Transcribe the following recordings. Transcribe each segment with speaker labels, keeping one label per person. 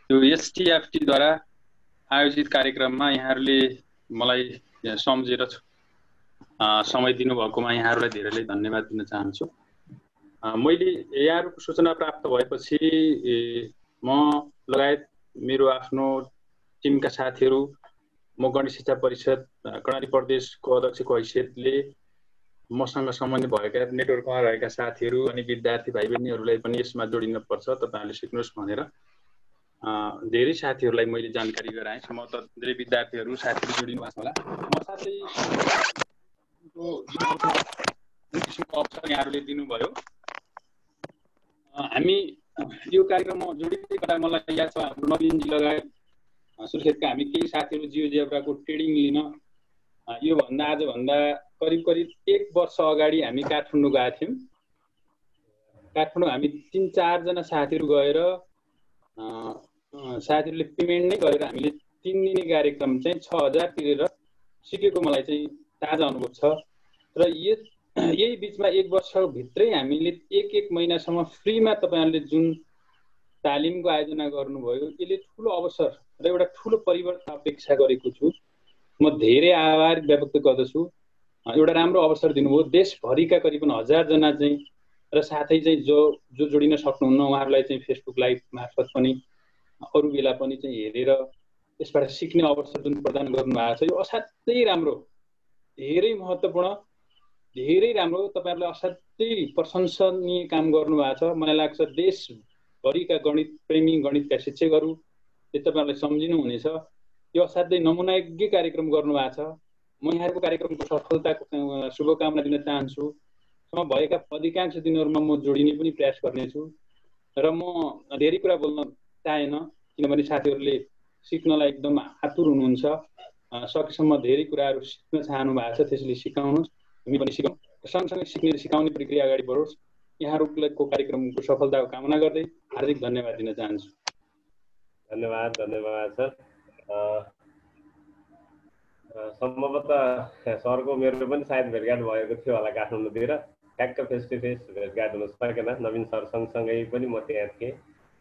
Speaker 1: यो एसटीएफटी द्वारा आयोजित कार्यक्रममा यहाँहरूले मलाई सम्झेर समय दिनुभएकोमा यहाँहरूलाई धेरैले धन्यवाद दिन चाहन्छु। मैले यहाँहरूको सूचना प्राप्त भएपछि म लगायत मेरो आफ्नो टिमका साथीहरू, म गणित शिक्षा परिषद कर्णाली प्रदेशको अध्यक्षको हैसियतले मसँग सम्बन्धित भएका नेटवर्कमा रहेका साथीहरू अनि विद्यार्थी भाइ बहिनीहरूलाई पनि यसमा जोडिन पर्छ, तपाईहरुले सिक्नुहोस् भनेर धेरै साथीहरूलाई मैले जानकारी गराएँ। सम्भवतः धेरै विद्यार्थीहरू साथीहरू जोडिनु भएको होला। म साथै किसिमको अवसर यहाँहरूले दिनुभयो। हामी यो कार्यक्रममा जोडिँदै गर्दा मलाई याद छ, हाम्रो नवीनजी लगायत सुर्खेतका हामी केही साथीहरू जियोजेब्राको ट्रेनिङ लिन योभन्दा आजभन्दा करिब 1 वर्ष अगाडि हामी काठमाडौँ गएका थियौँ। काठमाडौँ हामी 3-4 जना साथीहरू गएर साथीहरूले पेमेन्ट नै गरेर हामीले 3 दिने कार्यक्रम चाहिँ 6000 तिरेर सिकेको मलाई चाहिँ ताजा अनुभव छ। र यही बीचमा 1 वर्षभित्रै हामीले 1 महिनासम्म फ्रीमा तपाईहरुले जुन तालिमको आयोजना गर्नुभयो, यसले ठूलो अवसर र एउटा ठूलो परिवर्तन अपेक्षा गरेको छु। म धेरै आभार व्यक्त गर्दछु। एउटा राम्रो अवसर दिनुभयो। देशभरिका करिब 1000 जना चाहिँ र साथै चाहिँ जो जोडिन सक्नुहुन्न उहाँहरूलाई चाहिँ फेसबुक लाइभ मार्फत पनि अरु बेला पनि चाहिँ हेरेर यसबाट सिक्ने अवसर जुन प्रदान गर्नुभएको छ, यो असाध्यै राम्रो, धेरै महत्त्वपूर्ण, धेरै राम्रो। तपाईहरुले असाध्यै प्रशंसनीय काम गर्नुभएको छ। मलाई लाग्छ देशभरिका गणित प्रेमी गणितका शिक्षकहरूले तपाईहरुलाई सम्झिनु हुनेछ। यो असाध्यै नमुनायोग्य कार्यक्रम गर्नुभएको छ। म यहाँको कार्यक्रमको सफलताको शुभकामना दिन चाहन्छु। म भएका अधिकांश दिनहरुमा म जोडिने पनि प्रयास गर्नेछु र म धेरै कुरा बोल्न चाहेन किनभने साथीहरुले सिक्नलाई एकदम आतुर हुनुहुन्छ। सकेसम्म धेरै कुराहरु सिक्न चाहनु भएको छ, त्यसैले सिकाउनुस्, हामी पनि सिकौं। सँगसँगै सिक्ने र सिकाउने प्रक्रिया अगाडि बढोस्। यहाँहरुको कार्यक्रमको सफलताको कामना गर्दै हार्दिक धन्यवाद दिन चाहन्छु।
Speaker 2: धन्यवाद सर। सम्भवतः सरको मेरो पनि सायद भेटघाट भएको थियो होला काठमाडौँतिर। ट्याक्क फेस टु फेस भेटघाट हुन सकेन। नवीन सर सँगसँगै पनि म त्यहाँ थिएँ।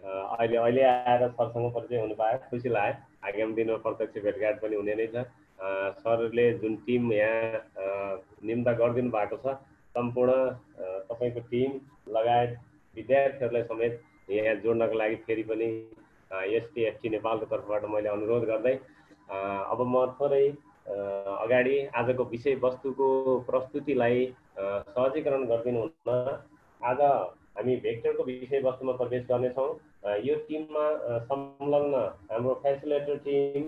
Speaker 2: अहिले आएर सरसँग परिचय हुनु पायो, खुसी लाग्यो। आगामी दिनमा प्रत्यक्ष भेटघाट पनि हुने नै छ। सरले जुन टिम यहाँ निम्ता गरिदिनु भएको छ, सम्पूर्ण तपाईको टिम लगायत विद्यार्थीहरूलाई समेत यहाँ जोड्नको लागि फेरि पनि एसटीएफटी नेपालको तर्फबाट मैले अनुरोध गर्दै अब म थोरै अगाडि आजको विषयवस्तुको प्रस्तुतिलाई सहजीकरण गरिदिनु हुन आज हामी भेक्टरको विषयवस्तुमा प्रवेश गर्नेछौँ। यो टिममा संलग्न हाम्रो फेसिलिटेटर टिम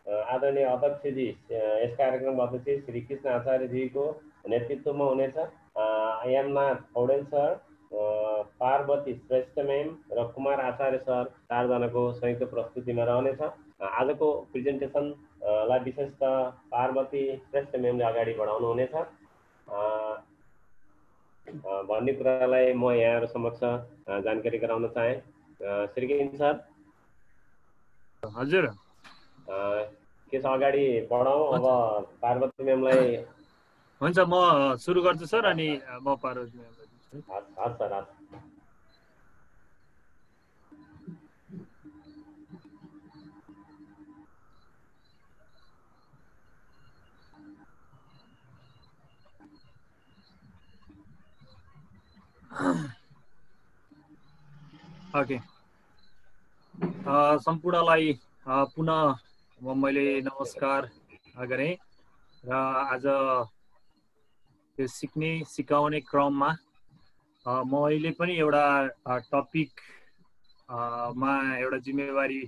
Speaker 2: आदरणीय अध्यक्षजी, यस कार्यक्रमका अध्यक्ष श्री कृष्ण आचार्यजीको नेतृत्वमा हुनेछ। यमनाथ पौडेल सर, पार्वती श्रेष्ठ मैम र कुमार आचार्य सर 4 जनाको संयुक्त प्रस्तुतिमा रहनेछ। आजको प्रेजेन्टेसनलाई विशेषतः पार्वती श्रेष्ठ मैमले अगाडि बढाउनु हुनेछ भन्ने कुरालाई म यहाँहरु समक्ष जानकारी गराउन चाहे। श्रीकृष्ण सर।
Speaker 3: हजुर।
Speaker 2: के छ अगाडि बढाउँ? अब पार्वती मैमलाई।
Speaker 3: हुन्छ, म सुरु गर्छु सर, अनि म पार्वती मैमलाई दिन्छु।
Speaker 2: हस् सर, हस्।
Speaker 3: ओके, सम्पूर्णलाई पुनः मैले नमस्कार गरेँ र आज यो सिक्ने सिकाउने क्रममा मैले पनि एउटा टपिकमा एउटा जिम्मेवारी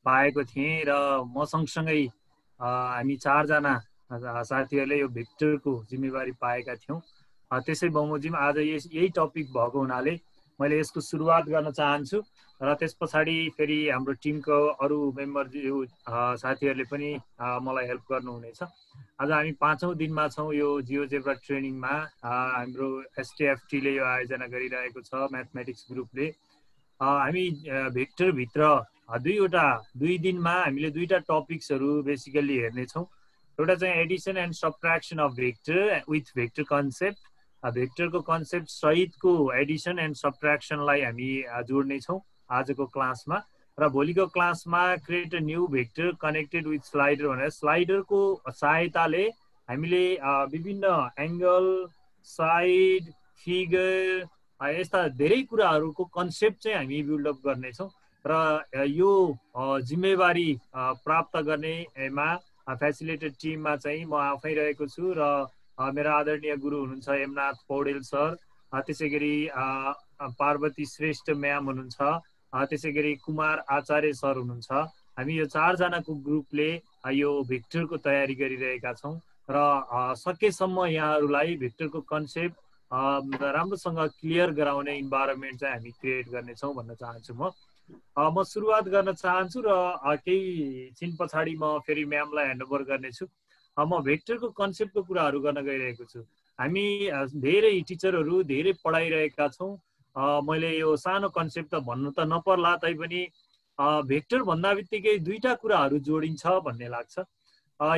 Speaker 3: पाएको थिएँ र म सँगसँगै हामी 4 जना साथीहरूले यो भेक्टरको जिम्मेवारी पाएका थियौँ। त्यसै बमोजिम आज यही टपिक भएको हुनाले मैले यसको सुरुवात गर्न चाहन्छु र त्यस पछाडि फेरि हाम्रो टिमको अरू मेम्बर साथीहरूले पनि मलाई हेल्प गर्नुहुनेछ। आज हामी 5औं दिनमा छौँ यो जियोजेब्रा ट्रेनिङमा। हाम्रो एसटीएफटीले यो आयोजना गरिरहेको छ, म्याथमेटिक्स ग्रुपले। हामी भेक्टरभित्र 2 दिनमा हामीले 2टा टपिक्सहरू बेसिकली हेर्नेछौँ। एउटा चाहिँ addition and subtraction of vector with vector concept. भेक्टरको कन्सेप्ट सहितको एडिसन एन्ड सबट्र्याक्सनलाई हामी जोड्नेछौँ आजको क्लासमा। र भोलिको क्लासमा create a new vector connected with slider भनेर स्लाइडरको सहायताले हामीले विभिन्न एङ्गल, साइड, फिगर यस्ता धेरै कुराहरूको कन्सेप्ट चाहिँ हामी बिल्डअप गर्नेछौँ र यो जिम्मेवारी प्राप्त गर्नेमा फेसिलिटेड टिममा चाहिँ म आफै रहेको छु र मेरा आदरणीय गुरु हुनुहुन्छ हेमनाथ पौडेल सर, त्यसै गरी पार्वती श्रेष्ठ म्याम हुनुहुन्छ, त्यसै गरी कुमार आचार्य सर हुनुहुन्छ। हामी यो 4 जनाको ग्रुपले यो भेक्टरको तयारी गरिरहेका छौँ र सकेसम्म यहाँहरूलाई भेक्टरको कन्सेप्ट राम्रोसँग क्लियर गराउने इन्भाइरोमेन्ट चाहिँ हामी क्रिएट गर्नेछौँ भन्न चाहन्छु। म सुरुवात गर्न चाहन्छु र केही छिन पछाडि म फेरि म्यामलाई ह्यान्डओभर गर्नेछु। म भेक्टरको कन्सेप्टको कुराहरू गर्न गइरहेको छु। हामी धेरै टिचरहरू धेरै पढाइरहेका छौँ। मैले यो सानो कन्सेप्ट त भन्नु त नपर्ला, तैपनि भेक्टर भन्दा बित्तिकै दुईटा कुराहरू जोडिन्छ भन्ने लाग्छ।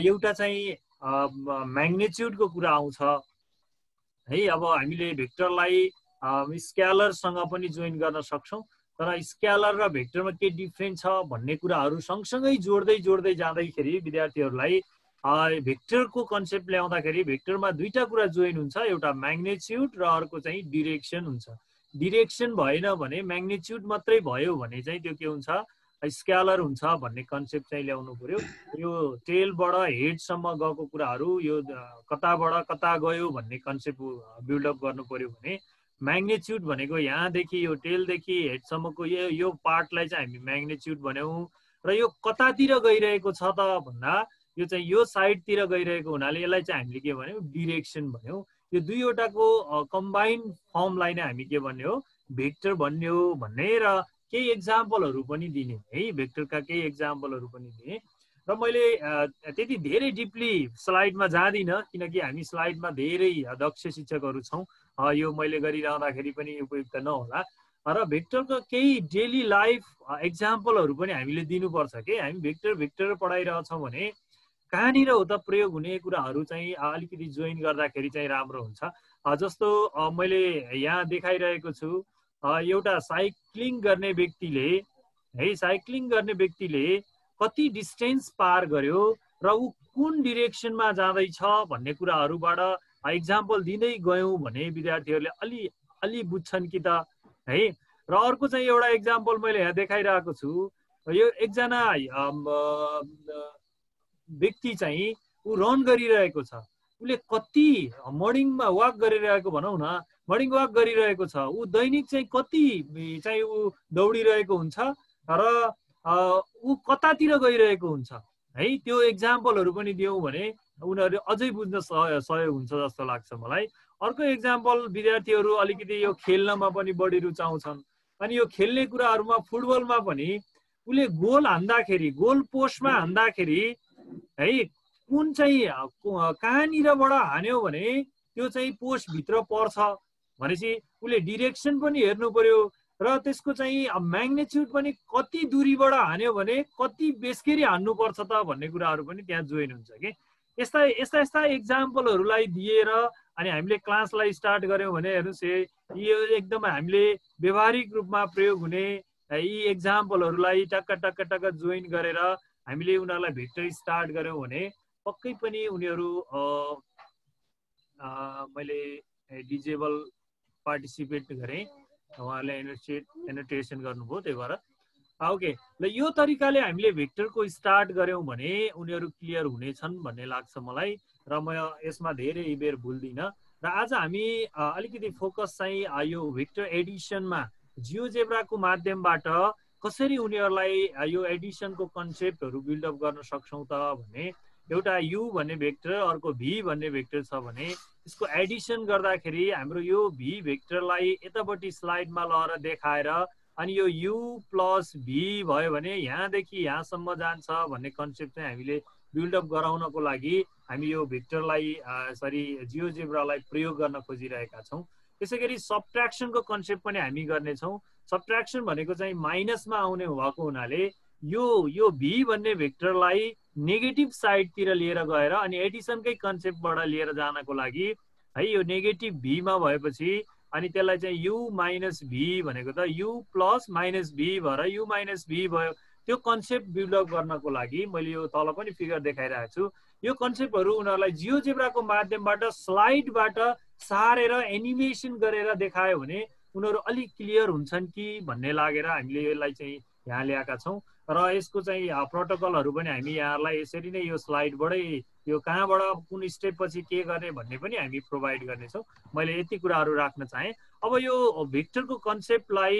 Speaker 3: एउटा चाहिँ म्याग्निट्युडको कुरा आउँछ है। अब हामीले भेक्टरलाई स्केलरसँग पनि जोइन गर्न सक्छौँ, तर स्केलर र भेक्टरमा के डिफ्रेन्स छ भन्ने कुराहरू सँगसँगै जोड्दै जाँदाखेरि विद्यार्थीहरूलाई भेक्टरको कन्सेप्ट ल्याउँदाखेरि भेक्टरमा दुईटा कुरा जोइन हुन्छ, एउटा म्याग्निट्युड र अर्को चाहिँ डिरेक्सन हुन्छ। डिरेक्सन भएन भने म्याग्निट्युड मात्रै भयो भने चाहिँ त्यो के हुन्छ, स्केलर हुन्छ भन्ने कन्सेप्ट चाहिँ ल्याउनु पर्यो। यो टेलबाट हेडसम्म गएको कुराहरू यो कताबाट कता गयो भन्ने कन्सेप्ट बिल्डअप गर्नु पर्यो भने म्याग्निट्युड भनेको यहाँदेखि यो टेलदेखि हेडसम्मको यो पार्टलाई चाहिँ हामी म्याग्निट्युड भन्यौँ र यो कतातिर गइरहेको छ त भन्दा यो चाहिँ यो साइडतिर गइरहेको हुनाले यसलाई चाहिँ हामीले के भन्यौँ, डिरेक्सन भन्यौँ। यो दुईवटाको कम्बाइन्ड फर्मलाई नै हामी के भन्ने हो, भेक्टर भन्ने हो भन्ने र केही एक्जाम्पलहरू पनि दिने है, भेक्टरका केही एक्जाम्पलहरू पनि दिने। र मैले त्यति धेरै डिपली स्लाइडमा जाँदिनँ किनकि हामी स्लाइडमा धेरै दक्ष शिक्षकहरू छौँ, यो मैले गरिरहँदाखेरि पनि उपयुक्त नहोला। र भेक्टरको केही डेली लाइफ एक्जाम्पलहरू पनि हामीले दिनुपर्छ कि हामी भेक्टर पढाइरहेछौँ भने कहाँनिर हो त प्रयोग हुने कुराहरू चाहिँ अलिकति जोइन गर्दाखेरि चाहिँ राम्रो हुन्छ। जस्तो मैले यहाँ देखाइरहेको छु, एउटा साइक्लिङ गर्ने व्यक्तिले कति डिस्टेन्स पार गर्यो र ऊ कुन डिरेक्सनमा जाँदैछ भन्ने कुराहरूबाट एक्जाम्पल दिँदै गयौँ भने विद्यार्थीहरूले अलि बुझ्छन् कि त है। र अर्को चाहिँ एउटा एक्जाम्पल मैले यहाँ देखाइरहेको छु, यो एकजना व्यक्ति चाहिँ ऊ रन गरिरहेको छ, उसले कति मर्निङमा वाक गरिरहेको भनौँ न, मर्निङ वाक गरिरहेको छ, ऊ दैनिक चाहिँ कति चाहिँ ऊ दौडिरहेको हुन्छ र ऊ कतातिर गइरहेको हुन्छ है। त्यो एक्जाम्पलहरू पनि दियौँ भने उनीहरू अझै बुझ्न सहयोग हुन्छ जस्तो लाग्छ मलाई। अर्को एक्जाम्पल, विद्यार्थीहरू अलिकति यो खेल्नमा पनि बढी रुचाउँछन्, अनि यो खेल्ने कुराहरूमा फुटबलमा पनि उसले गोल हान्दाखेरि, गोल पोस्टमा हान्दाखेरि है कुन चाहिँ कहाँनिरबाट हान्यो भने त्यो चाहिँ पोस्टभित्र पर्छ भनेपछि उसले डिरेक्सन पनि हेर्नु पर्यो र त्यसको चाहिँ म्याग्निट्युड पनि कति दूरीबाट हान्यो भने कति बेसकेरी हान्नुपर्छ त भन्ने कुराहरू पनि त्यहाँ जोइन हुन्छ कि। यस्ता एक्जाम्पलहरूलाई दिएर अनि हामीले क्लासलाई स्टार्ट गऱ्यौँ भने हेर्नुहोस्, यो एकदम हामीले व्यवहारिक रूपमा प्रयोग हुने यी एक्जाम्पलहरूलाई टक्क जोइन गरेर हामीले उनीहरूलाई भेक्टर स्टार्ट गऱ्यौँ भने पक्कै पनि उनीहरू मैले डिजेबल पार्टिसिपेट गरेँ, उहाँहरूले एनोटेसन गर्नुभयो, त्यही भएर ओके। ल यो तरिकाले हामीले भेक्टरको स्टार्ट गऱ्यौँ भने उनीहरू क्लियर हुनेछन् भन्ने लाग्छ मलाई र म यसमा धेरै बेर भुल्दिनँ। र आज हामी अलिकति फोकस चाहिँ यो भेक्टर एडिसनमा जियोजेब्राको माध्यमबाट कसरी उनीहरूलाई यो एडिसनको कन्सेप्टहरू बिल्डअप गर्न सक्छौँ त भने एउटा यु भन्ने भेक्टर अर्को भी भन्ने भेक्टर छ भने त्यसको एडिसन गर्दाखेरि हाम्रो यो भी भेक्टरलाई यतापट्टि स्लाइडमा लगेर देखाएर अनि यो यु प्लस भी भयो भने यहाँदेखि यहाँसम्म जान्छ भन्ने कन्सेप्ट चाहिँ हामीले बिल्डअप गराउनको लागि हामी यो भेक्टरलाई जियोजेब्रालाई प्रयोग गर्न खोजिरहेका छौँ। त्यसै गरी सबट्र्याक्सनको कन्सेप्ट पनि हामी गर्नेछौँ। सबट्र्याक्सन भनेको चाहिँ माइनसमा आउने भएको हुनाले यो भी भन्ने भेक्टरलाई नेगेटिभ साइडतिर लिएर गएर अनि एडिसनकै कन्सेप्टबाट लिएर जानको लागि है यो नेगेटिभ भीमा भएपछि अनि त्यसलाई चाहिँ u माइनस v भनेको त u प्लस माइनस v भएर u माइनस v भयो। त्यो कन्सेप्ट बिल्डअप गर्नको लागि मैले यो तल पनि फिगर देखाइरहेको छु। यो कन्सेप्टहरू उनीहरूलाई जियोजेब्राको माध्यमबाट स्लाइडबाट सारेर एनिमेसन गरेर देखायो भने उनीहरू अलिक क्लियर हुन्छन् कि भन्ने लागेर हामीले यसलाई चाहिँ यहाँ ल्याएका छौँ। र यसको चाहिँ प्रोटोकलहरू पनि हामी यहाँहरूलाई यसरी नै यो स्लाइडबाटै यो कहाँबाट कुन स्टेप पछि के गर्ने भन्ने पनि हामी प्रोभाइड गर्नेछौँ। मैले यति कुराहरू राख्न चाहेँ। अब यो भिक्टरको कन्सेप्टलाई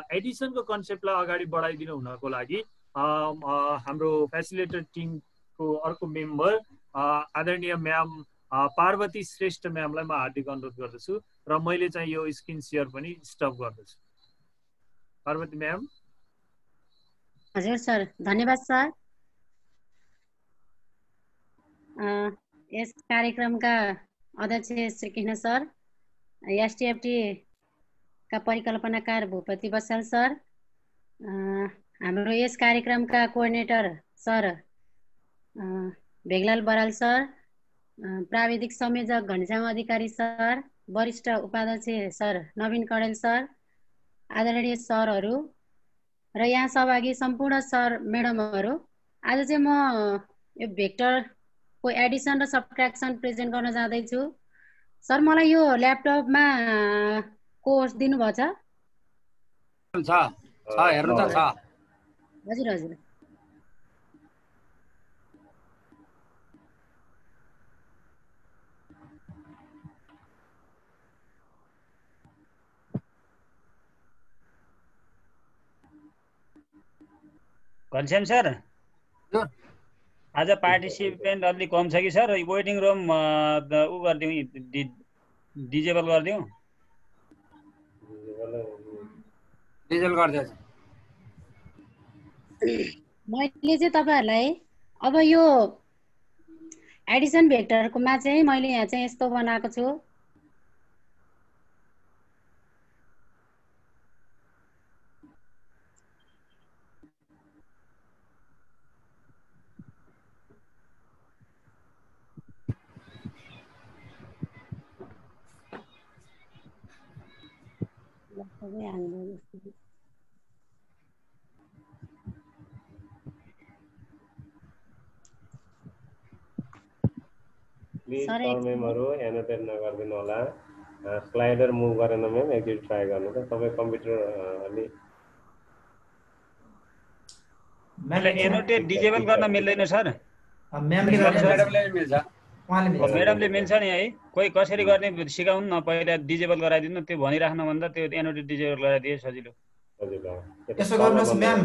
Speaker 3: एडिसनको कन्सेप्टलाई अगाडि बढाइदिनु हुनको लागि हाम्रो फेसिलिटेटर टिमको अर्को मेम्बर आदरणीय म्याम पार्वती श्रेष्ठ म्यामलाई म हार्दिक अनुरोध गर्दछु र मैले चाहिँ यो स्क्रिन सेयर पनि स्टप गर्दछु। पार्वती म्याम।
Speaker 4: हजुर सर, धन्यवाद सर। यस कार्यक्रमका अध्यक्ष श्री कृष्ण सर, एसटिएफटी का परिकल्पनाकार भूपति बसाल सर, हाम्रो यस कार्यक्रमका कोअर्डिनेटर सर भेगलाल बराल सर, प्राविधिक संयोजक घनश्याम अधिकारी सर, वरिष्ठ उपाध्यक्ष सर नवीन कडेल सर, आदरणीय सरहरू र यहाँ सहभागी सम्पूर्ण सर म्याडमहरू, आज चाहिँ म यो भेक्टरको एडिसन र सब्ट्र्याक्सन प्रेजेन्ट गर्न जाँदैछु। सर, मलाई यो ल्यापटपमा कोर्स दिनुभएको छ?
Speaker 5: हेर्नु त छ।
Speaker 4: हजुर हजुर।
Speaker 5: घनश्याम सर, आज पार्टिसिपेन्ट अलिक कम छ कि सर? वेटिङ रुम उ गरिदिउँ, डिजेबल गरिदिउँ। डिजेबल गरिदिएछ।
Speaker 4: मैले चाहिँ तपाईहरुलाई अब यो एडिसन भेक्टरकोमा चाहिँ मैले यहाँ चाहिँ यस्तो बनाएको छु।
Speaker 2: प्लिज सर मेमहरु एनोटेट नगर्दिनु होला। स्लाइडर मुभ गरेन मेम, एकचोटि ट्राई गर्नु त। तपाई कम्प्युटर अलि
Speaker 5: मैले एनोटेट डिजेबल गर्न मिल्दैन सर।
Speaker 6: म्याडमले मिल्छ।
Speaker 5: म्याडमले मिल्छ नि है? कोही कसरी गर्ने सिकाउनु न, पहिला डिजेबल गराइदिनु। त्यो भनिराख्न भन्दा त्यो एनोटेट डिजेबल गराइदिए सजिलो।
Speaker 6: यसो गर्नुहोस् म्याम,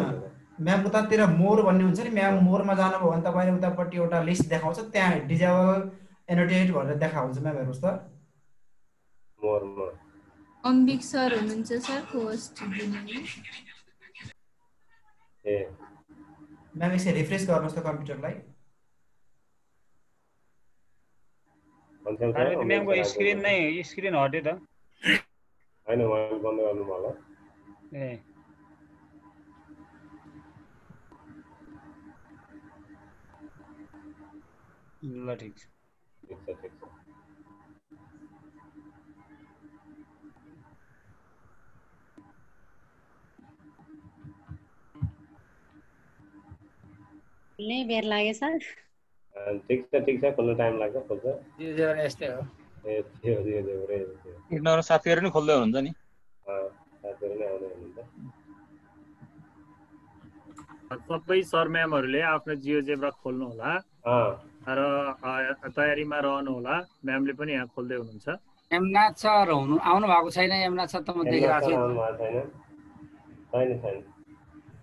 Speaker 6: म्याम उतातिर मोर भन्ने हुन्छ नि, म्याम मोरमा जानुभयो भने तपाईले उतापट्टि एउटा लिस्ट देखाउँछ, त्यहाँ डिजेबल एनोटेट भनेर देखाउँछ। म्याम हेर्नुहोस् त।
Speaker 2: मोरमा
Speaker 7: अम्बिक सर हुनुहुन्छ सर, होस्ट दिने।
Speaker 2: ए
Speaker 6: म्याम यसै रिफ्रेश गर्नुहोस् त कम्प्युटरलाई।
Speaker 5: पार्वती म्यामको स्क्रिन हट्यो त।
Speaker 2: हैन, उहाँले बन्द गर्नु भयो होला।
Speaker 5: ए ल ठीक छ।
Speaker 2: ठीक छ।
Speaker 4: नै बेर लाग्यो सर।
Speaker 2: ठीक छ, कुनै टाइम लाग्छ खोल्छ।
Speaker 6: यस्तै हो।
Speaker 2: ए त्यो
Speaker 8: इग्नोर साथीहरु नि खोल्दै हुनुहुन्छ नि।
Speaker 2: साथीहरु नै आउँदै हुनुहुन्छ।
Speaker 3: सबै सर म्यामहरुले आफ्नो जियोजेब्रा खोल्नु होला र तयारीमा रहनु होला। म्यामले पनि यहाँ खोल्दै हुनुहुन्छ।
Speaker 9: एमनाथ सर आउनु भएको छैन। एमनाथ सर त म देखिरहेको छु।
Speaker 2: छैन।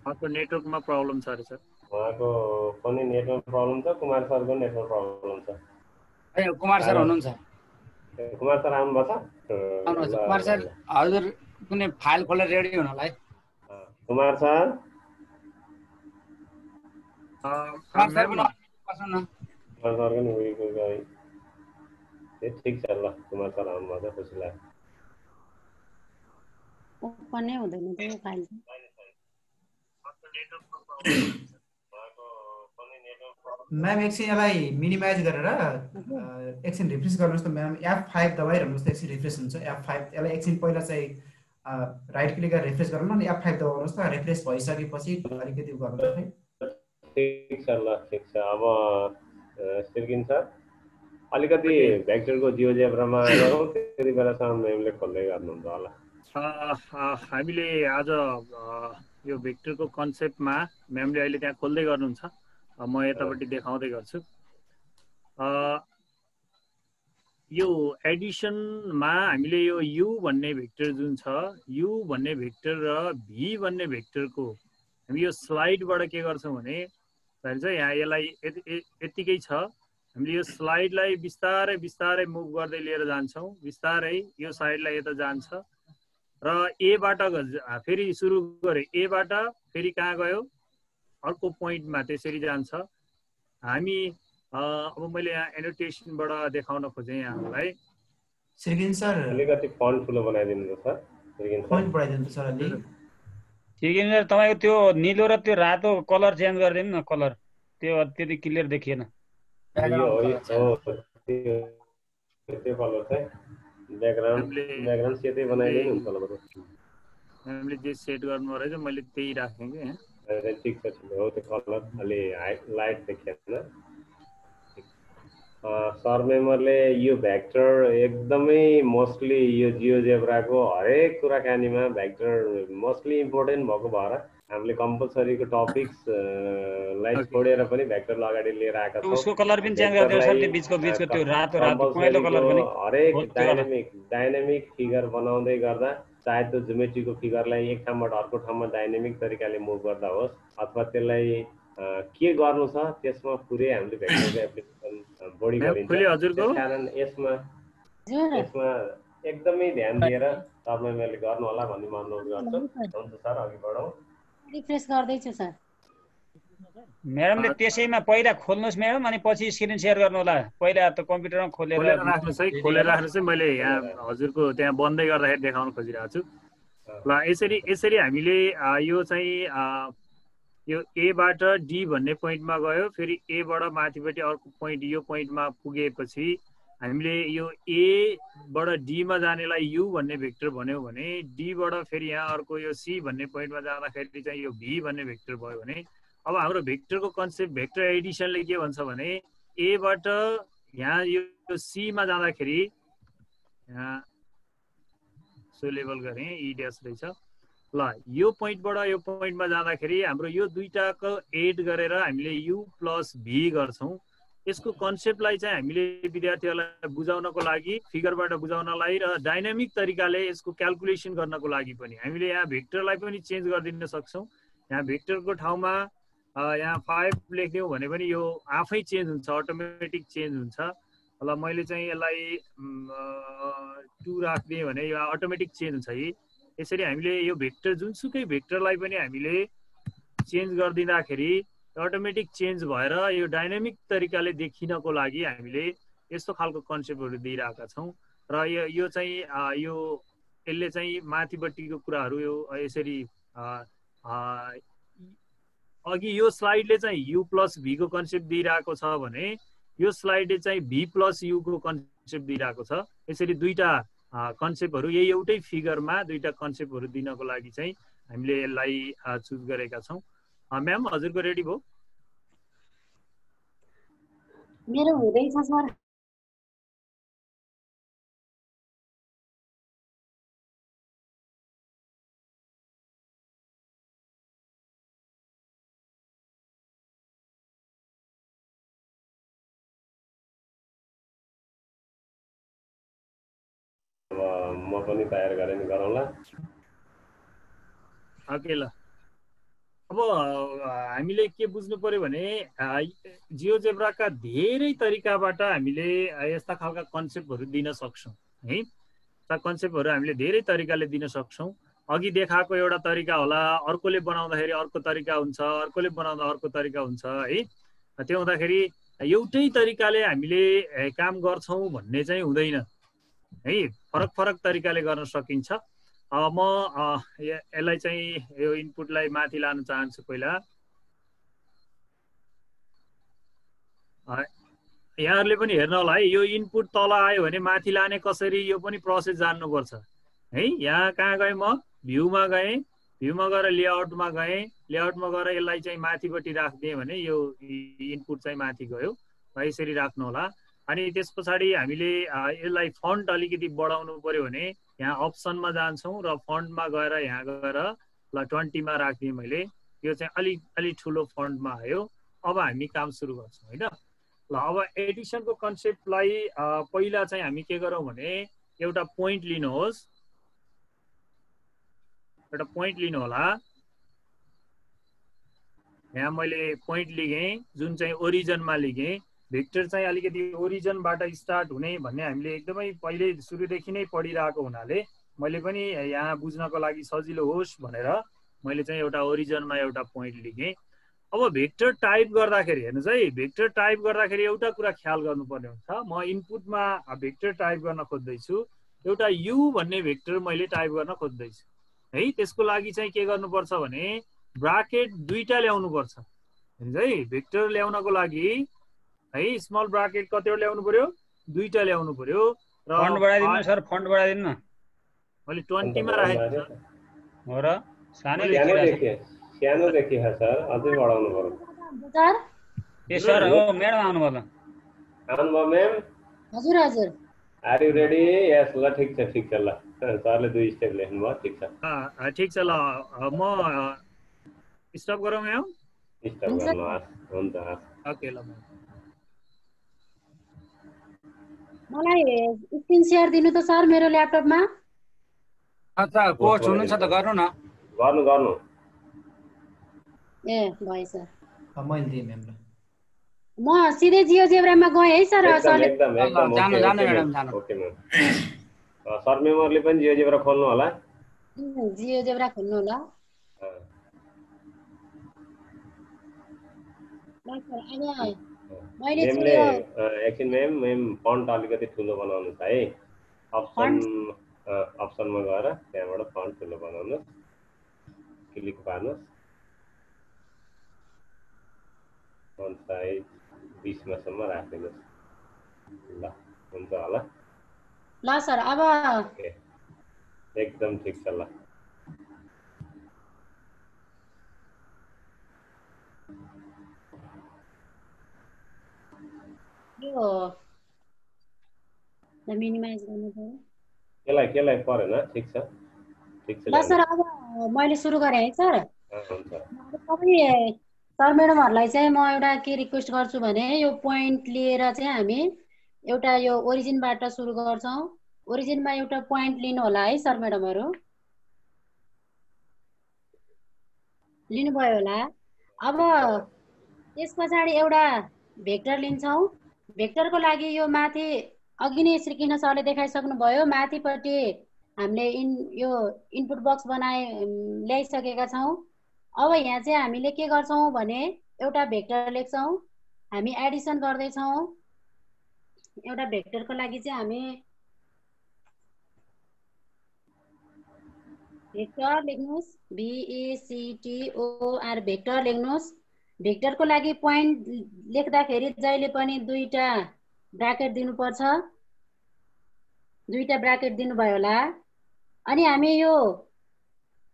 Speaker 3: उहाँको नेटवर्कमा प्रब्लम छ अरे सर।
Speaker 2: उहाँको पनि नेटवर्क प्रब्लम छ, कुमार सरको नेटवर्क प्रब्लम छ।
Speaker 9: ए कुमार सर हुनुहुन्छ?
Speaker 2: कुमार सर आउनु भएको छ?
Speaker 9: आउनुहुन्छ कुमार सर। हजुर कुनै फाइल खोलेर रेडी हुनु होला है।
Speaker 2: कुमार सर
Speaker 9: कुमार सर पनि बस्नु न।
Speaker 2: कुमार सर पनि उयो गए। ए ठीक छ ल, कुमार सर आउनु भएको छ, खुसी लाग्यो।
Speaker 4: ओपन नै हुँदैन त्यो फाइल।
Speaker 2: उहाँको पनि नेटवर्क प्रब्लम
Speaker 6: म्याम एकछिन यसलाई मिनिमाइज गरेर एकछिन रिफ्रेस गर्नुहोस् त म्याम F5 दबाइरहनुहोस् त एकछिन रिफ्रेस हुन्छ F5 यसलाई एकछिन पहिला चाहिँ राइट क्लिक गरेर रिफ्रेस गर्नु अनि F5 दबाउनुहोस् त रिफ्रेस भइसकेपछि अलिकति गर्नु है
Speaker 2: ठिक छ ल ठिक छ अब सिर्किन सर अलिकति भेक्टरको जियोजेब्रामा गरौँ त्यति बेलासम्म म्यामले खोल्दै गर्नुहुन्छ होला
Speaker 3: हामीले आज यो भेक्टरको कन्सेप्टमा म्यामले अहिले त्यहाँ खोल्दै गर्नुहुन्छ म यतापट्टि देखाउँदै गर्छु यो एडिसनमा हामीले यो u भन्ने भेक्टर जुन छ u भन्ने भेक्टर र v भन्ने भेक्टरको हामी यो स्लाइडबाट के गर्छौँ भने चाहिँ यहाँ यसलाई यतिकै छ हामीले यो स्लाइडलाई बिस्तारै बिस्तारै मुभ गर्दै लिएर जान्छौँ बिस्तारै यो साइडलाई यता जान्छ र एबाट फेरि सुरु गरे एबाट फेरि कहाँ गयो अर्को पोइन्टमा त्यसरी जान्छ हामी अब मैले यहाँ एनोटेसनबाट देखाउन खोजेँ यहाँलाई
Speaker 6: सिर्किन सर
Speaker 2: अलिकति फन्ट ठुलो बनाइदिनु त सर सिर्किन
Speaker 6: फन्ट बढाइदिनु त सर अलि
Speaker 5: सिर्किन सर तपाईको त्यो निलो र त्यो रातो कलर चेन्ज गरिदिनु न कलर त्यो त्यति क्लियर देखिएन
Speaker 2: यो त्यो कलर चाहिँ ब्याकग्राउन्ड सेतै बनाइदिनु हुन्छ होला
Speaker 3: हामीले जे सेट गर्नु रहेछ मैले त्यही राखेँ के
Speaker 2: ठिक छ हो त्यो कलर अलि लाइट देखिएन सर मेमरले यो भेक्टर एकदमै मोस्टली यो जियोजेब्राको हरेक कुराकानीमा भेक्टर मोस्टली इम्पोर्टेन्ट भएको भएर हामीले कम्पलसरीको टपिक्सलाई छोडेर पनि भेक्टर अगाडि लिएर आएका छौँ
Speaker 5: उसको कलर पनि चेन्ज गरिदिनु सर त्यो बीचको त्यो रातो रातो पहेँलो कलर पनि
Speaker 2: हरेक डाइनामिक फिगर बनाउँदै गर्दा चाहे त्यो ज्योमेट्रीको फिगरलाई एक ठाउँबाट अर्को ठाउँमा डाइनामिक तरिकाले मुभ गर्दा होस् अथवा त्यसलाई के गर्नु छ त्यसमा पुरै हामीले भेक्टरको एप्लिकेसन बढी गरिन्छ त्यसकारण यसमा एकदमै ध्यान दिएर तपाईले गर्नु होला भन्ने म अनुरोध गर्छु हुन्छ सर अघि बढौँ
Speaker 4: रिफ्रेस गर्दै छु सर
Speaker 5: म्याडमले त्यसैमा पहिला खोल्नुस् म्याडम अनि पछि स्क्रिन शेयर गर्नु होला पहिला त कम्प्युटरमा खोलेर
Speaker 3: राख्नुस् है खोलेर राख्नुस् है मैले यहाँ हजुरको त्यहाँ बन्दै गर्दाखेरि देखाउन खोजिरहेको छु ल यसरी हामीले यो चाहिँ यो एबाट डी भन्ने पोइन्टमा गयो फेरि एबाट माथिपट्टि अर्को पोइन्ट यो पोइन्टमा पुगेपछि हामीले यो एबाट डीमा जानेलाई यु भन्ने भेक्टर भन्यौँ भने डीबाट फेरि यहाँ अर्को यो सी भन्ने पोइन्टमा जाँदाखेरि चाहिँ यो भी भन्ने भेक्टर भयो भने अब हाम्रो भेक्टरको कन्सेप्ट भेक्टर एडिसनले के भन्छ भने एबाट यहाँ यो सीमा जाँदाखेरि यहाँ सो लेभल गरेँ ई ड्यास रहेछ ल यो पोइन्टबाट यो पोइन्टमा जाँदाखेरि हाम्रो यो दुईटाको एड गरेर हामीले यु प्लस भी गर्छौँ यसको कन्सेप्टलाई चाहिँ हामीले विद्यार्थीहरूलाई बुझाउनको लागि फिगरबाट बुझाउनलाई र डाइनामिक तरिकाले यसको क्याल्कुलेसन गर्नको लागि पनि हामीले यहाँ भेक्टरलाई पनि चेन्ज गरिदिन सक्छौँ यहाँ भेक्टरको ठाउँमा यहाँ 5 लेख्यौँ भने पनि यो आफै चेन्ज हुन्छ अटोमेटिक चेन्ज हुन्छ ल मैले चाहिँ यसलाई 2 राखिदिएँ भने यो अटोमेटिक चेन्ज हुन्छ है यसरी हामीले यो भेक्टर जुनसुकै भेक्टरलाई पनि हामीले चेन्ज गरिदिँदाखेरि अटोमेटिक चेन्ज भएर यो डाइनामिक तरिकाले देखिनको लागि हामीले यस्तो खालको कन्सेप्टहरू दिइरहेका छौँ र यो चाहिँ यो यसले चाहिँ माथिपट्टिको कुराहरू यो यसरी अघि यो स्लाइडले चाहिँ यु प्लस भीको कन्सेप्ट दिइरहेको छ भने यो स्लाइडले चाहिँ भी प्लस युको कन्सेप्ट दिइरहेको छ यसरी दुईटा कन्सेप्टहरू यही एउटै फिगरमा दुईटा कन्सेप्टहरू दिनको लागि चाहिँ हामीले यसलाई चुज गरेका छौँ म्याम हजुरको रेडी भयो
Speaker 4: मेरो हुँदैछ सर
Speaker 2: म पनि तयार गरेँ नि गरौँला
Speaker 3: ओके ल अब हामीले के बुझ्नु पर्यो भने जियोजेब्राका धेरै तरिकाबाट हामीले यस्ता खालका कन्सेप्टहरू दिन सक्छौँ है यस्ता कन्सेप्टहरू हामीले धेरै तरिकाले दिन सक्छौँ अघि देखाएको एउटा तरिका होला अर्कोले बनाउँदाखेरि अर्को तरिका हुन्छ अर्कोले बनाउँदा अर्को तरिका हुन्छ है त्यो हुँदाखेरि एउटै तरिकाले हामीले काम गर्छौँ भन्ने चाहिँ हुँदैन है फरक फरक तरिकाले गर्न सकिन्छ म यसलाई चाहिँ यो इनपुटलाई माथि लान चाहन्छु पहिला यहाँहरूले पनि हेर्नु होला है, यो इनपुट तल आयो भने माथि लाने कसरी, यो पनि प्रोसेस जान्नुपर्छ है। यहाँ कहाँ गएँ म, भ्यूमा गएँ, भ्यूमा गएर लेआउटमा गएँ, लेआउटमा गएर यसलाई चाहिँ माथिपट्टि राखिदिएँ भने यो इनपुट चाहिँ माथि गयो र यसरी राख्नु होला। अनि त्यस पछाडि हामीले यसलाई फन्ट अलिकति बढाउनु पर्यो भने यहाँ अप्सनमा जान्छौँ र फन्टमा गएर यहाँ गएर ल 20 मा राखिदिएँ मैले, यो चाहिँ अलि ठुलो फन्टमा आयो। अब हामी काम सुरु गर्छौँ होइन। ल अब एडिसनको कन्सेप्टलाई पहिला चाहिँ हामी के गरौँ भने एउटा पोइन्ट लिनुहोस्, एउटा पोइन्ट लिनु होला। यहाँ मैले पोइन्ट लिगेँ जुन चाहिँ ओरिजिनमा लिगेँ। भेक्टर चाहिँ अलिकति ओरिजिनबाट स्टार्ट हुने भन्ने हामीले एकदमै पहिले सुरुदेखि नै पढिरहेको हुनाले मैले पनि यहाँ बुझ्नको लागि सजिलो होस् भनेर मैले चाहिँ एउटा ओरिजिनमा एउटा पोइन्ट लिगेँ। अब भेक्टर टाइप गर्दाखेरि हेर्नुहोस् है, भेक्टर टाइप गर्दाखेरि एउटा कुरा ख्याल गर्नुपर्ने हुन्छ। म इनपुटमा भेक्टर टाइप गर्न खोज्दैछु, एउटा यु भन्ने भेक्टर मैले टाइप गर्न खोज्दैछु है। त्यसको लागि चाहिँ के गर्नुपर्छ भने ब्राकेट दुईटा ल्याउनु पर्छ है। भेक्टर ल्याउनको लागि है स्मल ब्राकेट कतिवटा ल्याउनु पर्यो, दुईटा ल्याउनु पर्यो। र
Speaker 5: फन्ट बढाइदिनु सर, फन्ट बढाइदिनु।
Speaker 3: मैले 20 मा राखेको छु
Speaker 5: हो र, सानै
Speaker 2: सानो देखिए सर, अझै बढाउनु पर्यो
Speaker 4: सर।
Speaker 5: ए सर हो, म्याडम आउनु भयो।
Speaker 2: आउनुभयो म्याम?
Speaker 4: हजुर हजुर।
Speaker 2: Are you ready? यस, ल ठिक छ ल, सरले 2 स्टेप लेख्नु भयो, ठिक छ।
Speaker 3: ठिक छ ल, म स्टप गरौँ यहाँ,
Speaker 2: स्टप गर्नु हुन्छ।
Speaker 3: ओके ल।
Speaker 4: मलाई स्क्रिन शेयर दिनु त सर मेरो ल्यापटपमा।
Speaker 9: अच्छा कोर्स हुनुहुन्छ त गर्नु न।
Speaker 2: गर्नु
Speaker 4: ए भयो सर।
Speaker 6: मैले दिएँ म्यामलाई।
Speaker 4: म सिधै जियोजेब्रामा गएँ है सर।
Speaker 2: एकदम
Speaker 9: जानु म्याडम जानु।
Speaker 2: Okay ma'am. सर मेमोरीले पनि जियोजेब्रा खोल्नु होला।
Speaker 4: जियोजेब्रा खोल्नु होला।
Speaker 2: मेमले एकछिन मेम फन्ट अलिकति ठुलो बनाउनु छ है। अप्सनमा गएर त्यहाँबाट फन्ट ठुलो बनाउनुहोस्, क्लिक पार्नुहोस्, फन्ट साइज 20 मा सम्म राखिदिनुहोस्। ल हुन्छ होला।
Speaker 4: ल सर अब
Speaker 2: एकदम ठिक छ। ल
Speaker 4: यो मिनिमाइज गर्नु पर्यो।
Speaker 2: केलाई परेन, ठिक छ।
Speaker 4: ल सर अब मैले सुरु गरेँ है सर।
Speaker 2: हुन्छ।
Speaker 4: तपाईँ सर म्याडमहरूलाई चाहिँ म एउटा के रिक्वेस्ट गर्छु भने यो पोइन्ट लिएर चाहिँ हामी एउटा यो ओरिजिनबाट सुरु गर्छौँ। ओरिजिनमा एउटा पोइन्ट लिनु होला है सर म्याडमहरू, लिनुभयो होला। अब त्यस पछाडि एउटा भेक्टर लिन्छौँ। भेक्टरको लागि यो माथि अघि नै श्रीकृष्ण सरले देखाइसक्नुभयो, माथिपट्टि हामीले यो इनपुट बक्स ल्याइसकेका छौँ। अब यहाँ चाहिँ हामीले के गर्छौँ भने एउटा भेक्टर लेख्छौँ, हामी एडिसन गर्दैछौँ। एउटा भेक्टरको लागि चाहिँ हामी भेक्टर लेख्नुहोस्, VECTOR भेक्टर लेख्नुहोस्। भेक्टरको लागि पोइन्ट लेख्दाखेरि जहिले पनि दुईटा ब्राकेट दिनुपर्छ, दुईटा ब्राकेट दिनुभयो होला। अनि हामी यो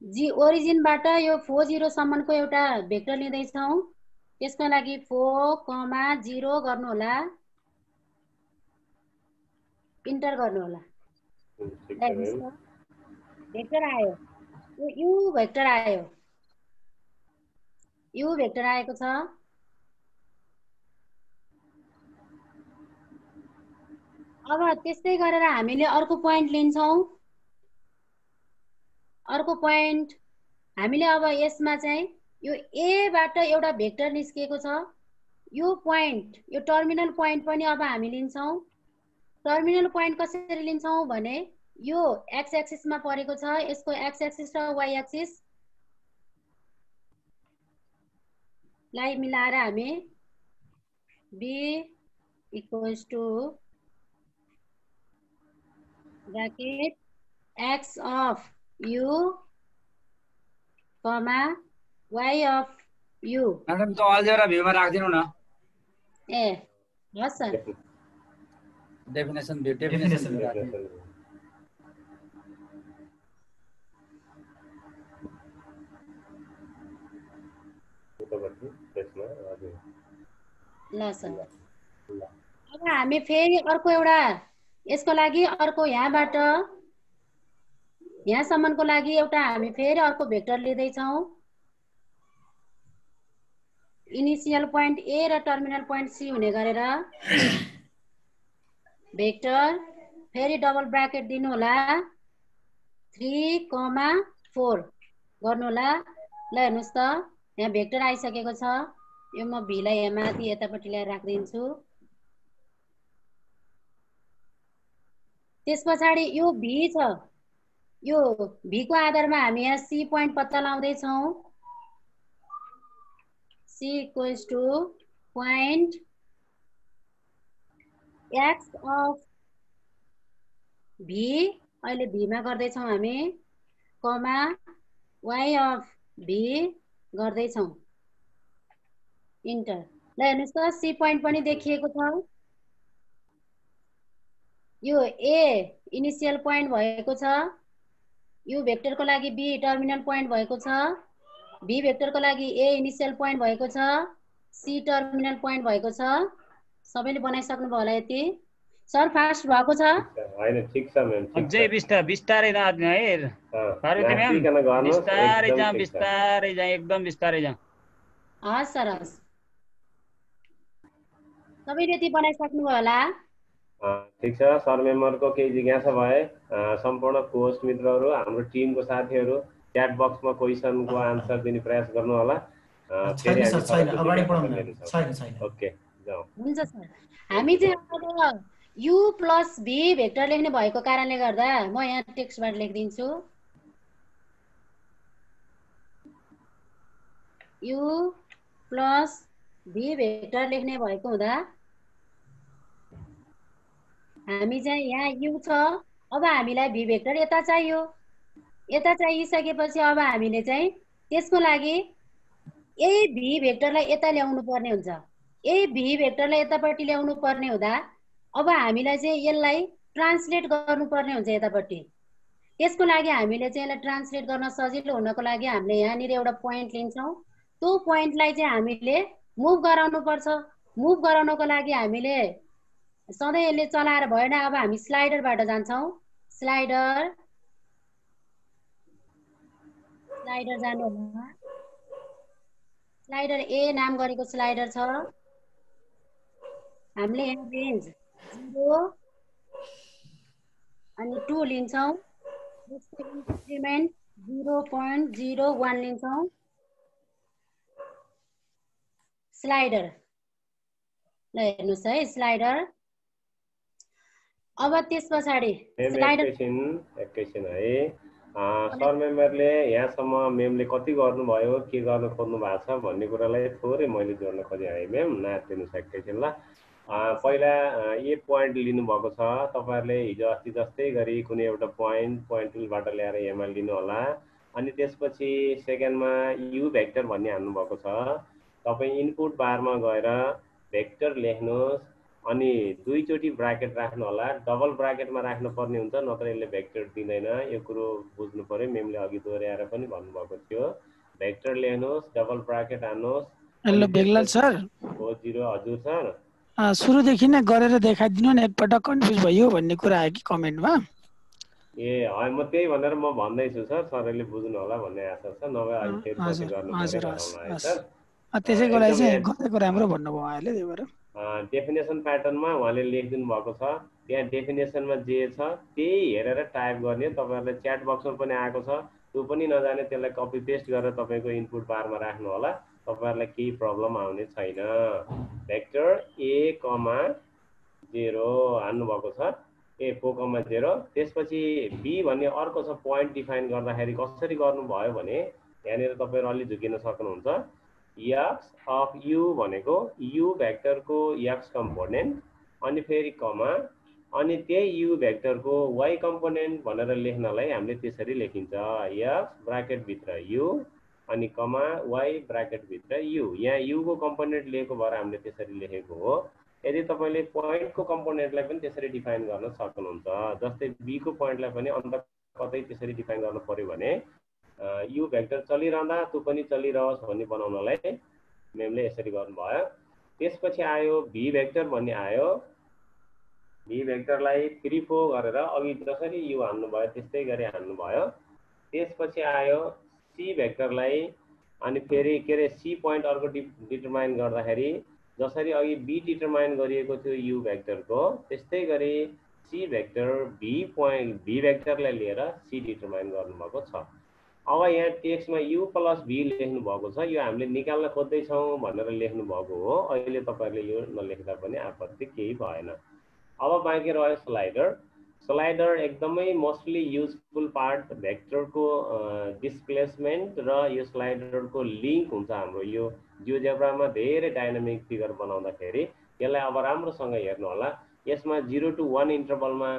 Speaker 4: ओरिजिनबाट यो 40 सम्मको एउटा भेक्टर लिँदैछौँ। त्यसको लागि 4,0 गर्नु होला, इन्टर गर्नु होला। भेक्टर आयो, यु भेक्टर आयो, यु भेक्टर आएको छ। अब त्यस्तै गरेर हामीले अर्को पोइन्ट लिन्छौँ। अर्को पोइन्ट हामीले अब यसमा चाहिँ यो एबाट एउटा भेक्टर निस्किएको छ। यो पोइन्ट, यो टर्मिनल पोइन्ट पनि अब हामी लिन्छौँ। टर्मिनल पोइन्ट कसरी लिन्छौँ भने यो एक्स एक्सिसमा परेको छ, यसको एक्स एक्सिस र वाइ एक्सिस लाई मिलाएर हामी b equals to bracket x of u comma y of u।
Speaker 9: Madam तो अलजेब्रा भ्यूमा राखिदिनु न।
Speaker 4: ए हस् सर
Speaker 9: डेफिनेसन
Speaker 4: ल सर अब हामी फेरि अर्को एउटा यसको लागि अर्को यहाँबाट यहाँसम्मको लागि एउटा हामी फेरि अर्को भेक्टर लिँदैछौँ इनिसियल पोइन्ट ए र टर्मिनल पोइन्ट सी हुने गरेर भेक्टर फेरि डबल ब्राकेट दिनु होला 3,4 गर्नु होला। ल हेर्नुहोस् त यहाँ भेक्टर आइसकेको छ। यो म भीलाई यहाँ माथि यतापट्टि ल्याएर राखिदिन्छु। त्यस पछाडि यो भी छ, यो भी को आधारमा हामी यहाँ सी पोइन्ट पत्ता लगाउँदैछौँ। C equals to point X of V, अहिले भीमा गर्दैछौँ हामी, कमा वाइ अफ भी गर्दैछौँ, इन्टर। ल हेर्नुहोस् त सी पोइन्ट पनि देखिएको छ। यो ए इनिसियल पोइन्ट भएको छ, यो भेक्टरको लागि बी टर्मिनल पोइन्ट भएको छ, बी भेक्टरको लागि ए इनिसियल पोइन्ट भएको छ, सी टर्मिनल पोइन्ट भएको छ। सबैले बनाइसक्नु भयो होला यति? सर फास्ट भएको छ?
Speaker 2: हैन ठीक छ म्याम,
Speaker 5: अझै बिस्तारै जाने है पार्वती म्याम, बिस्तारै जा एकदम बिस्तारै जा।
Speaker 4: हस् सर हस्, सबैले यति बनाइसक्नु भयो होला?
Speaker 2: ठीक छ सर। मेम्बरको केही जिज्ञासा भए सम्पूर्ण कोस्ट मित्रहरू, हाम्रो टिमको साथीहरू च्याट बक्समा क्वेसनको आन्सर दिने प्रयास गर्नु होला। ओके जाऊ।
Speaker 4: हुन्छ सर। हामी चाहिँ अब यु प्लस भी भेक्टर लेख्ने भएको कारणले गर्दा म यहाँ टेक्स्टबाट लेखिदिन्छु। यु प्लस भी भेक्टर लेख्ने भएको हुँदा हामी चाहिँ यहाँ यु छ, अब हामीलाई भी भेक्टर यता चाहियो। यता चाहिसकेपछि अब हामीले चाहिँ त्यसको लागि ए भी भेक्टरलाई यता ल्याउनु पर्ने हुन्छ। ए भी भेक्टरलाई यतापट्टि ल्याउनु पर्ने हुँदा अब हामीलाई चाहिँ यसलाई ट्रान्सलेट गर्नुपर्ने हुन्छ यतापट्टि। त्यसको लागि हामीले चाहिँ यसलाई ट्रान्सलेट गर्न सजिलो हुनको लागि हामीले यहाँनिर एउटा पोइन्ट लिन्छौँ। त्यो पोइन्टलाई चाहिँ हामीले मुभ गराउनु पर्छ। मुभ गराउनको लागि हामीले सधैँ यसले चलाएर भएन, अब हामी स्लाइडरबाट जान्छौँ। स्लाइडर जानु होला। स्लाइडर ए नाम गरेको स्लाइडर छ। हामीले यहाँ रेन्ज 0 अनि 2 लिन्छौँ। इंक्रिमेंट 0.01 लिन्छौँ। स्लाइडर ल हेर्नुस् है स्लाइडर। अब त्यस पछाडी स्लाइडर
Speaker 2: एकैछिन है सर मेम्बरले यहाँसम्म मेमले कति गर्नुभयो के गर्न खोज्नु भएको छ भन्ने कुरालाई थोरै मैले जोड्न खोजेँ है मेम, नातिनुस् एकैछिन ल। पहिला ए पोइन्ट लिनुभएको छ तपाईहरुले, हिजो अस्ति जस्तै गरी कुनै एउटा पोइन्ट टुलबाट ल्याएर एमएल लिनु होला। अनि त्यसपछि सेकेन्डमा यु भेक्टर भन्ने हाल्नु भएको छ। तपाई इनपुट बारमा गएर भेक्टर लेख्नुहोस् अनि दुईचोटी ब्राकेट राख्नु होला। डबल ब्राकेटमा राख्नु पर्ने हुन्छ, नत्र यसले भेक्टर दिँदैन। यो कुरो बुझ्नु पर्यो, मेमले अघि दोहोर्याएर पनि भन्नुभएको थियो। भेक्टर लेख्नुहोस्, डबल ब्राकेट हाल्नुहोस्।
Speaker 10: हेलो बेगलाल सर,
Speaker 2: हो 0 हजुर सर।
Speaker 10: सुरुदेखि नै गरेर देखाइदिनु न, एकपटक कन्फ्युज भयो भन्ने कुरा आयो कि कमेन्टमा।
Speaker 2: ए है म त्यही भनेर म भन्दैछु सर, सरले बुझ्नु होला भन्ने आशा छ। नभए अहिले फेरि पछि गर्नु पर्यो सर।
Speaker 10: त्यसैको लागि चाहिँ गरेको राम्रो भन्नुभयो उहाँले, त्यही भएर
Speaker 2: डेफिनेसन प्याटर्नमा उहाँले लेखिदिनु भएको छ। त्यहाँ डेफिनेसनमा जे छ त्यही हेरेर टाइप गर्ने। तपाईहरुलाई च्याट बक्समा पनि आएको छ, त्यो पनि नजाने त्यसलाई कपी पेस्ट गरेर तपाईको इनपुट बारमा राख्नु होला। तपाईहरुलाई केही प्रब्लम आउने छैन। भेक्टर a, 0 हाल्नु भएको छ, a 4, 0। त्यसपछि b भन्ने अर्को छ पोइन्ट डिफाइन गर्दाखेरि कसरी गर्नुभयो भने यहाँनिर तपाईहरु अलि झुकिन सक्नुहुन्छ। x अफ u भनेको u भेक्टरको x कम्पोनेन्ट अनि फेरि कमा अनि त्यही u भेक्टरको y कम्पोनेन्ट भनेर लेख्नलाई हामीले त्यसरी लेखिन्छ। x ब्राकेट भित्र u अनि कमा y ब्राकेट भित्र u। यहाँ u को कम्पोनेन्ट लिएको भएर हामीले त्यसरी लेखेको हो। यदि तपाईले पोइन्टको कम्पोनेन्टलाई पनि त्यसरी डिफाइन गर्न सक्नुहुन्छ, जस्तै बी को पोइन्टलाई पनि अन्त कतै त्यसरी डिफाइन गर्नु पर्यो भने यु भेक्टर चलिरहँदा त्यो पनि चलिरहोस् भन्ने बनाउनलाई मेमले यसरी गर्नुभयो। त्यसपछि आयो भी भेक्टर भन्ने आयो। भी भेक्टरलाई 3 4 गरेर अघि जसरी यु हाल्नु भयो त्यस्तै गरी हाल्नु भयो। त्यसपछि आयो सी भेक्टरलाई, अनि फेरि के रे सी पोइन्ट अर्को डिटरमाइन गर्दाखेरि जसरी अघि बी डिटरमाइन गरिएको थियो यु भेक्टरको, त्यस्तै गरी सी भेक्टर भी भेक्टरलाई लिएर सी डिटरमाइन गर्नुभएको छ। अब यहाँ टेक्स्टमा यु प्लस भी लेख्नु भएको छ, यो हामीले निकाल्न खोज्दैछौँ भनेर लेख्नु भएको हो। अहिले तपाईहरुले यो नलेख्दा पनि आपत्ति केही भएन। अब बाँकी रह्यो स्लाइडर। स्लाइडर एकदमै मोस्टली युजफुल पार्ट भेक्टरको डिस्प्लेसमेन्ट र यो स्लाइडरको लिङ्क हुन्छ हाम्रो यो जियोजेब्रामा धेरै डाइनामिक फिगर बनाउँदाखेरि। यसलाई अब राम्रोसँग हेर्नु होला। यसमा 0 to 1 इन्टरभलमा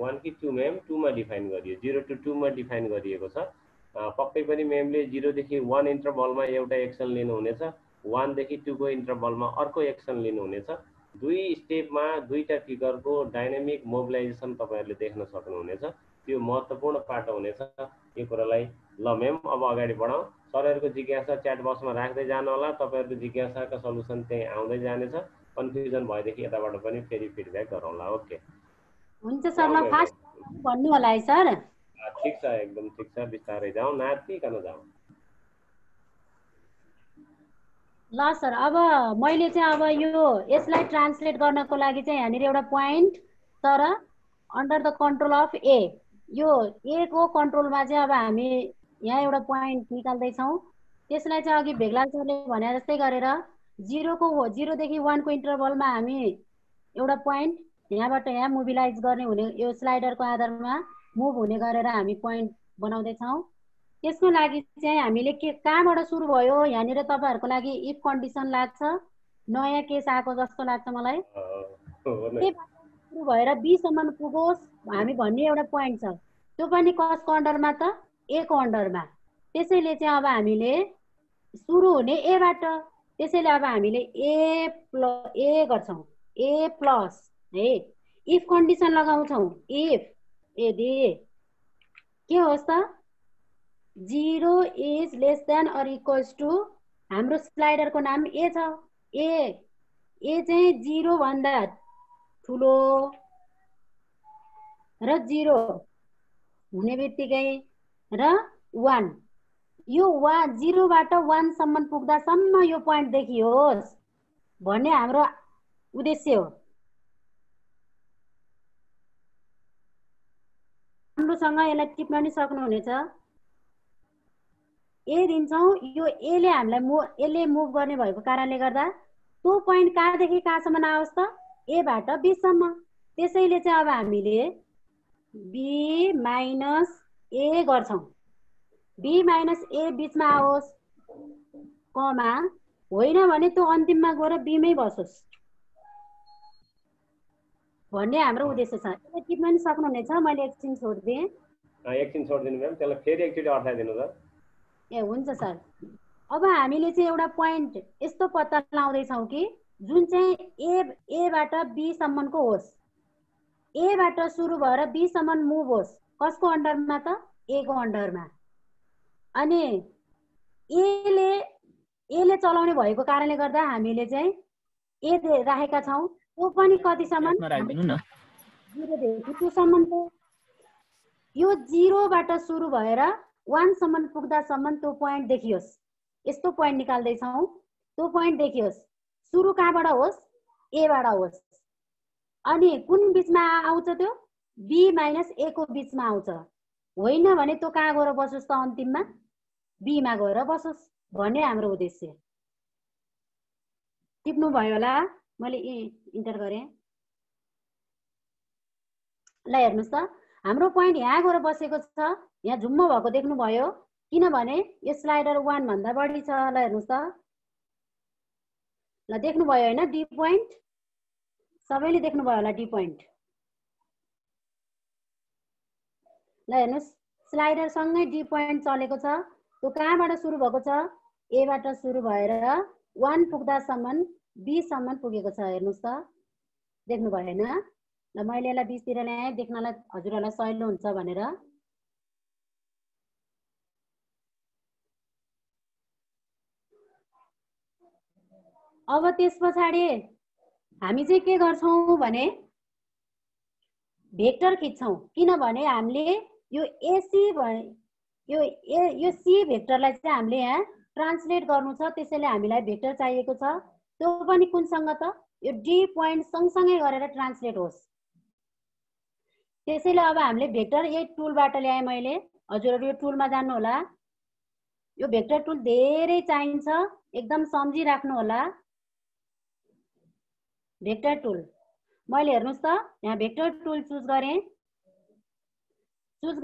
Speaker 2: 1 कि 2 मेम 2 मा डिफाइन गरियो, 0 to 2 मा डिफाइन गरिएको छ। पक्कै पनि मेमले 0 देखि 1 इन्टरभलमा एउटा एक्सन लिनुहुनेछ, 1 देखि 2 को इन्टरभलमा अर्को एक्सन लिनुहुनेछ। दुई स्टेपमा दुईटा फिगरको डाइनामिक मोबिलाइजेसन तपाईहरुले देख्न सक्नुहुनेछ। त्यो महत्त्वपूर्ण पाटो हुनेछ यो कुरालाई। ल मेम अब अगाडि बढाउँ। सरहरुको जिज्ञासा च्याट बक्समा राख्दै जानु होला। तपाईहरुको जिज्ञासाका सल्युसन त्यही आउँदै जानेछ। कन्फ्युजन भएदेखि यताबाट पनि फेरि फिडब्याक गरौँला। ओके
Speaker 4: हुन्छ सर, ल फास्ट भन्नु होला है सर।
Speaker 2: ठीक छ, एकदम ठीक छ, बिस्तारै जाउँ, नातिकन जाउँ।
Speaker 4: ल सर, अब मैले चाहिँ अब यो यसलाई ट्रान्सलेट गर्नको लागि चाहिँ यहाँनिर एउटा पोइन्ट तर अन्डर द कन्ट्रोल अफ ए, यो ए को कन्ट्रोलमा चाहिँ अब हामी यहाँ एउटा पोइन्ट निकाल्दैछौँ। त्यसलाई चाहिँ अघि भेगलाल सरले भने जस्तै गरेर 0 देखि 1 को इन्टरभलमा हामी एउटा पोइन्ट यहाँबाट यहाँ मोबिलाइज गर्ने हुने, यो स्लाइडरको आधारमा मुभ हुने गरेर हामी पोइन्ट बनाउँदैछौँ। त्यसको लागि चाहिँ हामीले के कहाँबाट सुरु भयो, यहाँनिर तपाईहरुको लागि इफ कन्डिसन लाग्छ, नयाँ केस आएको जस्तो लाग्छ मलाई। सुरु भएर बी सम्म पुगोस् हामी भन्ने एउटा पोइन्ट छ, त्यो पनि कसको अन्डरमा त ए को अन्डरमा। त्यसैले चाहिँ अब हामीले सुरु हुने ए बाट, त्यसैले अब हामीले ए गर्छौँ, ए प्लस है इफ कन्डिसन लगाउँछौँ। इफ यदि के होस् त 0 is less than or equals to, हाम्रो स्लाइडरको नाम ए छ, ए चाहिँ 0 भन्दा ठुलो र 0 हुने बित्तिकै र 1, यो 0 बाट 1 सम्म पुग्दासम्म यो पोइन्ट देखियोस् भन्ने हाम्रो उद्देश्य हो। राम्रोसँग यसलाई टिप्न पनि सक्नुहुनेछ। ए दिन्छौँ, यो एले हामीलाई यसले मुभ गर्ने भएको कारणले गर्दा त्यो पोइन्ट कहाँदेखि कहाँसम्म आओस् त एबाट बी सम्म। त्यसैले चाहिँ अब हामीले बी माइनस ए गर्छौँ। बी माइनस ए बिचमा आओस्, कमा होइन भने त्यो अन्तिममा गएर बीमै बसोस् भन्ने हाम्रो उद्देश्य छ। यसलाई टिप्न पनि सक्नुहुनेछ। मैले एकछिन छोडिदिएँ।
Speaker 2: एकछिन छोडिदिनु म्याम, त्यसलाई फेरि एकचोटि अर्थाइदिनु त।
Speaker 4: ए हुन्छ सर। अब हामीले चाहिँ एउटा पोइन्ट यस्तो पत्ता लगाउँदैछौँ कि जुन चाहिँ एबाट बी सम्मको होस्, एबाट सुरु भएर बी सम्म मुभ होस्। कसको अन्डरमा त ए को अन्डरमा। अनि एले चलाउने भएको कारणले गर्दा हामीले चाहिँ ए राखेका छौँ। त्यो पनि कतिसम्म 0 देखि 2 सम्म। यो 0 बाट सुरु भएर 1 सम्म पुग्दासम्म त्यो पोइन्ट देखियोस्। यस्तो पोइन्ट निकाल्दैछौँ, त्यो पोइन्ट देखियोस्। सुरु कहाँबाट होस्, एबाट होस्। अनि कुन बिचमा आउँछ त्यो, बी माइनस ए को बिचमा आउँछ। होइन भने त्यो कहाँ गएर बसोस् त अन्तिममा बीमा गएर बसोस् भन्ने हाम्रो उद्देश्य। टिप्नु भयो होला, मैले इन्टर गरेँ। ल हेर्नुहोस् त, हाम्रो पोइन्ट यहाँ गएर बसेको छ, यहाँ झुम्म भएको देख्नुभयो किनभने यो स्लाइडर 1 भन्दा बढी छ। ल हेर्नुहोस् त, ल देख्नुभयो होइन डी पोइन्ट, सबैले देख्नुभयो होला डी पोइन्ट। ल हेर्नुहोस् स्लाइडर सँगै डी पोइन्ट चलेको छ। त्यो कहाँबाट सुरु भएको छ, एबाट सुरु भएर 1 पुग्दासम्म बी सम्म पुगेको छ। हेर्नुहोस् त देख्नु भएन ल मैले यसलाई 20 तिर ल्याएँ देख्नलाई हजुरहरूलाई सजिलो हुन्छ भनेर अब त्यस पछाडि हामी चाहिँ के गर्छौं भने भेक्टर खिच्छौं किनभने हामीले यो एसी यो सी भेक्टरलाई चाहिँ हामीले यहाँ ट्रान्सलेट गर्नु छ त्यसैले हामीलाई भेक्टर चाहिएको छ त्यो पनि कुनसँग त यो डी पोइन्ट सँगसँगै गरेर ट्रान्सलेट होस् त्यसैले अब हामीले भेक्टर यही टुलबाट ल्याएँ मैले हजुरहरु यो टुलमा जान्नु होला यो भेक्टर टुल धेरै चाहिन्छ एकदम सम्झिराख्नु होला भेक्टर टुल मैले हेर्नुस् त यहाँ भेक्टर टुल चुज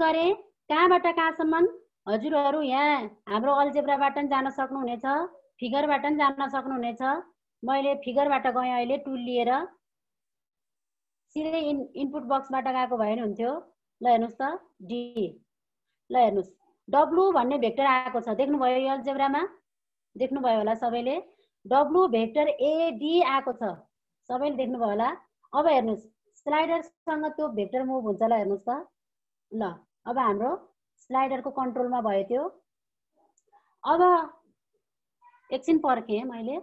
Speaker 4: गरे कहाँबाट कहाँसम्म हजुरहरु यहाँ हाम्रो अल्जेब्राबाट पनि जान सक्नुहुनेछ फिगरबाट पनि जान सक्नुहुनेछ मैले फिगरबाट गएँ अहिले टुल लिएर सिधै इनपुट बक्सबाट गएको भए नि हुन्थ्यो ल हेर्नुस् त डी ल हेर्नुस् डब्लु भन्ने भेक्टर आएको छ देख्नुभयो यो अल्जेब्रामा देख्नुभयो होला सबैले डब्लु भेक्टर एडी आएको छ सबैले देख्नुभयो होला अब हेर्नुस् स्लाइडरसँग त्यो भेक्टर मुभ हुन्छ ल हेर्नुस् त ल अब हाम्रो स्लाइडरको कन्ट्रोलमा भयो त्यो अब एकछिन पर्खेँ मैले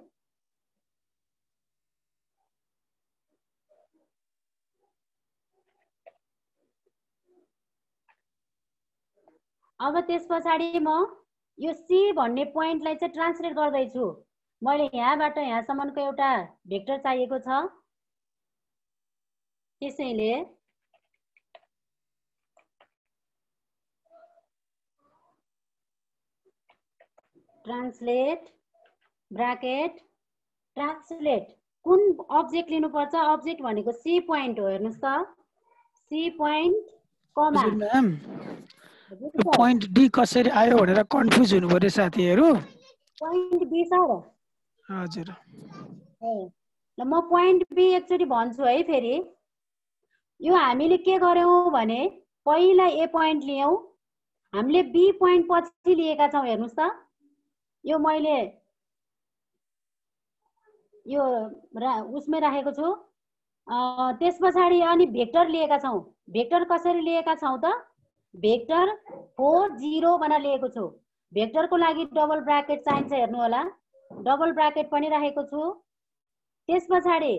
Speaker 4: अब त्यस पछाडि म यो सी भन्ने पोइन्टलाई चाहिँ ट्रान्सलेट गर्दैछु मैले यहाँबाट यहाँसम्मको एउटा भेक्टर चाहिएको छ त्यसैले ट्रान्सलेट ब्राकेट ट्रान्सलेट कुन अब्जेक्ट लिनुपर्छ अब्जेक्ट भनेको सी पोइन्ट हो हेर्नुस् त सी पोइन्ट कमा
Speaker 10: पोइन्ट डी कसरी आयो भनेर कन्फ्युज हुनु पर्यो साथीहरु
Speaker 4: पोइन्ट बी सर
Speaker 10: हजुर
Speaker 4: ल म पोइन्ट बी एकचोटी भन्छु है फेरि यो हामीले के गर्यौं भने पहिला ए पोइन्ट लियौं हामीले बी पोइन्ट पछि लिएका छौं हेर्नुस् त यो मैले यो उसमै राखेको छु त्यसपछि अनि भेक्टर लिएका छौं भेक्टर कसरी लिएका छौं त भेक्टर 4 0 भनेर लिएको छु भेक्टरको लागि डबल ब्राकेट चाहिन्छ हेर्नु होला डबल ब्राकेट पनि राखेको छु त्यसपछि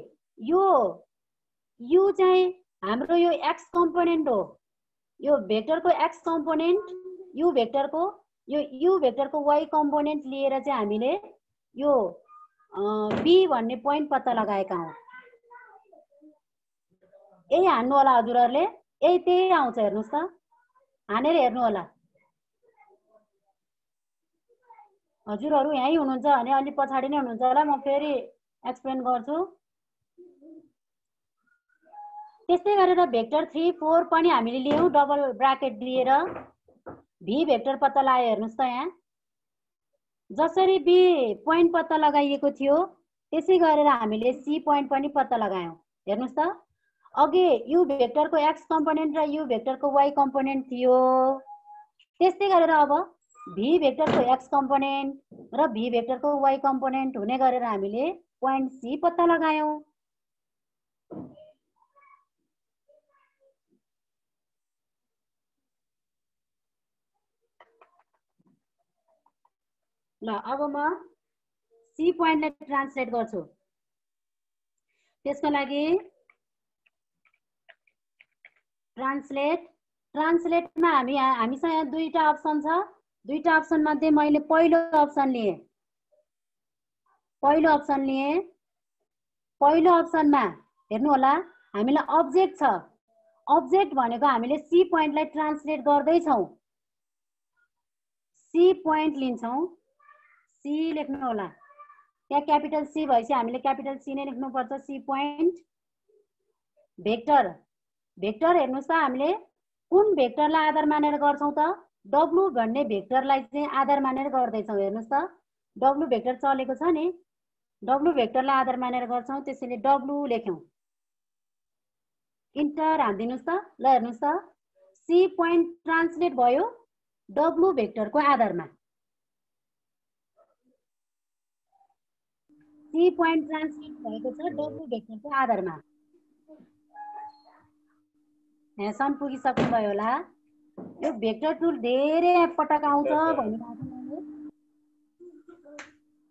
Speaker 4: यो चाहिँ हाम्रो यो एक्स कम्पोनेन्ट हो यो भेक्टरको एक्स कम्पोनेन्ट यु भेक्टरको वाइ कम्पोनेन्ट लिएर चाहिँ हामीले यो बी भन्ने पोइन्ट पत्ता लगाएका हौं यही हान्नु होला हजुरहरुले यही त्यही आउँछ हेर्नुस् त हानेर हेर्नु होला हजुरहरु यही हुनुहुन्छ भने अलि पछाडी नै हुनुहुन्छ होला म फेरि एक्सप्लेन गर्छु त्यस्तै गरेर भेक्टर 3 4 पनि हामीले लियौं डबल ब्राकेट दिएर भी भेक्टर पत्ता लगाए हेर्नुस् त यहाँ जसरी बी पोइन्ट पत्ता लगाइएको थियो त्यसै गरेर हामीले सी पोइन्ट पनि पत्ता लगायौं हेर्नुस् त अघि यु भेक्टरको एक्स कम्पोनेन्ट र यु भेक्टरको वाइ कम्पोनेन्ट थियो त्यस्तै गरेर अब भी भेक्टरको एक्स कम्पोनेन्ट र भी भेक्टरको वाइ कम्पोनेन्ट हुने गरेर हामीले पोइन्ट सी पत्ता लगायौं ल अब म सी पोइन्टलाई ट्रान्सलेट गर्छु त्यसको लागि ट्रान्सलेटमा हामीसँग यहाँ दुईटा अप्सन छ दुईटा अप्सन मध्ये मैले पहिलो अप्सन लिएँ पहिलो अप्सनमा हेर्नु होला हामीलाई अब्जेक्ट छ अब्जेक्ट भनेको हामीले सी पोइन्टलाई ट्रान्सलेट गर्दै छौं सी पोइन्ट लिन्छौं सी लेख्नु होला त्यहाँ क्यापिटल सी भएपछि हामीले क्यापिटल सी नै लेख्नु पर्छ सी पोइन्ट भेक्टर हेर्नुस् त हामीले कुन भेक्टरलाई आधार मानेर गर्छौं त डब्लु भन्ने भेक्टरलाई चाहिँ आधार मानेर गर्दै छौं हेर्नुस् त डब्लु भेक्टर चलेको छ नि डब्लु भेक्टरलाई आधार मानेर गर्छौं त्यसैले डब्लु लेख्यौं इन्टर हान्दिनुस् त ल हेर्नुस् त सी पोइन्ट ट्रान्सलेट भयो डब्लु भेक्टरको आधारमा सी पोइन्ट ट्रान्सलेट भएको छ डब्लु भेक्टरको आधारमा यहाँसम्म पुगिसक्नुभयो होला। यो भेक्टर टुल धेरै पटक आउँछ भनिरहेको छु मैले।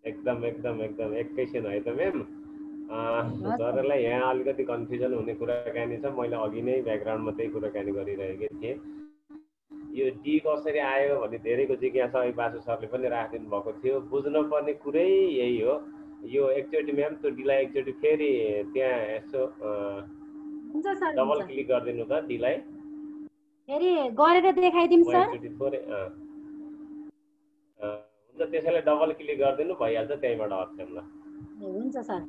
Speaker 2: एकदम एकदम एकदम एकैछिन है त म्याम। सरलाई यहाँ अलिकति कन्फ्युजन हुने कुराकानी छ। मैले अघि नै ब्याकग्राउन्डमा त्यही कुराकानी गरिरहेको थिएँ। यो डी कसरी आयो भन्ने धेरैको जिज्ञासा अघि बासु सरले पनि राखिदिनु भएको थियो। बुझ्नुपर्ने कुरै यही हो। यो एकचोटि म्याम त्यो डीलाई एकचोटि फेरि त्यहाँ यसो डबल क्लिक गरिदिनु त डीलाई।
Speaker 4: फेरि गरेर देखाइदिउँ सर।
Speaker 2: एकचोटि थोरै हुन्छ, त्यसैले डबल क्लिक गरिदिनु भइहाल्छ त्यहीँबाट अप्सन। ल
Speaker 4: हुन्छ सर।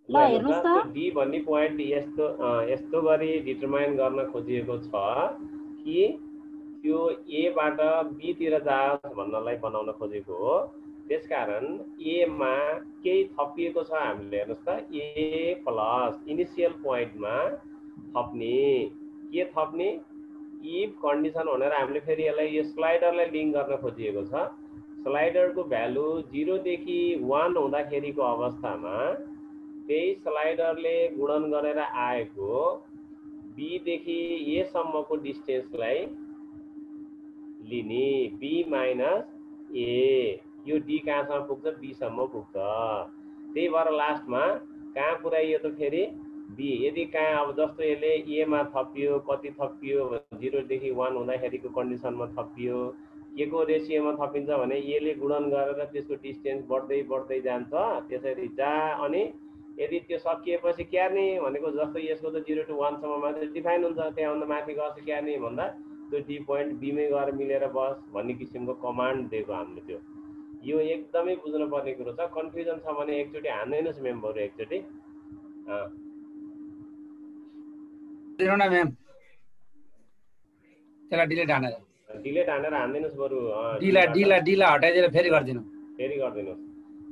Speaker 2: ल हेर्नुहोस् त डी भन्ने पोइन्ट यस्तो गरी डिटरमाइन गर्न खोजिएको छ कि त्यो एबाट बीतिर जाओस् भन्नलाई बनाउन खोजेको हो। त्यसकारण एमा केही थपिएको छ। हामीले हेर्नुहोस् त ए प्लस इनिसियल पोइन्टमा थप्ने के थप्ने इफ कन्डिसन भनेर हामीले फेरि यसलाई यो स्लाइडरलाई लिङ्क गर्न खोजिएको छ। स्लाइडरको भ्यालु 0 देखि 1 हुँदाखेरिको अवस्थामा त्यही स्लाइडरले गुणन गरेर आएको बी देखि ए सम्मको डिस्टेन्सलाई लिने बी माइनस ए। यो डी कहाँसम्म पुग्छ? बी सम्म पुग्छ। त्यही भएर लास्टमा कहाँ पुर्याइयो त फेरि बी। यदि कहाँ अब जस्तो यसले एमा थपियो, कति थपियो 0 देखि 1 हुँदाखेरिको कन्डिसनमा थपियो, के को रेसियोमा थपिन्छ भने एले गुणन गरेर त्यसको डिस्टेन्स बढ्दै बढ्दै जान्छ। त्यसरी अनि यदि त्यो सकिएपछि क्यार्ने भनेको जस्तो यसको त 0 to 1 सम्म मात्रै डिफाइन हुन्छ। त्यहाँभन्दा माथि गएर क्यार्ने भन्दा त्यो डी पोइन्ट बीमै गएर मिलेर बस भन्ने किसिमको कमान्ड दिएको हामीले। त्यो यो एकदमै बुझ्नुपर्ने कुरो छ। कन्फ्युजन छ भने एकचोटि हान्दैनस् मेम्बरहरू एकचोटि।
Speaker 9: म्याम त्यसलाई डिलिट हानेर
Speaker 2: हान्दैनस् बरु।
Speaker 9: डिला हटाइदिएर फेरि गरिदिनु।
Speaker 2: फेरि गरिदिनुहोस्।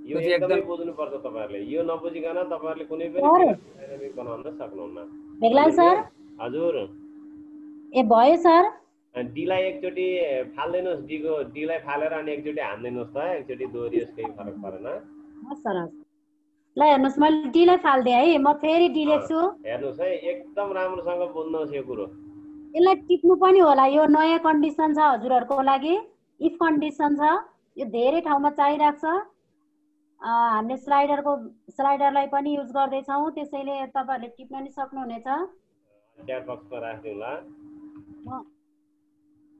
Speaker 2: यो एकदमै बुझ्नुपर्छ तपाईहरुले। यो नबुझिकन तपाईहरुले कुनै पनि डायनामिक बनाउन सक्नुहुन्न।
Speaker 4: बेगलाल सर।
Speaker 2: हजुर।
Speaker 4: ए भयो सर।
Speaker 2: डीलाई एकचोटि फाल्दैनस्। डीलाई फालेर अनि एकचोटि हान्दैनस् त। एकचोटि दोहोरियोस्, केही फरक परेन।
Speaker 4: हस् सर। ल हेर्नुस् मैले डीलाई फाल्दे है। म फेरि डी लेख्छु।
Speaker 2: हेर्नुस् है, एकदम राम्रोसँग बुझ्नुहोस् यो कुरो।
Speaker 4: यसलाई टिप्नु पनि होला। यो नयाँ कन्डिसन छ हजुरहरुको लागि। इफ कन्डिसन छ। यो धेरै ठाउँमा चाहिरहेको छ। हामीले स्लाइडरलाई पनि युज गर्दै छौं। त्यसैले तपाईहरुले टिप्न नि सक्नुहुनेछ।
Speaker 2: च्याट बक्समा राख्दिउँला।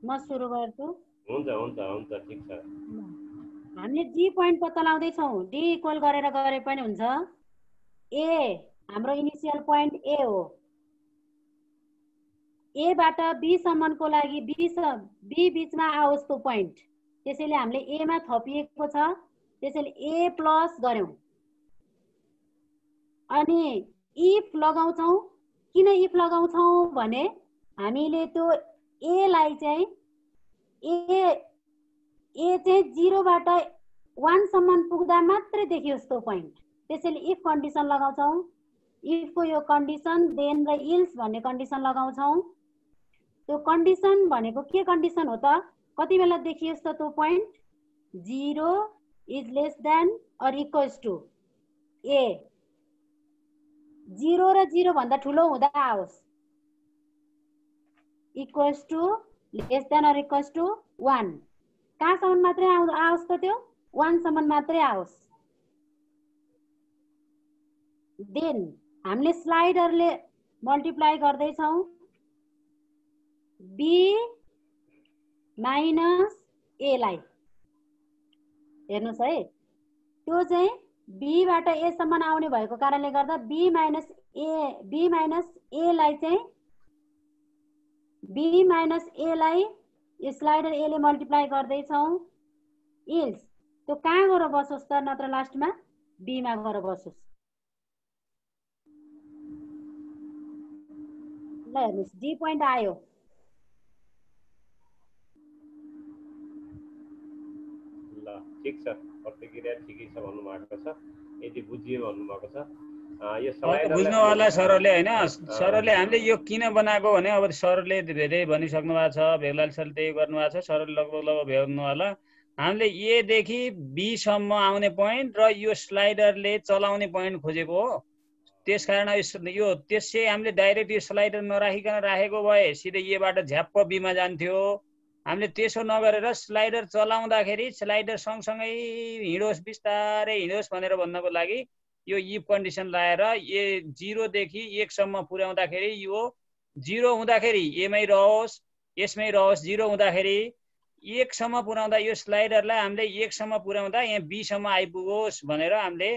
Speaker 4: म सुरु गर्छु।
Speaker 2: हुन्छ हुन्छ हुन्छ ठीक छ।
Speaker 4: हामीले डी पोइन्ट पत्ता लगाउँदै छौं। डी इक्वल गरेर गरे पनि हुन्छ। ए हाम्रो इनिसियल पोइन्ट ए हो। ए बाट बी सम्मको लागि बी बीचमा आओस् त्यो पोइन्ट। त्यसैले हामीले ए मा थपिएको छ। त्यसैले ए प्लस गर्यौं। अनि इफ लगाउँछौं। किन इफ लगाउँछौं भने हामीले त्यो ए लाई चाहिँ ए चाहिँ 0 बाट 1 सम्म पुग्दा मात्रै देखियोस् त्यो पोइन्ट। त्यसैले इफ कन्डिसन लगाउँछौं। इफ को यो कन्डिसन देन र इल्स भन्ने कन्डिसन लगाउँछौं। त्यो कन्डिसन भनेको के कन्डिसन हो त? कति बेला देखियोस् त त्यो point 0 is less than or equals to a। 0 र 0 भन्दा ठुलो हुँदा आओस्। equals to less than or equals to 1। कहाँसम्म मात्रै आओस् त त्यो? 1 सम्म मात्रै आओस्। देन हामीले स्लाइडरले मल्टिप्लाई गर्दै छौं। b माइनस a लाई हेर्नुस् है। त्यो चाहिँ बी बाट ए सम्म आउने भएको कारणले गर्दा बी माइनस ए लाई चाहिँ बी माइनस ए लाई यो स्लाइडर ए ले मल्टिप्लाई गर्दै छौं। इल्स त्यो कहाँ गएर बसोस् त? नत्र लास्टमा बी मा गएर बसोस्। ल हेर्नुस् डी पोइन्ट आयो।
Speaker 2: ठीक छ। प्रतिक्रिया ठिकै छ भन्नुभएको छ। यदि बुझियो भन्नुभएको छ। यो
Speaker 5: बुझ्नु होला सरले हैन। सरले हामीले यो किन बनाएको भने अब सरले धेरै भनिसक्नु भएको छ। बेगलाल सरले त्यही गर्नु भएको छ। सरले लगभग भ्याउनु होला। हामीले ए देखि बी सम्म आउने पोइन्ट र यो स्लाइडरले चलाउने पोइन्ट खोजेको हो। त्यसकारण यो त्यसै हामीले डाइरेक्ट यो स्लाइडर नराखिकन राखेको भए सिधै यबाट झ्याप्प बीमा जान्थ्यो। हामीले त्यसो नगरेर स्लाइडर चलाउँदाखेरि स्लाइडर सँगसँगै हिँडोस्, बिस्तारै हिँडोस् भनेर भन्नको लागि यो इफ कन्डिसन लाएर 0 देखि 1 सम्म पुर्याउँदाखेरि यो 0 हुँदाखेरि एमै रहोस्, यसमै रहोस्। 0 हुँदाखेरि 1 सम्म पुर्याउँदा यो स्लाइडरलाई हामीले 1 सम्म पुर्याउँदा यहाँ बी सम्म आइपुगोस् भनेर हामीले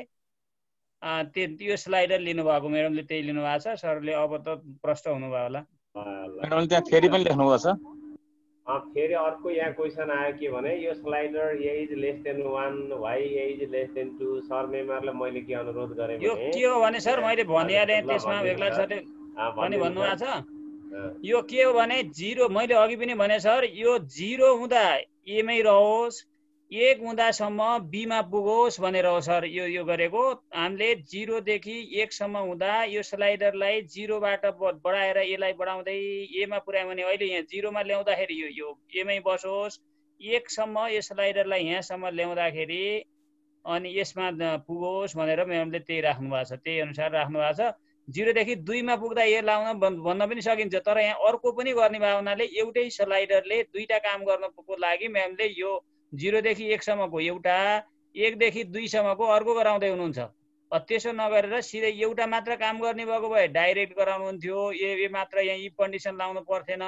Speaker 5: त्यो स्लाइडर लिनुभएको। म्याडमले त्यही लिनुभएको छ। सरले अब त प्रश्न हुनुभयो होला।
Speaker 8: म्याडमले त्यहाँ फेरि पनि लेख्नुभएको छ।
Speaker 2: फेरि अर्को यहाँ क्वेसन आयो के भने यो slider A is less than 1 Y A is less than 2 sir मेम्बरलाई मैले के अनुरोध गरेँ भने
Speaker 5: यो के हो भने सर मैले भनिहालेँ त्यसमा बेग्ला सरले पनि भन्नुभएको छ। यो के हो भने 0 मैले अघि पनि भने सर यो 0 हुँदा एमै रहोस्, 1 हुँदासम्म बीमा पुगोस् भनेर हो सर यो गरेको। हामीले 0 देखि 1 सम्म हुँदा यो स्लाइडरलाई 0 बाट बढाएर यसलाई बढाउँदै एमा पुर्यायो भने अहिले यहाँ 0 मा ल्याउँदाखेरि यो एमै बसोस्। 1 सम्म यो स्लाइडरलाई यहाँसम्म ल्याउँदाखेरि अनि यसमा पुगोस् भनेर म्यामले त्यही राख्नु भएको छ। त्यही अनुसार राख्नु भएको छ। 0 देखि 2 मा पुग्दा यो लाउन भन्न पनि सकिन्छ, तर यहाँ अर्को पनि गर्ने भावनाले एउटै स्लाइडरले दुईटा काम गर्नको लागि म्यामले यो 0 देखि 1 सम्मको एउटा, 1 देखि 2 सम्मको अर्को गराउँदै हुनुहुन्छ। त्यसो नगरेर सिधै एउटा मात्र काम गर्ने भएको भए डाइरेक्ट गराउनुहुन्थ्यो, ए मात्र यहाँ इफ कन्डिसन लाउनु पर्थेन।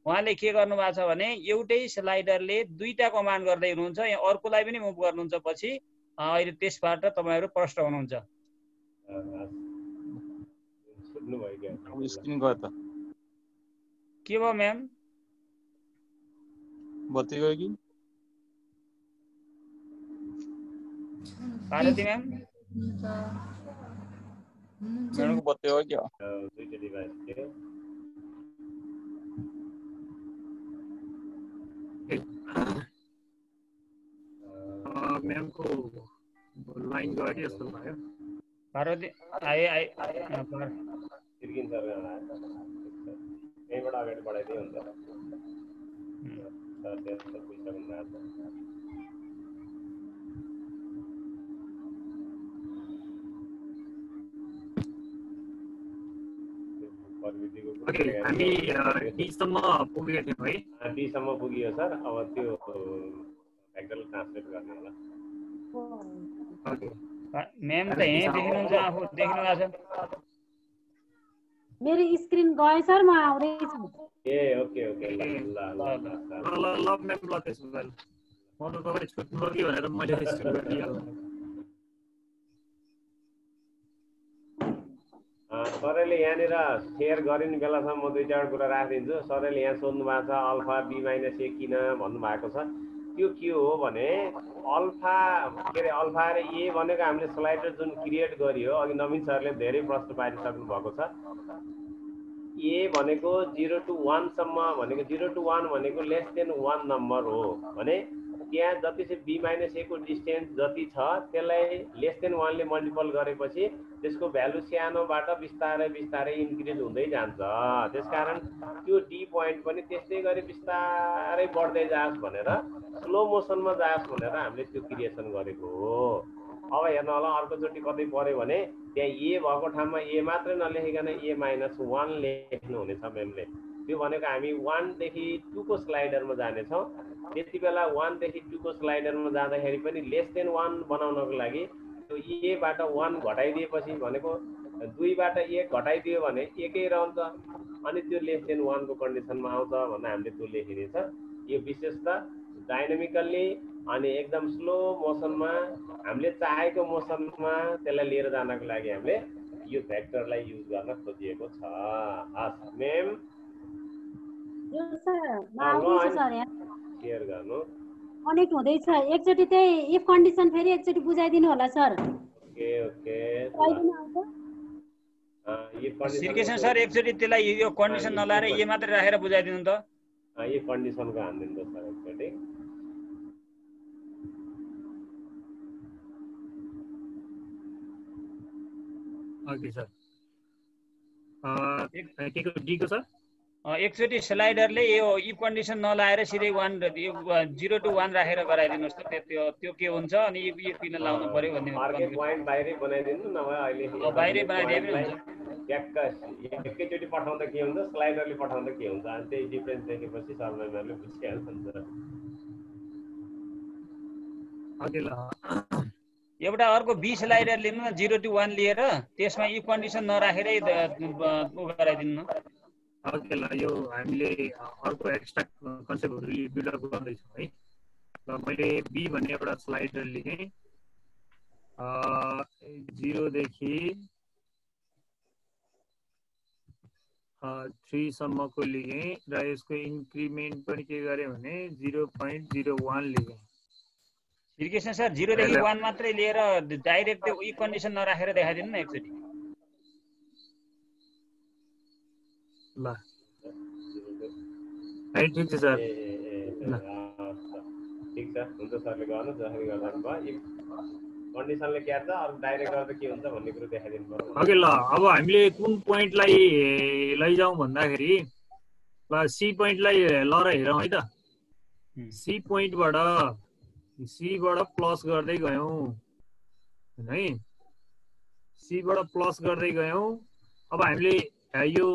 Speaker 5: उहाँले के गर्नु भएको छ भने एउटै स्लाइडरले दुईटा कमान्ड गर्दै हुनुहुन्छ, यहाँ अर्कोलाई पनि मुभ गर्नुहुन्छ। पछि अहिले त्यसबाट तपाईहरु प्रश्न हुनुहुन्छ।
Speaker 8: स्क्रिन गयो त
Speaker 5: के भयो म्याम?
Speaker 8: बत्ती गयो कि?
Speaker 5: पार्वती म्याम
Speaker 8: म्याडमको बत्ती गयो कि?
Speaker 2: दुईटा डिभाइस थियो।
Speaker 3: म्यामको लाइन गयो कि जस्तो भयो।
Speaker 5: पार्वती
Speaker 2: सिर्किन सर यहीँबाट अगाडि बढाइदियो हुन्छ। सर त्यस्तो पुगिसक्नु भएको छ।
Speaker 3: हामी टीसम्म पुगेको थियौँ है?
Speaker 2: टीसम्म पुगियो सर। अब त्यो फ्याक्टरले ट्रान्सलेट गर्ने होला।
Speaker 5: म्याम त यही देख्नुहुन्छ, आफू देख्नु भएको छ।
Speaker 4: मेरो स्क्रिन गयो सर, म आउँदैछु।
Speaker 2: ए ओके ओके ल ल
Speaker 3: म्याम ल त्यसो भए म त तपाईँ छुट्नु कि भनेर मैले सुरु गरिदिइहाल्नु।
Speaker 2: सरले यहाँनिर सेयर गरिने बेलासम्म म दुई चार कुरा राखिदिन्छु। सरले यहाँ सोध्नु भएको छ अल्फा बी माइनस ए किन भन्नुभएको छ। त्यो के हो भने अल्फा के अरे अल्फा र ए भनेको हामीले स्लाइडर जुन क्रिएट गरियो अघि नवीन सरले धेरै प्रश्न पारिसक्नु भएको छ। ए भनेको 0 to 1 सम्म भनेको 0 to 1 भनेको लेस देन 1 नम्बर हो भने त्यहाँ जति चाहिँ बी माइनस ए को डिस्टेन्स जति छ त्यसलाई लेस देन 1 ले मल्टिपल गरेपछि त्यसको भ्यालु सानोबाट बिस्तारै बिस्तारै इन्क्रिज हुँदै जान्छ। त्यसकारण त्यो डी पोइन्ट पनि त्यस्तै गरी बिस्तारै बढ्दै जाओस् भनेर स्लो मोसनमा जाओस् भनेर हामीले त्यो क्रिएसन गरेको हो। अब हेर्नु होला अर्कोचोटि कतै पर्यो भने त्यहाँ ए भएको ठाउँमा ए मात्रै नलेखिकन ए माइनस 1 लेख्नु हुनेछ म्यामले। त्यो भनेको हामी 1 देखि 2 को स्लाइडरमा जानेछौँ। त्यति बेला 1 देखि 2 को स्लाइडरमा जाँदाखेरि पनि लेस देन 1 बनाउनको लागि त्यो ए बाट 1 घटाइदिएपछि भनेको 2 बाट 1 घटाइदियो भने एकै रहन्छ अनि त्यो लेस देन 1 को कन्डिसनमा आउँछ भनेर हामीले त्यो लेखिनेछ। यो विशेषता डाइनामिकल्ली अनि एकदम स्लो मोसनमा हामीले चाहेको मोसनमा त्यसलाई लिएर जानको लागि हामीले यो भेक्टरलाई युज गर्न खोजिएको छ। हस् म्याम शेयर गर्नु
Speaker 4: कनेक्ट हुँदैछ। एकचोटि त्यही इफ कन्डिसन फेरि एकचोटि बुझाइदिनु होला सर।
Speaker 2: ओके ओके
Speaker 5: सिर्केसन सर एकचोटि त्यसलाई यो कन्डिसन नलाएर ए मात्र राखेर बुझाइदिनु त।
Speaker 2: यो कन्डिसनको हान्दिनु त सर एकचोटि।
Speaker 3: Okay sir. के को डी को सर?
Speaker 5: एकचोटि स्लाइडरले यो इफ कन्डिसन नलाएर सिधै 0 to 1 राखेर गराइदिनुहोस् त त्यो के हुन्छ अनि यो किन लाउनु पर्यो भन्ने
Speaker 2: अर्कै पोइन्ट बाहिरै बनाइदिनु नभए अहिले
Speaker 5: बाहिरै बनाइदिए पनि हुन्छ
Speaker 2: ट्याक्क एकैचोटि पठाउँदा के हुन्छ स्लाइडरले पठाउँदा के हुन्छ अनि त्यही डिफरेन्स देखेपछि सर्भरले बुझिहाल्छ नि त
Speaker 5: एउटा अर्को 20 स्लाइडर लिनु न 0 to 1 लिएर त्यसमा इफ कन्डिसन नराखेरै गराइदिनु न
Speaker 3: ओके ल यो हामीले अर्को एक्स्ट्रा कन्सेप्टहरु बिल्डअप गर्दै छौं है ल मैले बी भन्ने एउटा स्लाइडर लेखेँ 0 देखि 3 सम्मको लेखेँ र यसको इन्क्रिमेन्ट पनि के गरे भने 0.01 लेखेँ
Speaker 5: श्रीकृष्ण सर 0 देखि 1 मात्रै लिएर डाइरेक्ट त्यो इफ कन्डिसन नराखेर देखाइदिनु न एकचोटि
Speaker 3: ल ठिक छ सर
Speaker 2: ठिक छ हुन्छ सरले गर्नु जसरी गर्दा भयो कन्डिसनले के गर्छ अरु डाइरेक्ट गर्दा के हुन्छ भन्ने कुरा देखाइदिनु पर्यो
Speaker 3: ओके ल अब हामीले कुन पोइन्टलाई लैजाउँ भन्दाखेरि ल सी पोइन्टलाई ल र हेरौँ है त सी पोइन्टबाट प्लस गर्दै गयौँ है सी बाट प्लस गर्दै गयौँ अब हामीले यो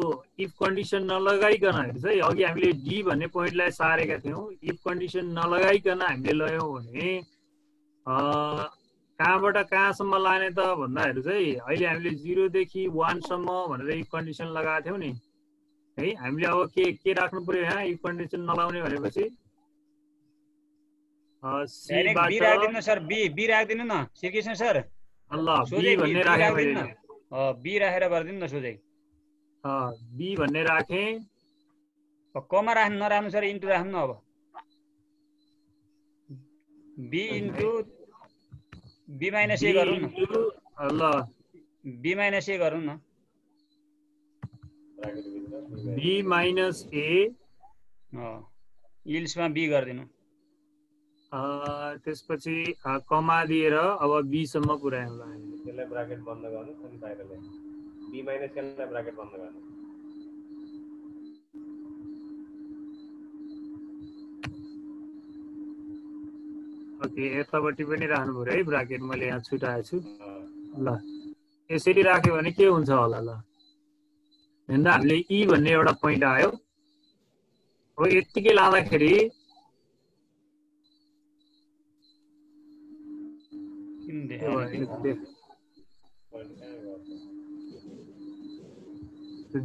Speaker 3: इफ कन्डिसन नलगाइकन हेर्छ है अघि हामीले डी भन्ने पोइन्टलाई सारेका थियौँ इफ कन्डिसन नलगाइकन हामीले लयौँ भने कहाँबाट कहाँसम्म लाने त भन्दाखेरि चाहिँ अहिले हामीले 0 देखि 1 सम्म भनेर इफ कन्डिसन लगाएको थियौँ नि है हामीले अब के राख्नु पर्यो यहाँ इफ कन्डिसन नलाउने भनेपछि
Speaker 5: बी राख्दिनु सर बी राख्दिनु न श्रीकृष्ण सर
Speaker 3: ल बी भन्ने राखे मैले
Speaker 5: बी राखेर गर्दिनु न सोझै
Speaker 3: बी भन्ने राखे
Speaker 5: कमा राख्नु नराख्नु सर इन्टु राख्नु न अब बी इन्टु बी माइनस ए गरौँ न
Speaker 3: ल
Speaker 5: बी माइनस ए गरौँ न
Speaker 3: बी माइनस ए
Speaker 5: इल्समा बी गरिदिनु
Speaker 3: त्यसपछि कमा दिएर अब बी सम्म पुर्यायौँ ल
Speaker 2: त्यसलाई ब्राकेट बन्द गर्नु अनि बाहिर ल्याउनु बी माइनस एलाई ब्राकेट बन्द गर्नु
Speaker 3: ओके यतापट्टि पनि राख्नु पर्यो है ब्राकेट मैले यहाँ छुटाएको छु ल यसरी राख्यो भने के हुन्छ होला ल हेर्दा हामीले ई भन्ने एउटा पोइन्ट आयो अब यतिकै लाँदाखेरि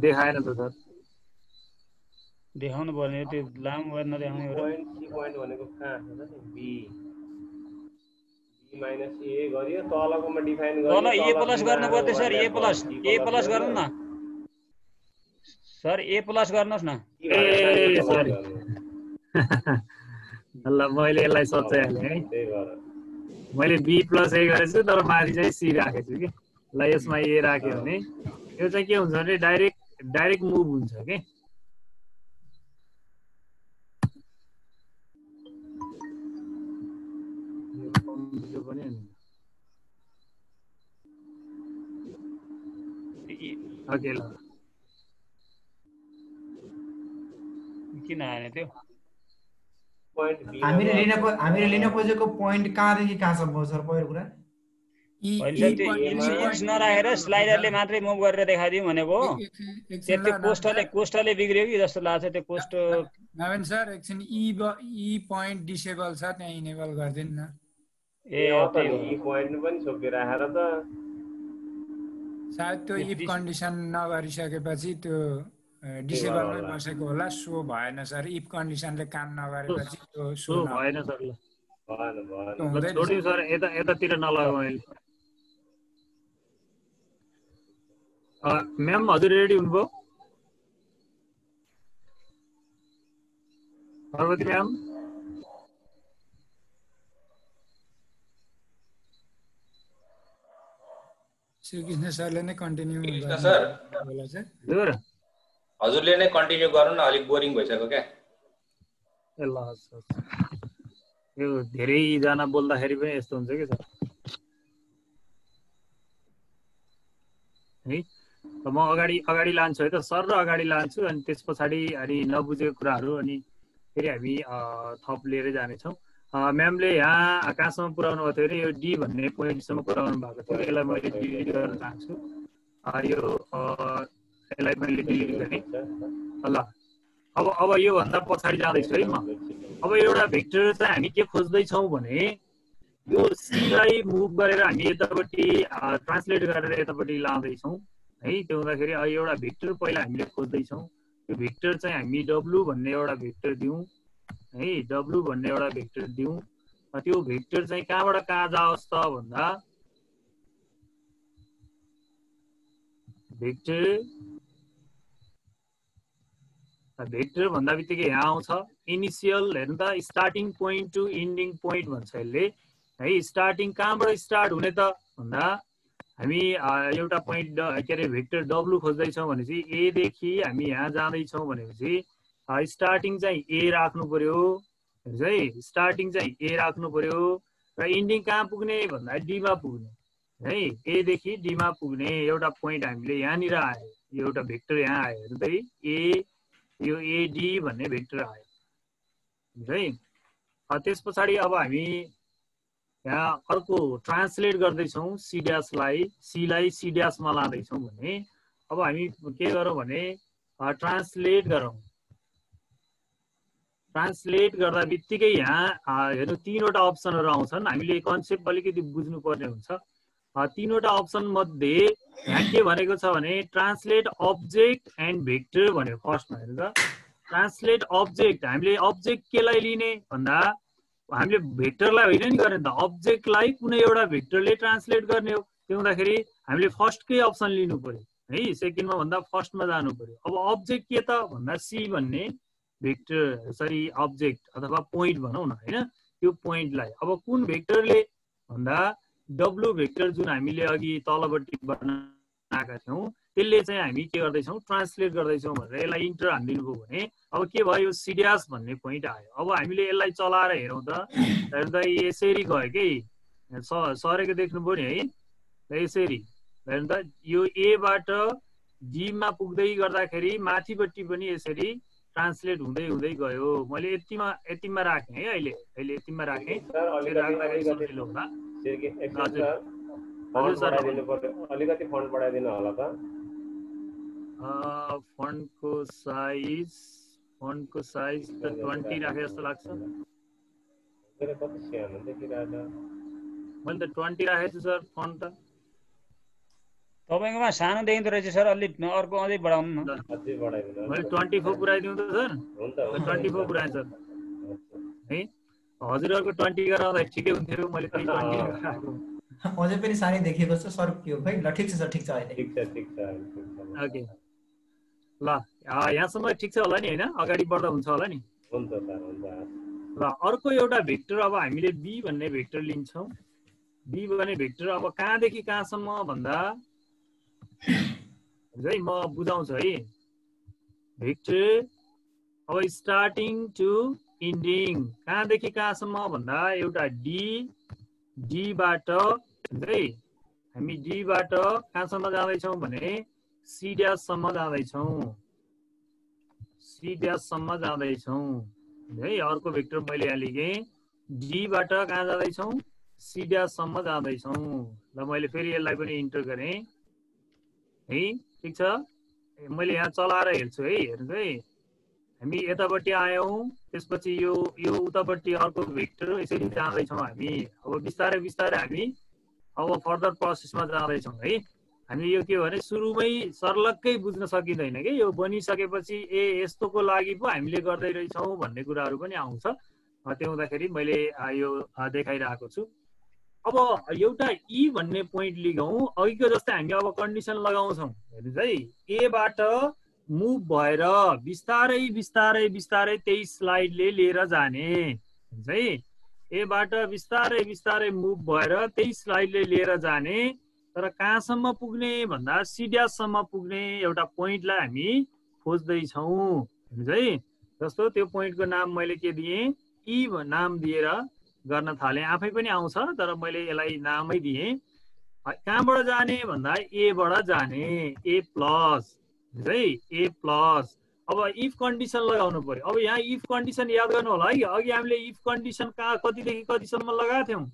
Speaker 3: देखाएन त सर
Speaker 5: देखाउनु पर्ने त्यो लामो गर्न नदेखाउने हो
Speaker 2: पोइन्ट सी पोइन्ट भनेको कहाँ छ नि बी माइनस ए गरियो तलकोमा डिफाइन गर्नु
Speaker 5: तल ए प्लस गर्नु पर्छ सर ए प्लस गर्नु न सर ए प्लस गर्नुस् न
Speaker 3: ए सरी ल मैले यसलाई सच्याइहालेँ है
Speaker 2: त्यही भएर
Speaker 3: मैले बी प्लस ए गरेछु तर माथि चाहिँ सी राखेको छु कि ल यसमा ए राख्यो भने यो चाहिँ के हुन्छ भने डाइरेक्ट मुभ हुन्छ के ओके ल
Speaker 5: किन आएन त्यो
Speaker 6: हामीले लिन खोजेको पोइन्ट कहाँदेखि कहाँसम्म सर पहिलो कुरा
Speaker 5: इन्स नराखेर स्लाइडरले मात्रै मुभ गरेर देखाइदिउँ भनेको त्यो कोस्टले बिग्रियो कि जस्तो लाग्छ त्यो कोस्ट
Speaker 11: नवीन सर एकछिन ई पोइन्ट डिसेबल छ त्यहाँ इनेबल गर्दिनु न
Speaker 2: ए ई पोइन्ट पनि छोपिराखेर त
Speaker 11: सायद त्यो इफ कन्डिसन नगरिसकेपछि त्यो डिसेबलमै बसेको होला सो भएन सर इफ कन्डिसनले काम नगरेपछि त्यो सो
Speaker 3: भएन सर
Speaker 2: भएन
Speaker 3: छोड्यौँ सर यतातिर नलगाउँ अहिले म्याम हजुर रेडी हुनुभयो पार्वती म्याम
Speaker 11: श्रीकृष्ण सरले नै कन्टिन्यू
Speaker 12: हजुरले नै कन्टिन्यू गर्नु न अलिक बोरिङ भइसक्यो क्या
Speaker 3: ल यो धेरैजना बोल्दाखेरि पनि यस्तो हुन्छ कि सर है म अगाडि लान्छु है त सर र अगाडि लान्छु अनि त्यस पछाडि अनि नबुझेको कुराहरू अनि फेरि हामी थप लिएर जानेछौँ। म्यामले यहाँ कहाँसम्म पुऱ्याउनु भएको थियो अरे यो डी भन्ने पोइन्टसम्म पुऱ्याउनु भएको थियो। यसलाई मैले डिलिट गर्न चाहन्छु। यसलाई मैले डिलिट गरेँ ल। अब योभन्दा पछाडि जाँदैछु है म। अब एउटा भेक्टर चाहिँ हामी के खोज्दैछौँ भने यो सीलाई मुभ गरेर हामी यतापट्टि ट्रान्सलेट गरेर यतापट्टि लाँदैछौँ है। त्यो हुँदाखेरि एउटा भेक्टर पहिला हामीले खोज्दैछौँ। यो भेक्टर चाहिँ हामी डब्लु भन्ने एउटा भेक्टर दिउँ है। डब्लु भन्ने एउटा भेक्टर दिउँ। त्यो भेक्टर चाहिँ कहाँबाट कहाँ जाओस् त भन्दा भेक्टर भन्दा बित्तिकै यहाँ आउँछ इनिसियल। हेर्नु त starting point to ending point भन्छ यसले है। स्टार्टिङ कहाँबाट स्टार्ट हुने त भन्दा हामी एउटा पोइन्ट के अरे भेक्टर डब्लु खोज्दैछौँ भनेपछि ए देखि हामी यहाँ जाँदैछौँ भनेपछि स्टार्टिङ चाहिँ ए राख्नु पर्यो है। स्टार्टिङ चाहिँ ए राख्नु पर्यो र इन्डिङ कहाँ पुग्ने भन्दा डीमा पुग्ने है। ए देखि डीमा पुग्ने एउटा पोइन्ट हामीले यहाँनिर आयो। यो एउटा भेक्टर यहाँ आयो हेर्नु त यो एडी भन्ने भेक्टर आयो है। त्यस पछाडि अब हामी यहाँ अर्को ट्रान्सलेट गर्दैछौँ सीलाई सी ड्यासमा लाँदैछौँ भने अब हामी के गरौँ भने ट्रान्सलेट गरौँ। ट्रान्सलेट गर्दा बित्तिकै यहाँ हेर्नु 3वटा अप्सनहरू आउँछन्। हामीले कन्सेप्ट अलिकति बुझ्नुपर्ने हुन्छ। 3वटा अप्सन मध्ये यहाँ के भनेको छ भने ट्रान्सलेट अब्जेक्ट एन्ड भेक्टर भन्यो फर्स्टमा। हेर्नु त ट्रान्सलेट अब्जेक्ट हामीले अब्जेक्ट केलाई लिने भन्दा हामीले भेक्टरलाई होइन नि गर्ने त अब्जेक्टलाई कुनै एउटा भेक्टरले ट्रान्सलेट गर्ने हो। त्यो हुँदाखेरि हामीले फर्स्टकै अप्सन लिनु पर्यो है। सेकेन्डमा भन्दा फर्स्टमा जानु पर्यो। अब अब्जेक्ट के त भन्दा सी भन्ने भेक्टर अब्जेक्ट अथवा पोइन्ट भनौँ न होइन। त्यो पोइन्टलाई अब कुन भेक्टरले भन्दा डब्लु भेक्टर जुन हामीले अघि तलपट्टि बनाएका थियौँ त्यसले चाहिँ हामी के गर्दैछौँ ट्रान्सलेट गर्दैछौँ भनेर यसलाई इन्टर हानिदिनु भयो भने अब के भयो सिड्यास भन्ने पोइन्ट आयो। अब हामीले यसलाई चलाएर हेरौँ त यसरी गयो कि सरेको देख्नुभयो नि है। यसरी हेर्नु त यो एबाट डीमा पुग्दै गर्दाखेरि माथिपट्टि पनि यसरी ट्रान्सलेट हुँदै हुँदै गयो। मैले यतिमा राखेँ है। अहिले यतिमा राखेँ।
Speaker 2: अलिकति फन्ट बढाइदिनु होला त।
Speaker 3: फन्टको साइज त 20 राखे जस्तो लाग्छ। मैले त 20 राखेको छु सर फन्ट त।
Speaker 5: तपाईँकोमा सानो देखिँदो रहेछ सर। अलि अर्को अझै बढाउनु न।
Speaker 3: मैले 24 पुऱ्याइदिउँ त सर। 24 पुऱ्याएँ सर है। हजुरहरूको 20 गराउँदा ठिकै हुन्थ्यो। मैले 20 गराएको
Speaker 6: अझै पनि सानै देखिएको छ सर। के हो खै ल ठिक छ सर। ठिक छ अहिले
Speaker 2: ठिक छ।
Speaker 3: ओके ल यहाँसम्म ठिक छ होला नि होइन। अगाडि बढ्दा हुन्छ होला नि।
Speaker 2: हुन्छ सर हुन्छ।
Speaker 3: ल अर्को एउटा भेक्टर अब हामीले बी भन्ने भेक्टर लिन्छौँ। बी भन्ने भेक्टर अब कहाँदेखि कहाँसम्म भन्दा है म बुझाउँछु है। भेक्टर अब स्टार्टिङ टु इन्डिङ कहाँदेखि कहाँसम्म भन्दा एउटा डीबाट है। हामी डीबाट कहाँसम्म जाँदैछौँ भने सी ड्याससम्म जाँदैछौँ है। अर्को भेक्टर मैले यहाँ लेखेँ डीबाट कहाँ जाँदैछौँ सी ड्याससम्म जाँदैछौँ। ल मैले फेरि यसलाई पनि इन्टर गरेँ है। ठिक छ। मैले यहाँ चलाएर हेर्छु है। हेर्नु है हामी यतापट्टि आयौँ। त्यसपछि यो उतापट्टि अर्को भेक्टर यसरी जाँदैछौँ हामी। अब बिस्तारै हामी अब फर्दर प्रोसेसमा जाँदैछौँ है। हामी यो के भने सुरुमै सर्लक्कै बुझ्न सकिँदैन कि यो बनिसकेपछि यस्तोको लागि पो हामीले गर्दै रहेछौँ भन्ने कुराहरू पनि आउँछ। त्यो हुँदाखेरि मैले यो देखाइरहेको छु। अब एउटा ई भन्ने पोइन्ट लिगौँ। अघिको जस्तै हामी अब कन्डिसन लगाउँछौँ। हेर्नुहोस् है एबाट मुभ भएर बिस्तारै त्यही स्लाइडले लिएर जाने है। एबाट बिस्तारै मुभ भएर त्यही स्लाइडले लिएर जाने। तर कहाँसम्म पुग्ने भन्दा सिड्याससम्म पुग्ने एउटा पोइन्टलाई हामी खोज्दैछौँ हेर्नुहोस् है। जस्तो त्यो पोइन्टको नाम मैले के दिएँ ई नाम दिएर गर्न थालेँ। आफै पनि आउँछ तर मैले यसलाई नामै दिएँ कहाँबाट जाने भन्दा ए बाट जाने, ए प्लस है, ए प्लस। अब इफ कन्डिसन लगाउनु पर्यो। अब यहाँ इफ कन्डिसन याद गर्नु होला है, अघि हामीले इफ कन्डिसन कहाँ कतिदेखि कतिसम्म लगाएको थियौँ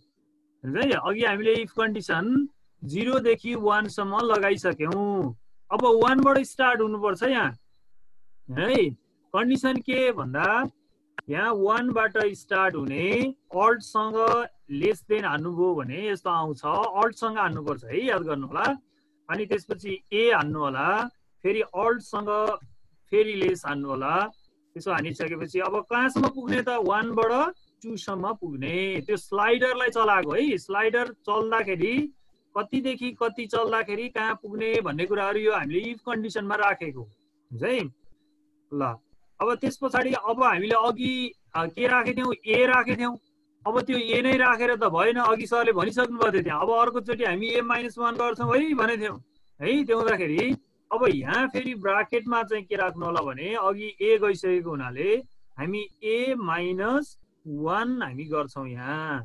Speaker 3: है। अघि हामीले इफ कन्डिसन 0 देखि 1 सम्म लगाइसक्यौँ। अब 1 बाट स्टार्ट हुनुपर्छ यहाँ है। कन्डिसन के भन्दा यहाँ 1 बाट स्टार्ट हुने, अल्टसँग लेस देन हान्नुभयो भने यस्तो आउँछ, अल्टसँग हान्नुपर्छ है, याद गर्नु होला। अनि त्यसपछि ए हान्नु होला, फेरि अल्टसँग फेरि लेस हान्नु होला। त्यसो हानिसकेपछि अब कहाँसम्म पुग्ने त? 1 बाट 2 सम्म पुग्ने। त्यो स्लाइडरलाई चलाएको है। स्लाइडर चल्दाखेरि कतिदेखि कति चल्दाखेरि कहाँ पुग्ने भन्ने कुराहरू यो हामीले इफ कन्डिसनमा राखेको है ल। अब त्यस पछाडि अब हामीले अघि के राखेको थियौँ? ए राखेको थियौँ। अब त्यो ए नै राखेर त भएन, अघि सरले भनिसक्नु भएको थियो त्यहाँ। अब अर्कोचोटि हामी a-1 गर्छौँ है भनेको थियौँ है। त्यो हुँदाखेरि अब यहाँ फेरि ब्राकेटमा चाहिँ के राख्नु होला भने अघि ए गइसकेको हुनाले हामी a-1 हामी गर्छौँ यहाँ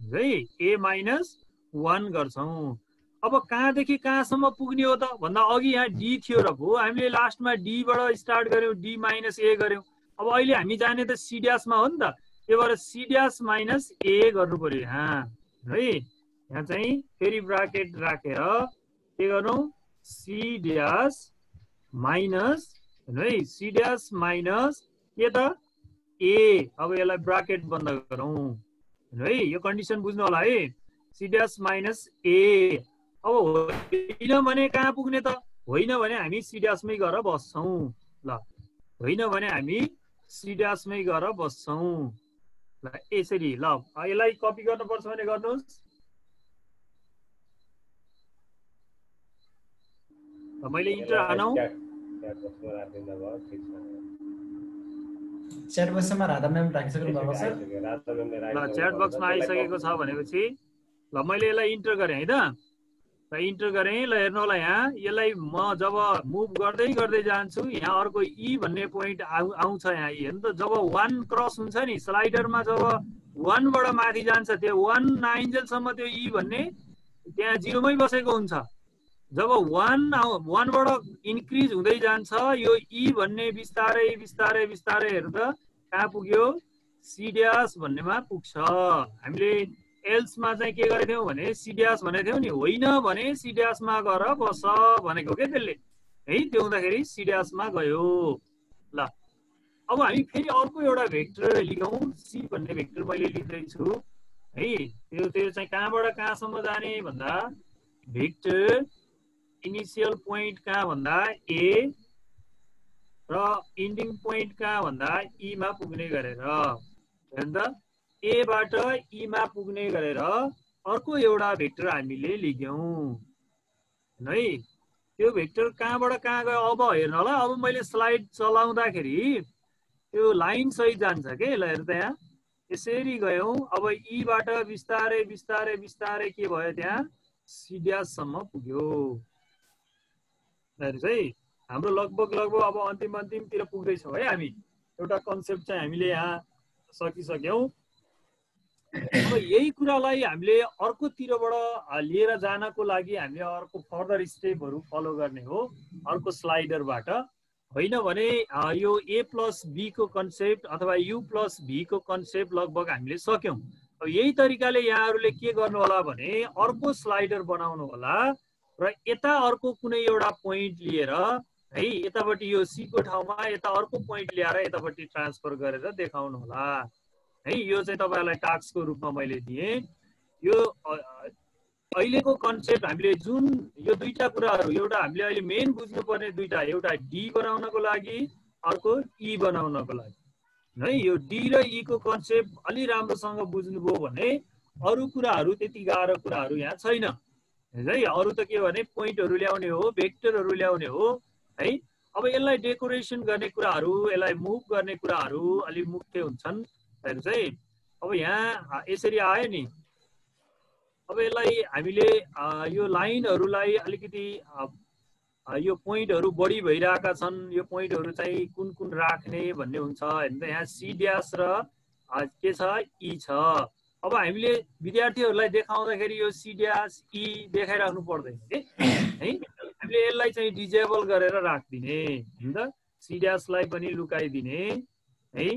Speaker 3: है, a-1 गर्छौँ। अब कहाँदेखि कहाँसम्म पुग्ने हो त भन्दा अघि यहाँ डी थियो र भो हामीले लास्टमा डी बाट स्टार्ट गर्यौँ, डी माइनस ए गर्यौँ। अब अहिले हामी जाने त सी ड्यासमा हो नि त, त्यही भएर सी ड्यास माइनस ए गर्नु पर्यो यहाँ है। यहाँ चाहिँ फेरि ब्राकेट राखेर के गर्नु? सी ड्यास माइनस है, सी ड्यास माइनस के त? ए। अब यसलाई ब्राकेट बन्द गरौँ है। यो कन्डिसन बुझ्नु होला है, सी ड्यास माइनस ए। अब होइन भने कहाँ पुग्ने त? होइन भने हामी सी ड्यासमै गएर बस्छौँ ल। होइन भने हामी सी ड्यासमै गएर बस्छौँ ल। यसरी ल, यसलाई कपी गर्नुपर्छ भने गर्नुहोस्। मैले इन्टर हानौँ,
Speaker 6: च्याट बक्समा राधा म्याम राखिसक्नु भएको छ
Speaker 3: ल। च्याट बक्समा आइसकेको छ भनेपछि ल मैले यसलाई इन्टर गरेँ है त। इन्टर गरेँ ल। हेर्नु होला यहाँ, यसलाई म जब मुभ गर्दै गर्दै जान्छु यहाँ अर्को ई भन्ने पोइन्ट आउँछ यहाँ। हेर्नु त, जब 1 क्रस हुन्छ नि स्लाइडरमा, जब 1 बाट माथि जान्छ त्यो 1 नाइन्जेलसम्म त्यो ई भन्ने त्यहाँ 0 मै बसेको हुन्छ। जब 1 बाट इन्क्रिज हुँदै जान्छ यो ई भन्ने बिस्तारै बिस्तारै बिस्तारै हेर्नु त कहाँ पुग्यो? सी ड्यास भन्नेमा पुग्छ। हामीले एल्समा चाहिँ के गरेको थियौँ भने सी ड्यास भनेको थियौँ नि, होइन भने सी ड्यासमा गएर बस भनेको के त्यसले है। त्यो हुँदाखेरि सी ड्यासमा गयो ल। अब हामी फेरि अर्को एउटा भेक्टर लेखौँ, सी भन्ने भेक्टर मैले लिँदैछु है। त्यो चाहिँ कहाँबाट कहाँसम्म जाने भन्दा भेक्टर इनिसियल पोइन्ट कहाँ भन्दा ए र इन्डिङ पोइन्ट कहाँ भन्दा ई मा पुग्ने गरेर, हेर्नु त, ए बाट ई मा पुग्ने गरेर अर्को एउटा भेक्टर हामीले लेख्यौँ है। त्यो भेक्टर कहाँबाट कहाँ गयो अब हेर्नु होला। अब मैले स्लाइड चलाउँदाखेरि त्यो लाइन सहित जान्छ के ल। हेर्नु त यहाँ यसरी गयौँ। अब ई बाट बिस्तारै बिस्तारै बिस्तारै के भयो त्यहाँ सी ड्याससम्म पुग्यो। हेर्नुहोस् है, हाम्रो लगभग अब अन्तिमतिर पुग्दैछौँ है हामी। एउटा कन्सेप्ट चाहिँ हामीले यहाँ सकिसक्यौँ। अब यही कुरालाई हामीले अर्कोतिरबाट लिएर जानको लागि हामीले अर्को फर्दर स्टेपहरू फलो गर्ने हो अर्को स्लाइडरबाट। होइन भने यो ए प्लस बी को कन्सेप्ट अथवा यु प्लस भी को कन्सेप्ट लगभग हामीले सक्यौँ। अब यही तरिकाले यहाँहरूले के गर्नु होला भने अर्को स्लाइडर बनाउनु होला र यता अर्को कुनै एउटा पोइन्ट लिएर है, यतापट्टि यो सी को ठाउँमा यता अर्को पोइन्ट ल्याएर यतापट्टि ट्रान्सफर गरेर देखाउनु होला है। यो चाहिँ तपाईँहरूलाई टास्कको रूपमा मैले दिएँ। यो अहिलेको कन्सेप्ट हामीले जुन यो दुईटा कुराहरू, एउटा हामीले अहिले मेन बुझ्नुपर्ने दुईटा, एउटा डी बनाउनको लागि अर्को ई बनाउनको लागि है। यो डी र ई को कन्सेप्ट अलि राम्रोसँग बुझ्नुभयो भने अरू कुराहरू त्यति गाह्रो कुराहरू यहाँ छैन है। अरू त के भने पोइन्टहरू ल्याउने हो, भेक्टरहरू ल्याउने हो है। अब यसलाई डेकोरेसन गर्ने कुराहरू, यसलाई मुभ गर्ने कुराहरू अलि मुख्य हुन्छन्। हेर्नुहोस् है, अब यहाँ यसरी आयो नि। अब यसलाई हामीले यो लाइनहरूलाई अलिकति यो पोइन्टहरू बढी भइरहेका छन्, यो पोइन्टहरू चाहिँ कुन कुन राख्ने भन्ने हुन्छ। हेर्नु त यहाँ सी ड्यास र के छ ई छ। अब हामीले विद्यार्थीहरूलाई देखाउँदाखेरि यो C ड्यास E देखाइराख्नु पर्दैन के है। हामीले यसलाई चाहिँ डिजेबल गरेर राख्दिने हैन, C ड्यासलाई पनि लुकाइदिने है।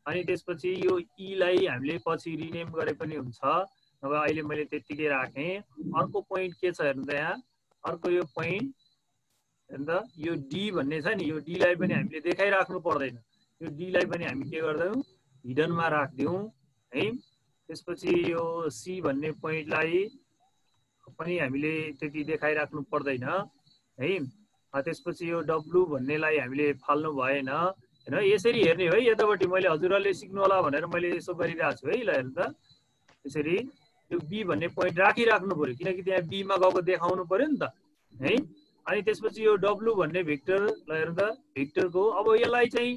Speaker 3: अनि त्यसपछि यो E लाई हामीले पछि रिनेम गरे पनि हुन्छ। अब अहिले मैले त्यतिकै राखेँ। अर्को पोइन्ट के छ हेर्नु त यहाँ, अर्को यो पोइन्ट हैन त, यो D भन्ने छ नि, यो D लाई पनि हामीले देखाइराख्नु पर्दैन। यो D लाई पनि हामी के गर्दैनौँ, हिडनमा राख्दियौँ है। त्यसपछि यो C भन्ने पोइन्टलाई पनि हामीले त्यति देखाइराख्नु पर्दैन है। त्यसपछि यो W भन्नेलाई हामीले फाल्नु भएन हैन। यसरी हेर्ने है, यतापट्टि मैले हजुरहरूले सिक्नु होला भनेर मैले यसो गरिरहेको छु है। ल हेर्नु त, यसरी यो B भन्ने पोइन्ट राखिराख्नु पर्यो, किनकि त्यहाँ B मा गएको देखाउनु पर्यो नि त है। अनि त्यसपछि यो W भन्ने भेक्टर, ल हेर्नु त, भेक्टरको अब यसलाई चाहिँ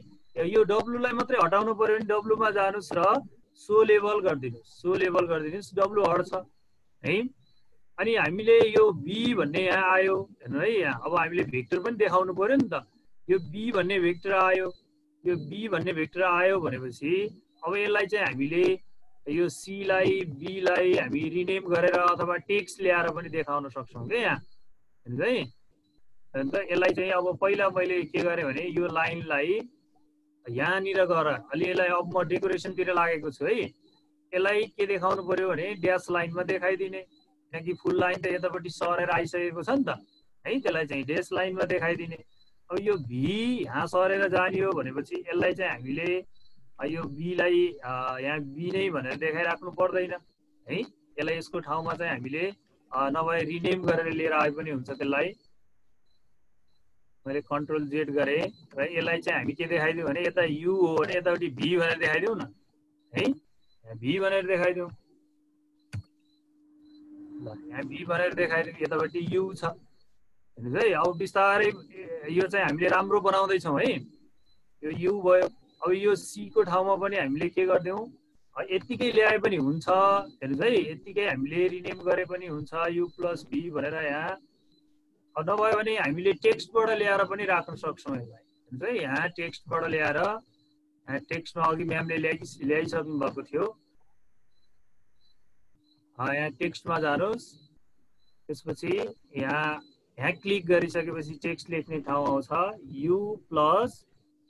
Speaker 3: यो W लाई मात्रै हटाउनु पर्यो भने W मा जानुस् र so label गरिदिनुस्, so label गरिदिनुस्, W हट्छ है। अनि हामीले यो B भन्ने यहाँ आयो हेर्नु है, यहाँ अब हामीले भेक्टर पनि देखाउनु पर्यो नि त। यो B भन्ने भेक्टर आयो, यो B भन्ने भेक्टर आयो भनेपछि अब यसलाई चाहिँ हामीले यो C लाई B लाई हामी रिनेम गरेर अथवा टेक्स्ट ल्याएर पनि देखाउन सक्छौँ के यहाँ हेर्नु है। अन्त यसलाई चाहिँ अब पहिला मैले के गरेँ भने यो लाइनलाई यहाँनिर गएर अलि यसलाई अब म डेकोरेसनतिर लागेको छु है। यसलाई के देखाउनु पर्यो भने ड्यास लाइनमा देखाइदिने, किनकि फुल लाइन त यतापट्टि सरेर आइसकेको छ नि त है। त्यसलाई चाहिँ ड्यास लाइनमा देखाइदिने। अब यो V यहाँ सरेर जाने हो भनेपछि यसलाई चाहिँ हामीले यो B लाई यहाँ B नै भनेर देखाइराख्नु पर्दैन है। यसलाई यसको ठाउँमा चाहिँ हामीले नभए रिनेम गरेर लिएर आए पनि हुन्छ। त्यसलाई मैले कन्ट्रोल Z गरेँ र यसलाई चाहिँ हामी के देखाइदिउँ भने यता U हो भने यतापट्टि V भनेर देखाइदिउँ न है। V भनेर देखाइदिउँ, ल यहाँ B भनेर देखाइदिउँ, यतापट्टि U छ हेर्नुहोस् है। अब बिस्तारै यो चाहिँ हामीले राम्रो बनाउँदैछौँ है। यो U भयो। अब यो C को ठाउँमा पनि हामीले के गरिदिउँ, यतिकै ल्याए पनि हुन्छ हेर्नुहोस् है। यतिकै हामीले रिनेम गरे पनि हुन्छ U प्लस V भनेर यहाँ। नभए भने हामीले टेक्स्टबाट ल्याएर पनि राख्न सक्छौँ यसलाई हेर्नुहोस् है। यहाँ टेक्स्टबाट ल्याएर, यहाँ टेक्स्टमा अघि म्यामले ल्याइसक्नु भएको थियो। यहाँ टेक्स्टमा जानुहोस्, त्यसपछि यहाँ क्लिक गरिसकेपछि टेक्स्ट लेख्ने ठाउँ आउँछ। U प्लस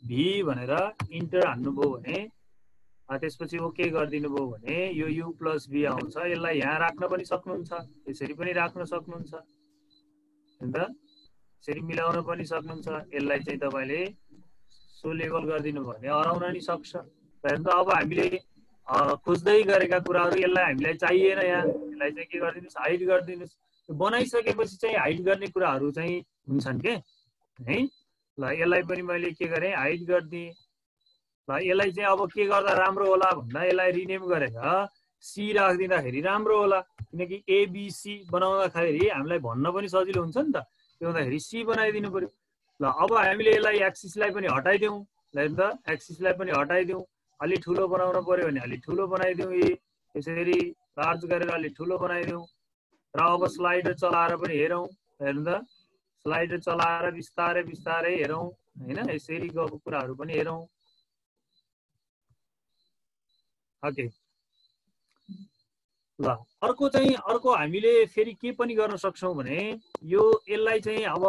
Speaker 3: V भनेर इन्टर हान्नुभयो भने त्यसपछि ओके गरिदिनु भयो भने यो U प्लस V आउँछ। यसलाई यहाँ राख्न पनि सक्नुहुन्छ, यसरी पनि राख्न सक्नुहुन्छ अन्त यसरी मिलाउन पनि सक्नुहुन्छ। यसलाई चाहिँ तपाईँले सो लेबल गरिदिनु भयो भने हराउन नि सक्छ। हेर्नु त अब हामीले खोज्दै गरेका कुराहरू यसलाई हामीलाई चाहिएन, यहाँ यसलाई चाहिँ के गरिदिनुहोस्, हाइड गरिदिनुहोस्। बनाइसकेपछि चाहिँ हाइड गर्ने कुराहरू चाहिँ हुन्छन् के है। ल यसलाई पनि मैले के गरेँ, हाइड गरिदिएँ। ल यसलाई चाहिँ अब के गर्दा राम्रो होला भन्दा यसलाई रिनेम गरेर C राखिदिँदाखेरि राम्रो होला, किनकि ABC बनाउँदाखेरि हामीलाई भन्न पनि सजिलो हुन्छ नि त। त्यो हुँदाखेरि C बनाइदिनु पर्यो। ल अब हामीले यसलाई एक्सिसलाई पनि हटाइदिउँ। ल हेर्नु त, एक्सिसलाई पनि हटाइदिउँ। अलि ठुलो बनाउनु पर्यो भने अलि ठुलो बनाइदिउँ, यसरी लार्ज गरेर अलि ठुलो बनाइदिउँ। र अब स्लाइडर चलाएर पनि हेरौँ। हेर्नु त, स्लाइडर चलाएर बिस्तारै बिस्तारै हेरौँ हैन, यसरी गएको कुराहरू पनि हेरौँ। ओके, ल अर्को हामीले फेरि के पनि गर्न सक्छौँ भने यो यसलाई चाहिँ अब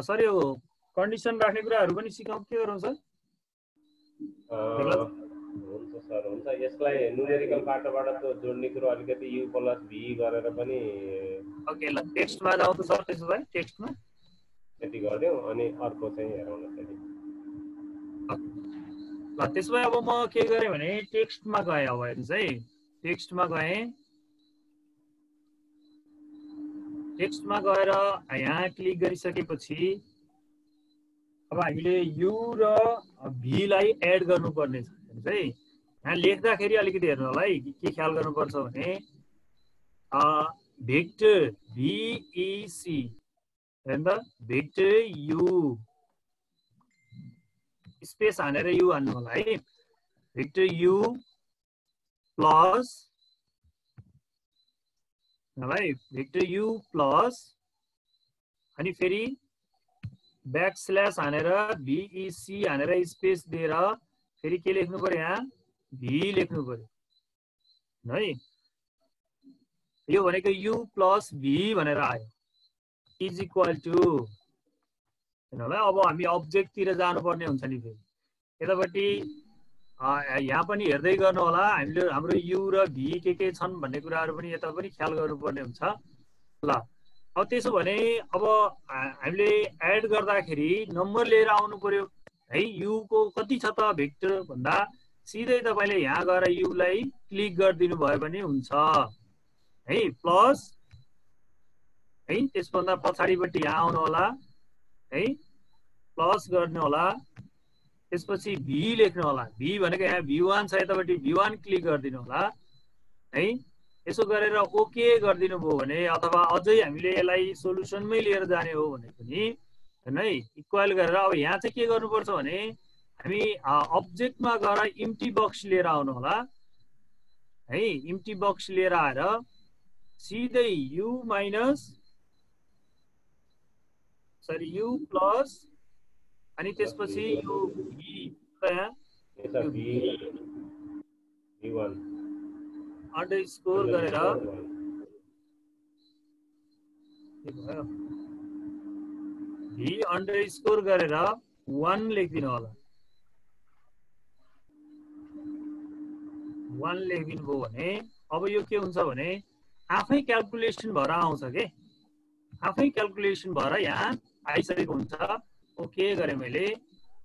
Speaker 3: सर यो कन्डिसन राख्ने कुराहरू पनि सिकाउँ, के गरौँ सर?
Speaker 2: हुन्छ सर, हुन्छ। यसलाई न्युमेरिकल पाटोबाट त जोड्ने कुरो अलिकति U प्लस V गरेर पनि।
Speaker 3: ओके, ल टेक्स्टमा जाउँ त सर, त्यसो भए टेक्स्टमा
Speaker 2: यति गरिदिउँ अनि अर्को चाहिँ हेरौँ न फेरि।
Speaker 3: ल त्यसो भए अब म के गरेँ भने टेक्स्टमा गएँ। अब हेर्नुहोस् है, टेक्स्टमा गएँ। टेक्स्टमा गएर यहाँ क्लिक गरिसकेपछि अब हामीले U र V लाई एड गर्नुपर्ने छ हेर्नुहोस् है। यहाँ लेख्दाखेरि अलिकति हेर्नु होला है, के ख्याल गर्नुपर्छ भने भेक्टर VEC हेर्नु त, भेक्टर U स्पेस हानेर U हान्नु होला है। भेक्टर U प्लस है, भेक्टर U प्लस अनि फेरि बैक स्लैश हानेर VEC हानेर स्पेस दिएर फेरि के लेख्नु पर्यो, यहाँ V लेख्नु पर्यो। है। यो भनेको u प्लस v भनेर आयो इज इक्वल टु हैन। अब हामी अब्जेक्टतिर जानुपर्ने हुन्छ नि फेरि यतापट्टि यहाँ पनि हेर्दै गर्नु होला हामीले हाम्रो u र v के छन् भन्ने कुराहरू पनि यता पनि ख्याल गर्नुपर्ने हुन्छ ल। अब त्यसो भने अब हामीले एड गर्दाखेरि नम्बर लिएर आउनु पर्यो है। u को कति छ त भेक्टर भन्दा सिधै तपाईले यहाँ गएर u लाई क्लिक गरिदिनु भयो भने हुन्छ है प्लस है। त्यसभन्दा पछाडिपट्टि यहाँ आउनु होला है प्लस गर्नु होला त्यसपछि v लेख्नु होला। v भनेको यहाँ v1 छ यतापट्टि v1 क्लिक गरिदिनु होला है। यसो गरेर ओके गरिदिनु भयो भने अथवा अझै हामीले यसलाई सोलुसनमै लिएर जाने हो भने पनि हैन इक्वल गरेर अब यहाँ चाहिँ के गर्नुपर्छ भने हामी अब्जेक्टमा गएर इम्प्टी बक्स लिएर आउनु होला है। इम्प्टी बक्स लिएर आएर सिधै u minus sorry u plus अनि त्यसपछि यो v1 अंडरस्कोर गरेर v अंडरस्कोर गरेर 1 लेखिदिनु होला। 1 लेखिदिनु भयो भने अब यो के हुन्छ भने आफै क्याल्कुलेसन भएर आउँछ के आफै क्याल्कुलेसन भएर यहाँ आइसकेको हुन्छ। ओके गरे मैले।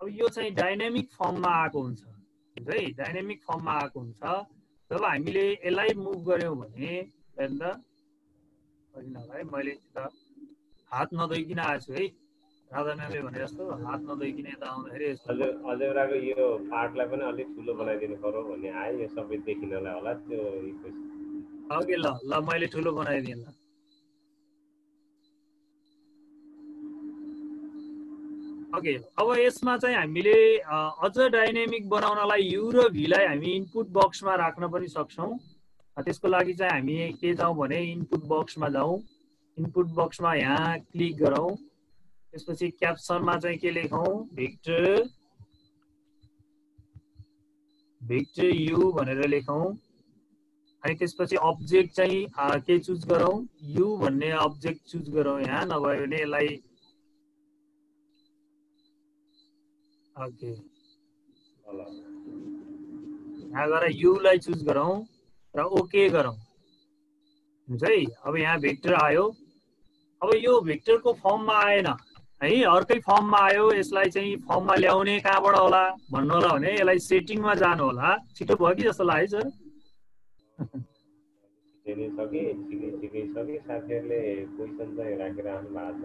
Speaker 3: अब यो चाहिँ डाइनामिक फर्ममा आएको हुन्छ है डाइनामिक फर्ममा आएको हुन्छ। जब हामीले यसलाई मुभ गर्यौं भने हेर्नु त मैले हात नधोइकिन आएको छु है राधा म्यामले भने जस्तो हात नधोइकिन यता आउँदाखेरि
Speaker 2: अलजेब्राको यो पार्टलाई पनि अलिक ठुलो बनाइदिनु पर्यो भन्ने आयो यो सबै देखिनलाई होला त्यो
Speaker 3: ओके ल ल मैले ठुलो बनाइदिएँ ल। ओके अब यसमा चाहिँ हामीले अझ डाइनामिक बनाउनलाई u र v लाई हामी इनपुट बक्समा राख्न पनि सक्छौं। त्यसको लागि चाहिँ हामी के जाउँ भने इनपुट बक्समा जाउँ। इनपुट बक्समा यहाँ क्लिक गरौँ। त्यसपछि क्याप्सनमा चाहिँ के लेखौँ भेक्टर u भनेर लेखौँ। अनि त्यसपछि अब्जेक्ट चाहिँ के चुज गरौँ u भन्ने अब्जेक्ट चुज गरौँ। यहाँ नभए भने यसलाई ओके यहाँ गएर u लाई चुज गरौँ र ओके गरौँ हुन्छ है। अब यहाँ भेक्टर आयो। अब यो भेक्टरको फर्ममा आएन है अर्कै फर्ममा आयो। यसलाई चाहिँ फर्ममा ल्याउने कहाँबाट होला भन्नु होला भने यसलाई सेटिङमा जानु होला। छिटो भयो कि जस्तो लाग्यो सर
Speaker 2: साथीहरूले क्वेसन चाहिँ राखिरहनु भएको छ।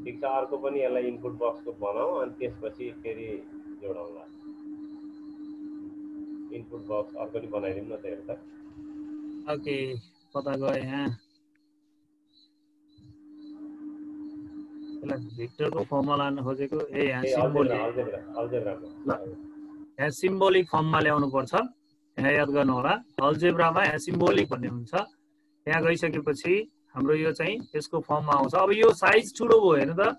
Speaker 2: ठिक छ अर्को पनि यसलाई इनपुट बक्सको बनाऊ अनि त्यसपछि फेरि जोडौँला। इनपुट बक्स अर्को पनि बनाइदिउँ न त हेर्दा।
Speaker 3: ओके कता गयो यहाँ यसलाई भेक्टरको फर्ममा लान खोजेको यहाँ सिम्बोलिक फर्ममा ल्याउनु पर्छ। यहाँ याद गर्नु होला अल्जेब्रामा यहाँ सिम्बोलिक भन्ने हुन्छ। यहाँ गइसकेपछि हाम्रो यो चाहिँ यसको फर्ममा आउँछ। अब यो साइज ठुलो भयो हेर्नु त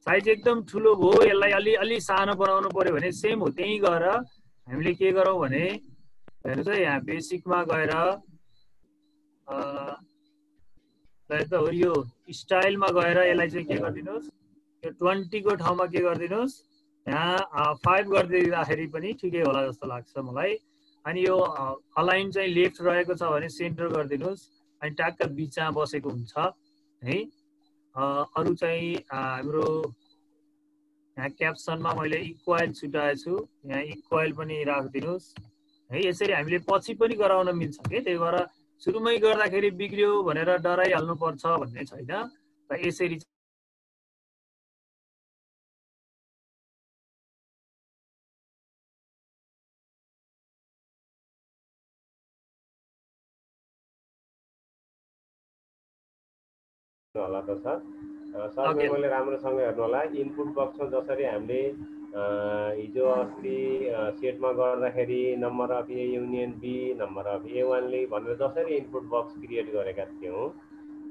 Speaker 3: साइज एकदम ठुलो भयो। यसलाई अलि सानो बनाउनु पर्यो भने सेम हो त्यही गएर हामीले के गरौँ भने हेर्नु त यहाँ बेसिकमा गएर यो स्टाइलमा गएर यसलाई चाहिँ के गरिदिनुहोस् यो 20 को ठाउँमा के गरिदिनुहोस् यहाँ 5 गरिदिँदाखेरि पनि ठिकै होला जस्तो लाग्छ मलाई। अनि यो अलाइन चाहिँ लेफ्ट रहेको छ भने सेन्टर गरिदिनुहोस् अनि ट्याक्क बिचमा बसेको हुन्छ है। अरु चाहिँ हाम्रो यहाँ क्याप्सनमा मैले इक्वल छुटाएको छु यहाँ इक्वल पनि राखिदिनुहोस् है। यसरी हामीले पछि पनि गराउन मिल्छ के त्यही भएर सुरुमै गर्दाखेरि बिग्रियो भनेर डराइहाल्नु पर्छ भन्ने छैन र यसरी
Speaker 2: होला त सर मैले राम्रोसँग हेर्नु होला। इनपुट बक्समा जसरी हामीले हिजो अस्ति सेटमा गर्दाखेरि number of A union B number of ए1 ले भनेर जसरी इनपुट बक्स क्रिएट गरेका थियौँ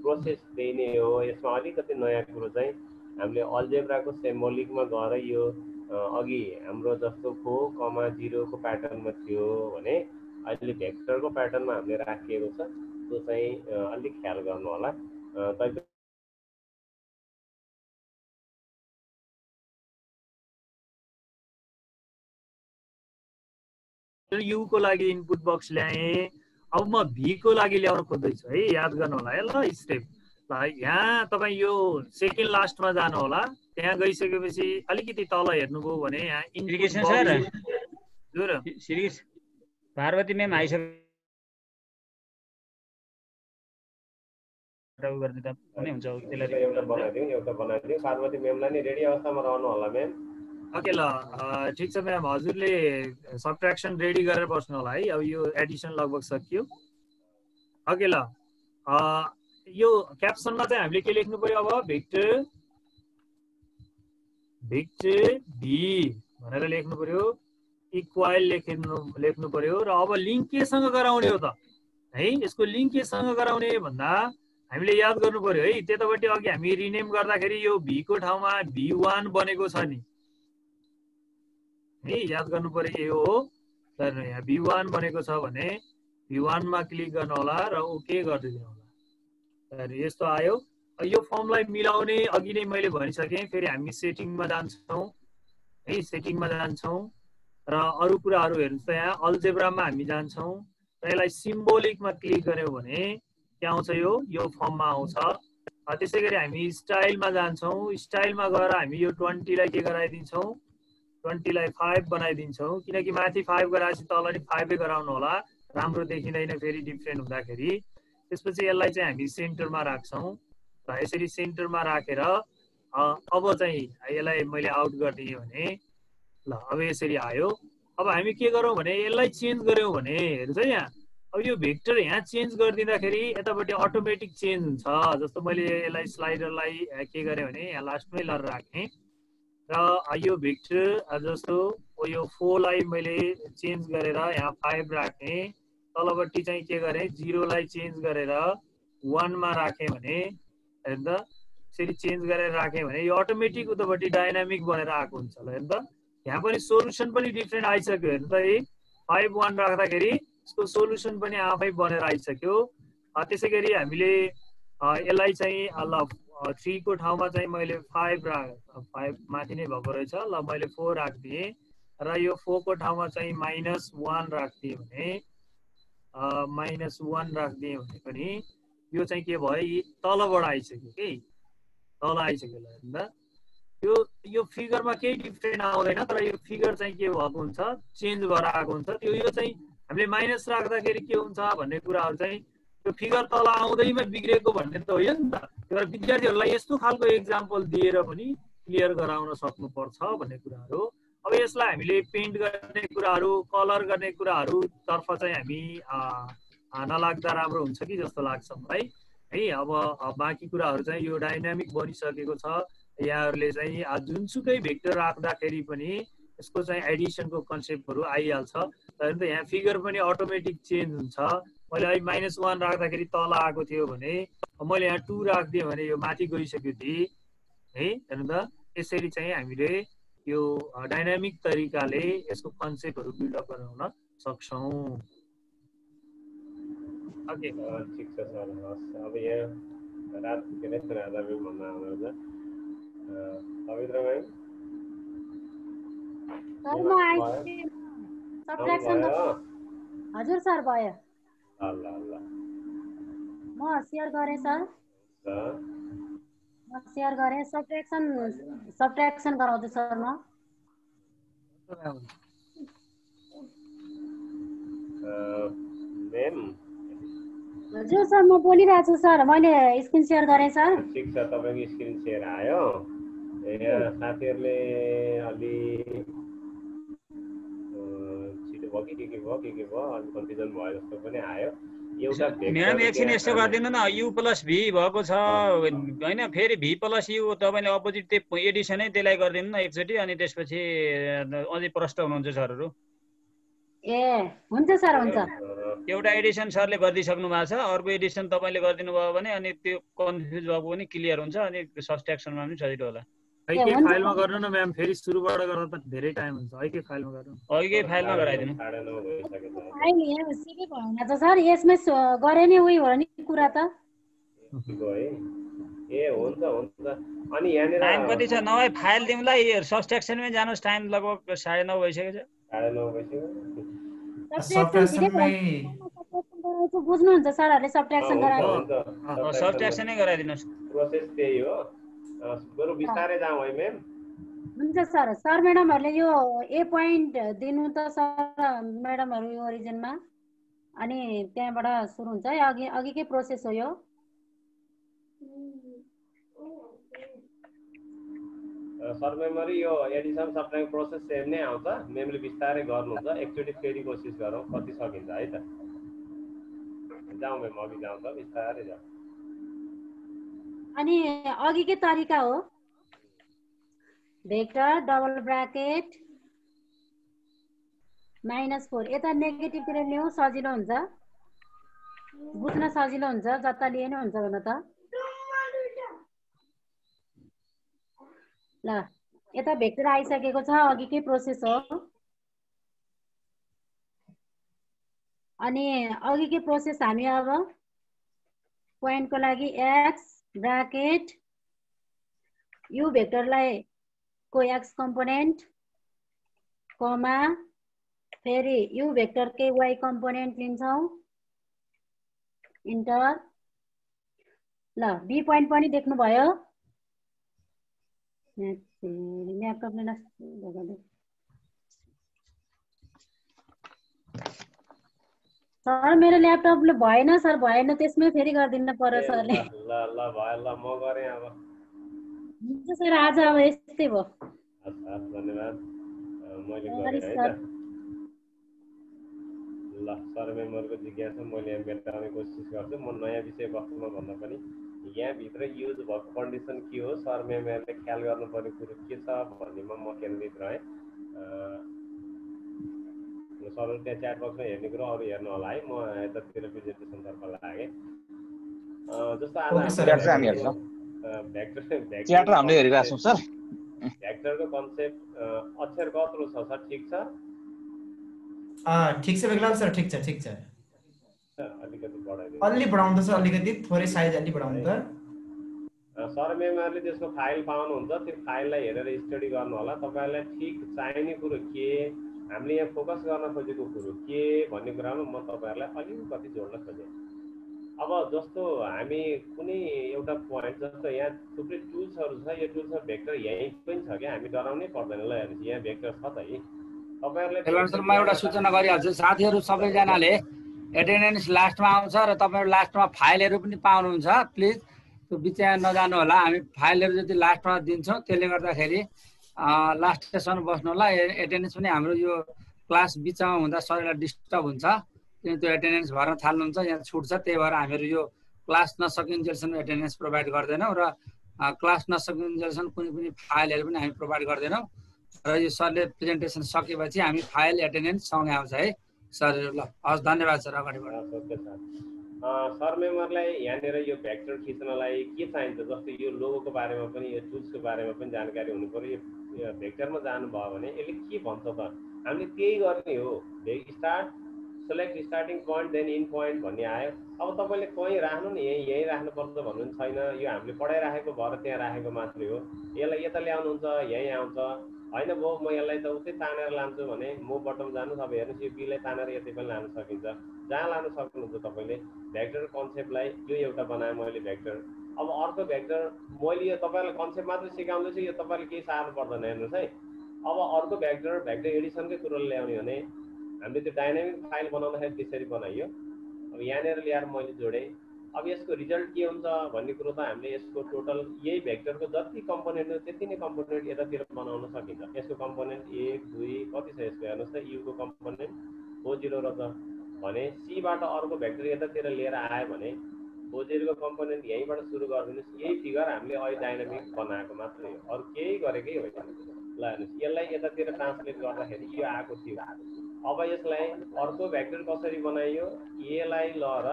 Speaker 2: प्रोसेस त्यही नै हो। यसमा अलिकति नयाँ कुरो चाहिँ हामीले अल्जेब्राको सिम्बोलिकमा गएर यो अघि हाम्रो जस्तो 4, 0 को प्याटर्नमा थियो भने अहिले भेक्टरको प्याटर्नमा हामीले राखिएको छ त्यो चाहिँ अलिक ख्याल गर्नु होला।
Speaker 3: यु को लागि इनपुट बक्स ल्याएँ, अब म भी को लागि ल्याउन खोज्दैछु है, याद गर्नु होला है ल स्टेप। ल यहाँ तपाईँ यो सेकेन्ड लास्टमा जानु होला, त्यहाँ गइसकेपछि अलिकति तल हेर्नुभयो भने यहाँ
Speaker 5: indication sir Shri Parvati ma'am आइसक्यो गर्दिदा पनि हुन्छ त्यसलाई
Speaker 2: एउटा बनाइदिउँ पार्वती म्यामलाई नि रेडी अवस्थामा रहनु होला म्याम।
Speaker 3: ओके ल ठिक छ म्याम, हजुरले सबट्र्याक्सन रेडी गरेर बस्नु होला है। अब यो एडिसन लगभग सकियो। ओके ल यो क्याप्सनमा चाहिँ हामीले के लेख्नु पर्यो, अब भेक्टर भी भनेर लेख्नु पर्यो, इक्वल लेख्नु पर्यो। र अब लिङ्क केसँग गराउने हो त है, यसको लिङ्क केसँग गराउने भन्दा हामीले याद गर्नु पर्यो है, त्यतापट्टि अघि हामी रिनेम गर्दाखेरि यो भी को ठाउँमा भी1 बनेको छ नि है, याद गर्नु पर्यो यो हो। तर यहाँ भी1 बनेको छ भने भी1 मा क्लिक गर्नु होला र ओके गरिदिनु होला। तर यस्तो आयो। यो फर्मलाई मिलाउने अघि नै मैले भनिसकेँ, फेरि हामी सेटिङमा जान्छौँ है, सेटिङमा जान्छौँ र अरू कुराहरू हेर्नुहोस् त यहाँ अल्जेब्रामा हामी जान्छौँ र यसलाई सिम्बोलिकमा क्लिक गर्यौँ भने के आउँछ, यो फर्ममा आउँछ। त्यसै गरी हामी स्टाइलमा जान्छौँ, स्टाइलमा गएर हामी यो 20 लाई के गराइदिन्छौँ, 20 लाई 5 बनाइदिन्छौँ, किनकि माथि 5 गराएपछि तल नि 5 गराउनु होला, राम्रो देखिँदैन फेरि डिफ्रेन्ट हुँदाखेरि। त्यसपछि यसलाई चाहिँ हामी सेन्टरमा राख्छौँ र यसरी सेन्टरमा राखेर अब चाहिँ यसलाई मैले आउट गरिदिएँ भने ल अब यसरी आयो। अब हामी के गरौँ भने यसलाई चेन्ज गऱ्यौँ भने हेर्छ यहाँ, अब यो भेक्टर यहाँ चेन्ज गरिदिँदाखेरि यतापट्टि अटोमेटिक चेन्ज हुन्छ। जस्तो मैले यसलाई स्लाइडरलाई के गरेँ भने यहाँ लास्टमै लर राखेँ र यो भेक्टर जस्तो यो 4 लाई मैले चेन्ज गरेर यहाँ 5 राखेँ, तलपट्टि चाहिँ के गरेँ 0 लाई चेन्ज गरेर 1 मा राखेँ भने हेर्नु त, यसरी चेन्ज गरेर राखेँ भने यो अटोमेटिक उतापट्टि डाइनामिक बनेर आएको हुन्छ। ल हेर्नु त यहाँ पनि सोल्युसन पनि डिफ्रेन्ट आइसक्यो। हेर्नु त यही 5 1 राख्दाखेरि यसको सोल्युसन पनि आफै बनेर आइसक्यो। त्यसै गरी हामीले यसलाई चाहिँ ल 3 को ठाउँमा चाहिँ मैले 5 माथि नै भएको रहेछ, ल मैले 4 राखिदिएँ र यो 4 को ठाउँमा चाहिँ -1 राखिदिएँ भने -1 राखिदिएँ भने पनि यो चाहिँ के भयो, तलबाट आइसक्यो कि तल आइसक्यो। ल हेर्नु त यो फिगरमा केही डिफ्रेन्ट आउँदैन, तर यो फिगर चाहिँ के भएको हुन्छ, चेन्ज भएर आएको हुन्छ। त्यो यो चाहिँ हामीले माइनस राख्दाखेरि के हुन्छ भन्ने कुराहरू चाहिँ यो फिगर तल आउँदैमा बिग्रेको भन्ने त होइन नि त। तर विद्यार्थीहरूलाई यस्तो खालको एक्जाम्पल दिएर पनि क्लियर गराउन सक्नुपर्छ भन्ने कुराहरू। अब यसलाई हामीले पेन्ट गर्ने कुराहरू, कलर गर्ने कुराहरू तर्फ चाहिँ हामी नलाग्दा राम्रो हुन्छ कि जस्तो लाग्छ मलाई है। अब बाँकी कुराहरू चाहिँ यो डाइनामिक बनिसकेको छ। यहाँहरूले चाहिँ जुनसुकै भेक्टर राख्दाखेरि पनि यसको चाहिँ एडिसनको कन्सेप्टहरू आइहाल्छ। तर यहाँ फिगर पनि अटोमेटिक चेन्ज हुन्छ। मैले अहिले -1 राख्दाखेरि तल आएको थियो भने मैले यहाँ 2 राखिदिएँ भने यो माथि गइसक्यो थिएँ है। हेर्नु त यसरी चाहिँ हामीले यो डाइनामिक तरिकाले यसको कन्सेप्टहरू बिल्डअप गराउन सक्छौँ। ओके
Speaker 2: ठिक छ सर। अब यहाँ रात के नै राधा भी भन्न आउँछ पवित्र भाइ
Speaker 4: हजुर सर भयो।
Speaker 2: ल
Speaker 4: म शेयर गरेँ सर, म शेयर गरेँ। सब्ट्र्याक्सन गराउँछु सर म। हजुर सर म बोलिरहेको छु सर, मैले स्क्रिन शेयर गरेँ सर।
Speaker 2: ठिक छ, तपाईँको स्क्रिन शेयर आयो। यहाँ साथीहरूले अलि छिटो भयो कि के भयो अलि कन्फ्युजन भयो जस्तो पनि आयो।
Speaker 5: म्याम एकछिन यस्तो गरिदिनु न, U + V भएको छ होइन, फेरि V + U तपाईँले अपोजिट त्यो एडिसनै त्यसलाई गरिदिनु न एकचोटि, अनि त्यसपछि अझै प्रष्ट हुनुहुन्छ सरहरू।
Speaker 4: ए हुन्छ सर हुन्छ।
Speaker 5: एउटा एडिसन सरले गरिदिइसक्नु भएको छ, अर्को एडिसन तपाईँले गरिदिनु भयो भने अनि त्यो कन्फ्युज भएको पनि क्लियर हुन्छ, अनि सब्ट्र्याक्सनमा पनि सजिलो होला।
Speaker 3: एकै फाइलमा गर्नु न म्याम, फेरि सुरुबाट गर्न त धेरै टाइम हुन्छ। एकै फाइलमा गर्नु।
Speaker 5: एकै फाइलमा गराइदिनु।
Speaker 4: फाइल यहाँ सेभै भएन त सर, यसमै गरे नि उही हो नि कुरा त।
Speaker 2: ए हुन्छ हुन्छ। अनि यहाँनिर
Speaker 5: टाइम कति छ? नभए फाइल दिउँला, सब्ट्र्याक्सनमै जानुहोस्। टाइम लगभग 9:30 भइसकेको छ।
Speaker 2: 9:30 भइसक्यो।
Speaker 4: बुझ्नुहुन्छ सरहरूले सब्ट्र्याक्सन गरायो?
Speaker 5: सब्ट्र्याक्सनै गराइदिनुहोस्।
Speaker 2: प्रोसेस त्यही हो। बरु बिस्तारै जाउँ है म्याम।
Speaker 4: हुन्छ सर। सर म्याडमहरूले यो ए पोइन्ट दिनु त सर म्याडमहरू यो ओरिजिनमा, अनि त्यहाँबाट सुरु हुन्छ है। अघिकै प्रोसेस हो यो।
Speaker 2: सर मेमोरी यो एडिसन सब्ट्र्याक्ट प्रोसेस सेम नै आउँछ। मेमले बिस्तारै गर्नुहुन्छ। एकचोटि फेरि कोसिस गरौँ कति सकिन्छ है त। जाउँ म्याम, अघि जाउँ त, बिस्तारै जाउँ।
Speaker 4: अनि अघिकै तरिका हो, भेक्टर डबल ब्राकेट -4। यता नेगेटिभतिर ल्याउँ, सजिलो हुन्छ, बुझ्न सजिलो हुन्छ। जता लिए नै हुन्छ हुन त। ल यता भेक्टर आइसकेको छ, अघिकै प्रोसेस हो। अनि अघिकै प्रोसेस हामी अब पोइन्टको लागि एक्स ब्राकेट यु भेक्टरलाई को एक्स कम्पोनेन्ट कमा फेरि यु भेक्टरकै वाइ कम्पोनेन्ट लिन्छौँ, इन्टर। ल बी पोइन्ट पनि देख्नुभयो। ल्यापटपले सर मेरो ल्यापटपले भएन सर, भएन। त्यसमै फेरि गरिदिनु पर्यो सरले।
Speaker 2: ल ल भयो, ल म गरेँ अब।
Speaker 4: हुन्छ सर, आज अब यस्तै भयो।
Speaker 2: धन्यवाद, मैले गरेँ है त। ल सर मेमोरीको जिज्ञासा मैले यहाँ मेटाउने कोसिस गर्छु। म नयाँ विषयवस्तुमा भन्दा पनि यहाँभित्र युज भएको कन्डिसन के हो, सर मेमोरीले ख्याल गर्नुपर्ने कुरो के छ भन्नेमा म केन्द्रित रहेँ। सरले त्यहाँ च्याट बक्समा हेर्ने कुरो अरू हेर्नु होला है। म यतातिर प्रेजेन्टेसनतर्फ लागेँ। जस्तो आज भेक्टरको कन्सेप्ट अक्षर कत्रो छ सर? ठिक छ?
Speaker 6: ठिक छ बेग्ला सर, ठिक छ, ठिक छ।
Speaker 2: अलिकति बढाइदिनु।
Speaker 6: अलि बढाउनु सर, अलिकति थोरै साइज अलि बढाउनु त।
Speaker 2: सर मेमोरीले त्यसको फाइल पाउनुहुन्छ, त्यो फाइललाई हेरेर स्टडी गर्नु होला। तपाईँलाई ठिक चाहिने कुरो के, हामीले यहाँ फोकस गर्न खोजेको कुरो के भन्ने कुरामा म तपाईँहरूलाई अलिकति जोड्न खोजेँ। अब जस्तो हामी कुनै एउटा पोइन्ट, जस्तो यहाँ थुप्रै टुल्सहरू छ, यो टुल्समा भेक्टर यहीँ पनि छ क्या, हामी डराउनै पर्दैन। ल हेर्नुहोस्, यहाँ भेक्टर छ त है।
Speaker 9: सर म एउटा सूचना गरिहाल्छु। साथीहरू सबैजनाले एटेन्डेन्स लास्टमा आउँछ र तपाईँहरू लास्टमा फाइलहरू पनि पाउनुहुन्छ। प्लिज त्यो बिचमा नजानु होला। हामी फाइलहरू जति लास्टमा दिन्छौँ, त्यसले गर्दाखेरि लास्ट सेसन बस्नु होला। एटेन्डेन्स पनि हाम्रो यो क्लास बिचमा हुँदा सरलाई डिस्टर्ब हुन्छ, किन त्यो एटेन्डेन्स भर्न थाल्नुहुन्छ, यहाँ छुट छ। त्यही भएर हामीहरू यो क्लास नसकिन्जेलसम्म एटेन्डेन्स प्रोभाइड गर्दैनौँ र क्लास नसकिन्जेलसम्म कुनै पनि फाइलहरू पनि हामी प्रोभाइड गर्दैनौँ। र यो सरले प्रेजेन्टेसन सकेपछि हामी फाइल एटेन्डेन्स सँगै आउँछ है सरहरू। ल हस्, धन्यवाद सर, अगाडि बढ्नु।
Speaker 2: सर मेमोरीलाई यहाँनिर यो भेक्टर खिच्नलाई के चाहिन्छ, जस्तो यो लोगोको बारेमा पनि, यो टुल्सको बारेमा पनि जानकारी हुनु पर्यो। यो भेक्टरमा जानुभयो भने यसले के भन्छ त, हामीले त्यही गर्ने हो। Start select starting point then in point भन्ने आयो। अब तपाईँले कहीँ राख्नु नि, यहीँ राख्नुपर्छ भन्नु छैन। यो हामीले पढाइराखेको भएर त्यहाँ राखेको मात्रै हो। यसलाई यता ल्याउनुहुन्छ, यहीँ आउँछ। होइन भयो म यसलाई त उतै तानेर लान्छु भने म बटम जानुहोस्। अब हेर्नुहोस्, यो बीलाई तानेर यतै पनि लानु सकिन्छ। जहाँ लानु सक्नुहुन्छ तपाईँले। भेक्टर कन्सेप्टलाई यो एउटा बनाएँ मैले भेक्टर। अब अर्को भेक्टर मैले यो तपाईँलाई कन्सेप्ट मात्रै सिकाउँदैछु, यो तपाईँले केही सार्नु पर्दैन। हेर्नुहोस् है, अब अर्को भेक्टर एडिसनकै कुरोले ल्याउने भने हामीले त्यो डाइनामिक फाइल बनाउँदाखेरि त्यसरी बनाइयो। अब यहाँनिर ल्याएर मैले जोडेँ। अब यसको रिजल्ट के हुन्छ भन्ने कुरो त हामीले यसको टोटल यही भेक्टरको जति कम्पोनेन्ट हो त्यति नै कम्पोनेन्ट यतातिर बनाउन सकिन्छ। यसको कम्पोनेन्ट 1 2 कति छ यसको हेर्नुहोस् त। युको कम्पोनेन्ट O0 र त भने सीबाट अर्को भेक्टर यतातिर लिएर आयो भने O0 को कम्पोनेन्ट यहीँबाट सुरु गरिदिनुहोस्। यही फिगर हामीले अहिले डाइनामिक बनाएको मात्रै हो, अरू केही गरेकै होइन। ल हेर्नुहोस्, यसलाई यतातिर ट्रान्सलेट गर्दाखेरि यो आएको थियो। अब यसलाई अर्को भेक्टर कसरी बनाइयो, एलाई ल र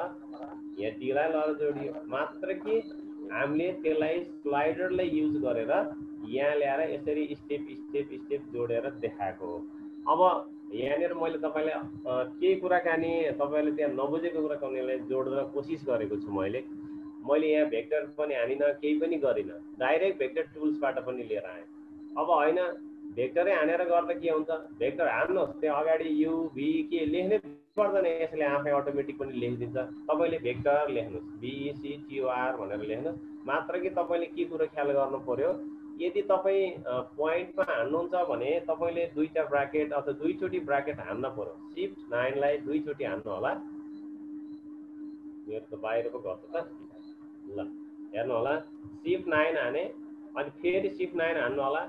Speaker 2: यहाँ डीलाई ल जोडियो। मात्र कि हामीले त्यसलाई स्लाइडरलाई युज गरेर यहाँ ल्याएर यसरी स्टेप स्टेप स्टेप जोडेर देखाएको हो। अब यहाँनिर मैले तपाईँलाई केही कुराकानी तपाईँले त्यहाँ नबुझेको कुराकानीलाई जोड्न कोसिस गरेको छु। मैले यहाँ भेक्टर पनि हानिनँ, केही पनि गरिनँ, डाइरेक्ट भेक्टर टुल्सबाट पनि लिएर आएँ। अब होइन भेक्टरै हानेर गर्दा के हुन्छ, भेक्टर हान्नुहोस् त्यो अगाडि यु भी के लेख्नै पर्दैन, यसले आफै अटोमेटिक पनि लेखिदिन्छ। तपाईँले भेक्टर लेख्नुहोस्, VECTOR भनेर लेख्नुहोस् मात्र कि तपाईँले के कुरो ख्याल गर्नु पर्यो, यदि तपाईँ पोइन्टमा हान्नुहुन्छ भने तपाईँले दुईटा ब्राकेट अथवा दुईचोटि ब्राकेट हान्न पर्यो। Shift 9 लाई दुईचोटि हान्नु होला। मेरो त बाहिर पो गर्छ त, ल हेर्नु होला, Shift 9 हाने अनि फेरि Shift 9 हान्नु होला,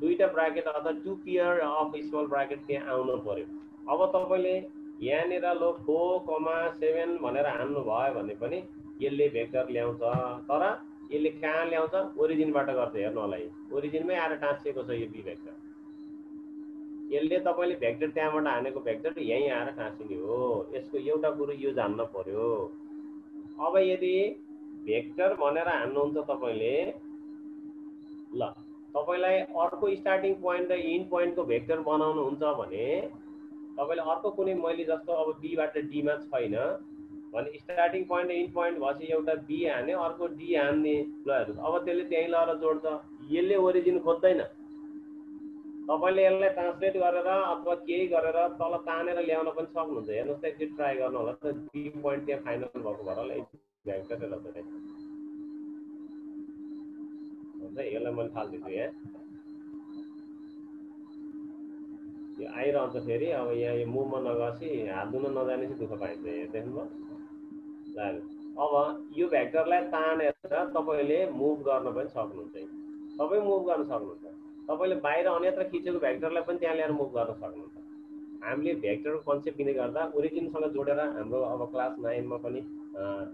Speaker 2: दुईटा ब्राकेट अथवा 2 पेयर अफ स्मल ब्राकेट त्यहाँ आउनु पर्यो। अब तपाईँले यहाँनिर लो 4,7 भनेर हान्नु भयो भने पनि यसले भेक्टर ल्याउँछ, तर यसले कहाँ ल्याउँछ, ओरिजिनबाट गर्छ। हेर्नु होला, ओरिजिनमै आएर टाँसिएको छ यो बी भेक्टर। यसले तपाईँले भेक्टर त्यहाँबाट हानेको भेक्टर यहीँ आएर टाँसिने हो। यसको एउटा कुरो यो जान्न पर्यो। अब यदि भेक्टर भनेर हान्नुहुन्छ तपाईँले, ल तपाईँलाई अर्को स्टार्टिङ पोइन्ट र इन्ड पोइन्टको भेक्टर बनाउनुहुन्छ भने तपाईँले अर्को कुनै मैले जस्तो अब बीबाट डीमा छैन भने स्टार्टिङ पोइन्ट र इन्ड पोइन्ट भएपछि एउटा बी हाने, अर्को डी हान्ने। ल हेर्नुहोस्, अब त्यसले त्यहीँ लगेर जोड्छ, यसले ओरिजिन खोज्दैन। तपाईँले यसलाई ट्रान्सलेट गरेर अथवा केही गरेर तल तानेर ल्याउन पनि सक्नुहुन्छ। हेर्नुहोस् त एकचोटि ट्राई गर्नु होला त, बी पोइन्ट त्यहाँ फाइनल भएको भएर होला भेक्टर रहेछ। यसलाई मैले फाल्दैछु, यहाँ यो आइरहन्छ फेरि। अब यहाँ यो मुभमा नगएपछि हात धुन नजानेपछि दुःख पाइन्छ। यहाँ देख्नुभयो, अब यो भेक्टरलाई तानेर तपाईँले मुभ गर्न पनि सक्नुहुन्छ। तपाईँ मुभ गर्न सक्नुहुन्छ, तपाईँले बाहिर अन्यत्र खिचेको भेक्टरलाई पनि त्यहाँ ल्याएर मुभ गर्न सक्नुहुन्छ। हामीले भेक्टरको कन्सेप्ट किन गर्दा ओरिजिनसँग जोडेर हाम्रो अब क्लास 9 मा पनि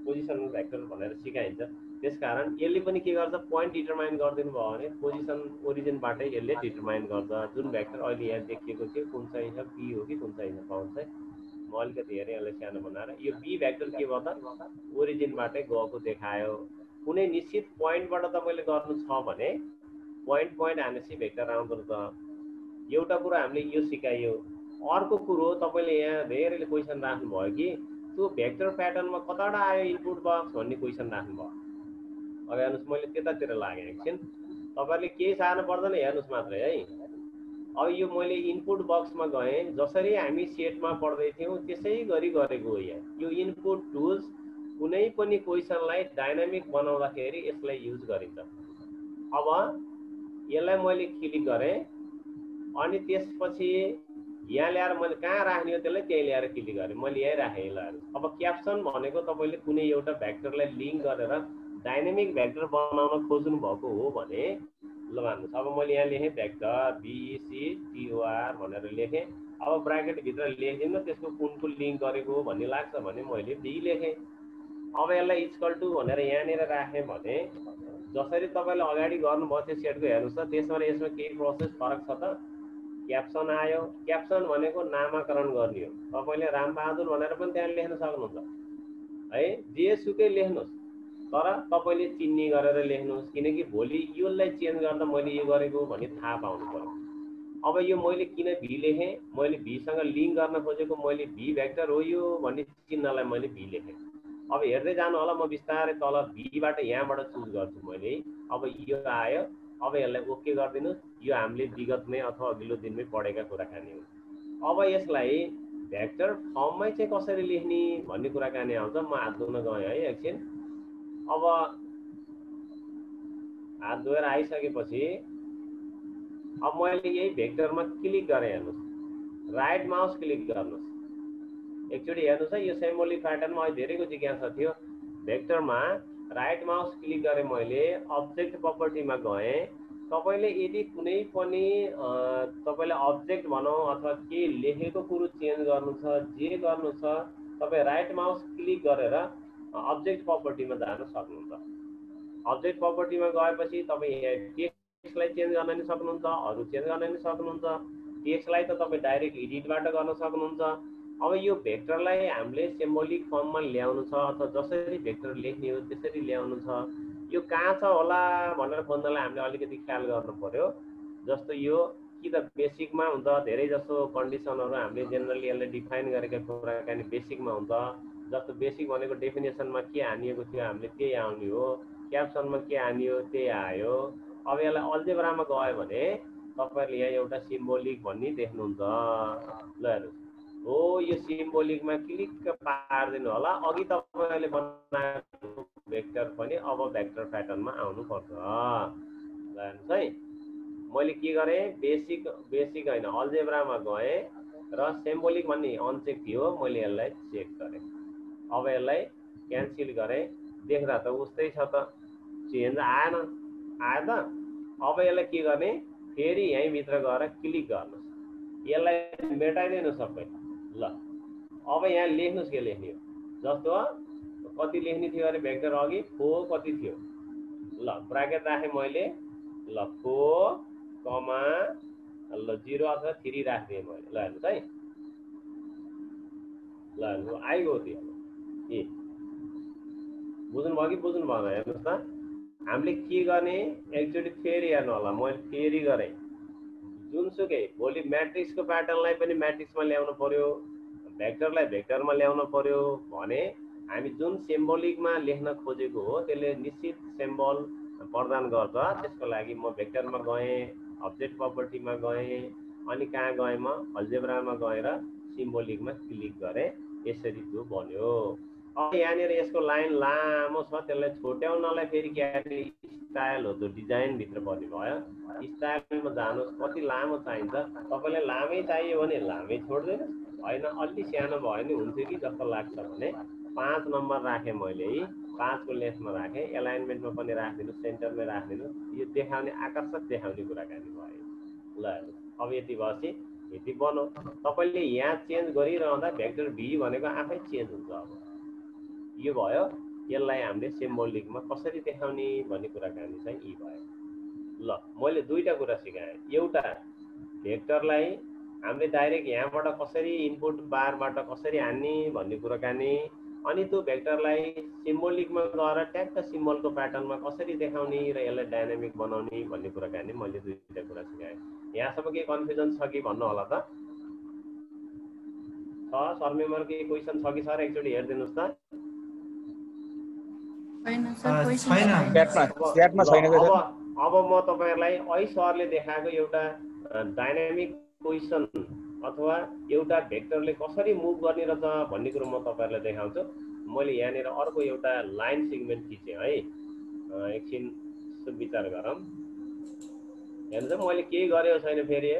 Speaker 2: पोजिसन भेक्टर भनेर सिकाइन्छ। त्यसकारण यसले पनि के गर्छ, पोइन्ट डिटरमाइन गरिदिनु भयो भने पोजिसन ओरिजिनबाटै यसले डिटरमाइन गर्छ। जुन भेक्टर अहिले यहाँ देखिएको थियो कुन चाहिँ छ, बी हो कि कुन चाहिँ छ पाउँछ। म अलिकति हेरेँ यसलाई सानो बनाएर, यो बी भेक्टर के भयो त, ओरिजिनबाटै गएको देखायो। कुनै निश्चित पोइन्टबाट तपाईँले गर्नु छ भने पोइन्ट हानेपछि भेक्टर आउँदो रहेछ। एउटा कुरो हामीले यो सिकाइयो। अर्को कुरो तपाईँले यहाँ धेरैले क्वेसन राख्नुभयो कि त्यो भेक्टर प्याटर्नमा कताबाट आयो इनपुट बक्स भन्ने क्वेसन राख्नुभयो। अब हेर्नुहोस्, मैले त्यतातिर लागेँ एकछिन, तपाईँहरूले केही सार्नु पर्दैन, हेर्नुहोस् मात्रै है। अब यो मैले इनपुट बक्समा गएँ, जसरी हामी सेटमा पढ्दै थियौँ त्यसै गरी गरेको हो। यहाँ यो इनपुट टुल्स कुनै पनि क्वेसनलाई डाइनामिक बनाउँदाखेरि यसलाई युज गरिन्छ। अब यसलाई मैले क्लिक गरेँ अनि त्यसपछि यहाँ ल्याएर मैले कहाँ राख्ने हो त्यसलाई त्यहीँ ल्याएर क्लिक गरेँ, मैले यहीँ राखेँ। ल अब क्याप्सन भनेको तपाईँले कुनै एउटा भेक्टरलाई लिङ्क गरेर डाइनामिक भेक्टर बनाउन खोज्नु भएको हो भने ल भन्नुहोस्। अब मैले यहाँ लेखेँ भेक्टर VECTOR भनेर लेखेँ। अब ब्राकेटभित्र लेखिदिनु त्यसको कुनको लिङ्क गरेको हो भन्ने लाग्छ भने मैले बी लेखेँ। अब यसलाई इक्वल टु भनेर यहाँनिर राखेँ भने जसरी तपाईँले अगाडि गर्नुभयो त्यो सेटको हेर्नुहोस् त, त्यसमा यसमा केही प्रोसेस फरक छ त। क्याप्सन आयो, क्याप्सन भनेको नामाकरण गर्ने हो। तपाईँले रामबहादुर भनेर पनि त्यहाँ लेख्न सक्नुहुन्छ है, जेसुकै लेख्नुहोस्, तर तपाईँले चिन्ने गरेर लेख्नुहोस्, किनकि भोलि यसलाई चेन्ज गर्दा मैले यो गरेको भन्ने थाहा पाउनु पर्यो। अब यो मैले किन भी लेखेँ, मैले भीसँग लिङ्क गर्न खोजेको, मैले भी भेक्टर हो यो भन्ने चिन्हलाई मैले भी लेखेँ। अब हेर्दै जानु होला, म बिस्तारै तल भीबाट यहाँबाट चुज गर्छु मैले। अब यो आयो, अब यसलाई ओके गरिदिनुहोस्। यो हामीले विगतमै अथवा अघिल्लो दिनमै पढेका कुराकानी हो। अब यसलाई भेक्टर फर्ममै चाहिँ कसरी लेख्ने भन्ने कुराकानी आउँछ। म हात धुन गएँ है एकछिन। अब हात धोएर आइसकेपछि अब मैले यही भेक्टरमा क्लिक गरेँ। हेर्नुहोस्, राइट माउस क्लिक गर्नुहोस्, एकचोटि हेर्नुहोस् है। यो सिम्बोलिक प्याटर्नमा अहिले धेरैको जिज्ञासा थियो। भेक्टरमा राइट माउस क्लिक गरेँ मैले, अब्जेक्ट प्रपर्टीमा गएँ। तपाईँले यदि कुनै पनि तपाईँले अब्जेक्ट भनौँ अथवा केही लेखेको कुरो चेन्ज गर्नु छ, जे गर्नु छ, तपाईँ राइट माउस क्लिक गरेर अब्जेक्ट प्रपर्टीमा जान सक्नुहुन्छ। अब्जेक्ट प्रपर्टीमा गएपछि तपाईँ यहाँ टेक्स्टलाई चेन्ज गर्न नि सक्नुहुन्छ, अरू चेन्ज गर्न नि सक्नुहुन्छ। टेक्स्टलाई त तपाईँ डाइरेक्ट एडिटबाट गर्न सक्नुहुन्छ। अब यो भेक्टरलाई हामीले सिम्बोलिक फर्ममा ल्याउनु छ अथवा जसरी भेक्टर लेख्ने हो त्यसरी ल्याउनु छ। यो कहाँ छ होला भनेर खोज्नलाई हामीले अलिकति ख्याल गर्नु पर्यो। जस्तो यो कि त बेसिकमा हुन्छ, धेरै जसो कन्डिसनहरू हामीले जेनरली यसले डिफाइन गरेका कुराकानी बेसिकमा हुन्छ। जस्तो बेसिक भनेको डेफिनेसनमा के हानिएको थियो हामीले त्यही आउने हो, क्याप्सनमा के हानियो त्यही आयो। अब यसलाई अल्जेब्रामा गयो भने तपाईँहरूले यहाँ एउटा सिम्बोलिक भन्ने देख्नुहुन्छ। ल हेर्नुहोस्, हो यो सिम्बोलिकमा क्लिक पारिदिनु होला। अघि तपाईँहरूले बनाएको भेक्टर पनि अब भेक्टर प्याटर्नमा आउनुपर्छ। ल हेर्नुहोस् है, मैले के गरेँ, बेसिक होइन अल्जेब्रामा गएँ र सिम्बोलिक भन्ने अनचेक थियो, मैले यसलाई चेक गरेँ। अब यसलाई क्यान्सल गरेँ, देख्दा त उस्तै छ त, चेन्ज आएन, आयो त। अब यसलाई के गर्ने, फेरि यहीँभित्र गएर क्लिक गर्नुहोस्, यसलाई मेटाइदिनु सबै। ल अब यहाँ लेख्नुहोस् के लेख्ने हो, जस्तो कति लेख्ने थियो अरे भेक्टर अघि 4 कति थियो। ल ब्राकेट राखेँ मैले, ल 4 कमा ल 0 अथवा 3 राखिदिएँ मैले। ल हेर्नुहोस् है, ल हेर्नु आइगयो त्यो। ए बुझ्नुभयो कि बुझ्नु भएन, हेर्नुहोस् त हामीले के गर्ने, एकचोटि फेरि हेर्नु होला, मैले फेरि गरेँ। जुनसुकै भोलि म्याट्रिक्सको प्याटर्नलाई पनि म्याट्रिक्समा ल्याउनु पर्यो, भेक्टरलाई भेक्टरमा ल्याउनु पर्यो भने हामी जुन सिम्बोलिकमा लेख्न खोजेको हो त्यसले निश्चित सिम्बल प्रदान गर्छ। त्यसको लागि म भेक्टरमा गएँ, अब्जेक्ट प्रपर्टीमा गएँ, अनि कहाँ गएँ, म अल्जेब्रामा गएर सिम्बोलिकमा क्लिक गरेँ। यसरी त्यो बन्यो। अब यहाँनिर यसको लाइन लामो छ, त्यसलाई छोट्याउनलाई फेरि के अरे स्टाइल हो, त्यो डिजाइनभित्र पर्ने भयो। स्टाइलमा जानुहोस्, कति लामो चाहिन्छ तपाईँलाई, लामै चाहियो भने लामै छोड्दैन, होइन अलि सानो भयो भने हुन्थ्यो कि जस्तो लाग्छ भने 5 नम्बर राखेँ मैले, 5 को लेन्थमा राखेँ, एलाइनमेन्टमा पनि राखिदिनु, सेन्टरमै राखिदिनु। यो देखाउने आकर्षक देखाउने कुराकानी भयो। ल अब यति भएपछि यति बनो। तपाईँले यहाँ चेन्ज गरिरहँदा भेक्टर भी भनेको आफै चेन्ज हुन्छ। अब यो भयो, यसलाई हामीले सिम्बोलिकमा कसरी देखाउने भन्ने कुराकानी चाहिँ यी भयो। ल मैले दुईटा कुरा सिकाएँ, एउटा भेक्टरलाई हामीले डाइरेक्ट यहाँबाट कसरी इनपुट बारबाट कसरी हान्ने भन्ने कुराकानी, अनि त्यो भेक्टरलाई सिम्बोलिकमा गएर ट्याक्क सिम्बलको प्याटर्नमा कसरी देखाउने र यसलाई डाइनामिक बनाउने भन्ने कुराकानी मैले दुईटा कुरा सिकाएँ। यहाँसम्म के कन्फ्युजन छ कि भन्नु होला त? छ सर मेम्बर के क्वेसन छ कि सर? एकचोटि हेरिदिनुहोस् त। अब म तपाईँहरूलाई ऐ सरले देखाएको एउटा डाइनामिक क्वेसन अथवा एउटा भेक्टरले कसरी मुभ गर्ने रहेछ भन्ने कुरो म तपाईँहरूलाई देखाउँछु। मैले यहाँनिर अर्को एउटा लाइन सेगमेन्ट खिचेँ है, एकछिन विचार गरौँ। हेर्नुहोस् मैले केही गरेको छैन, फेरि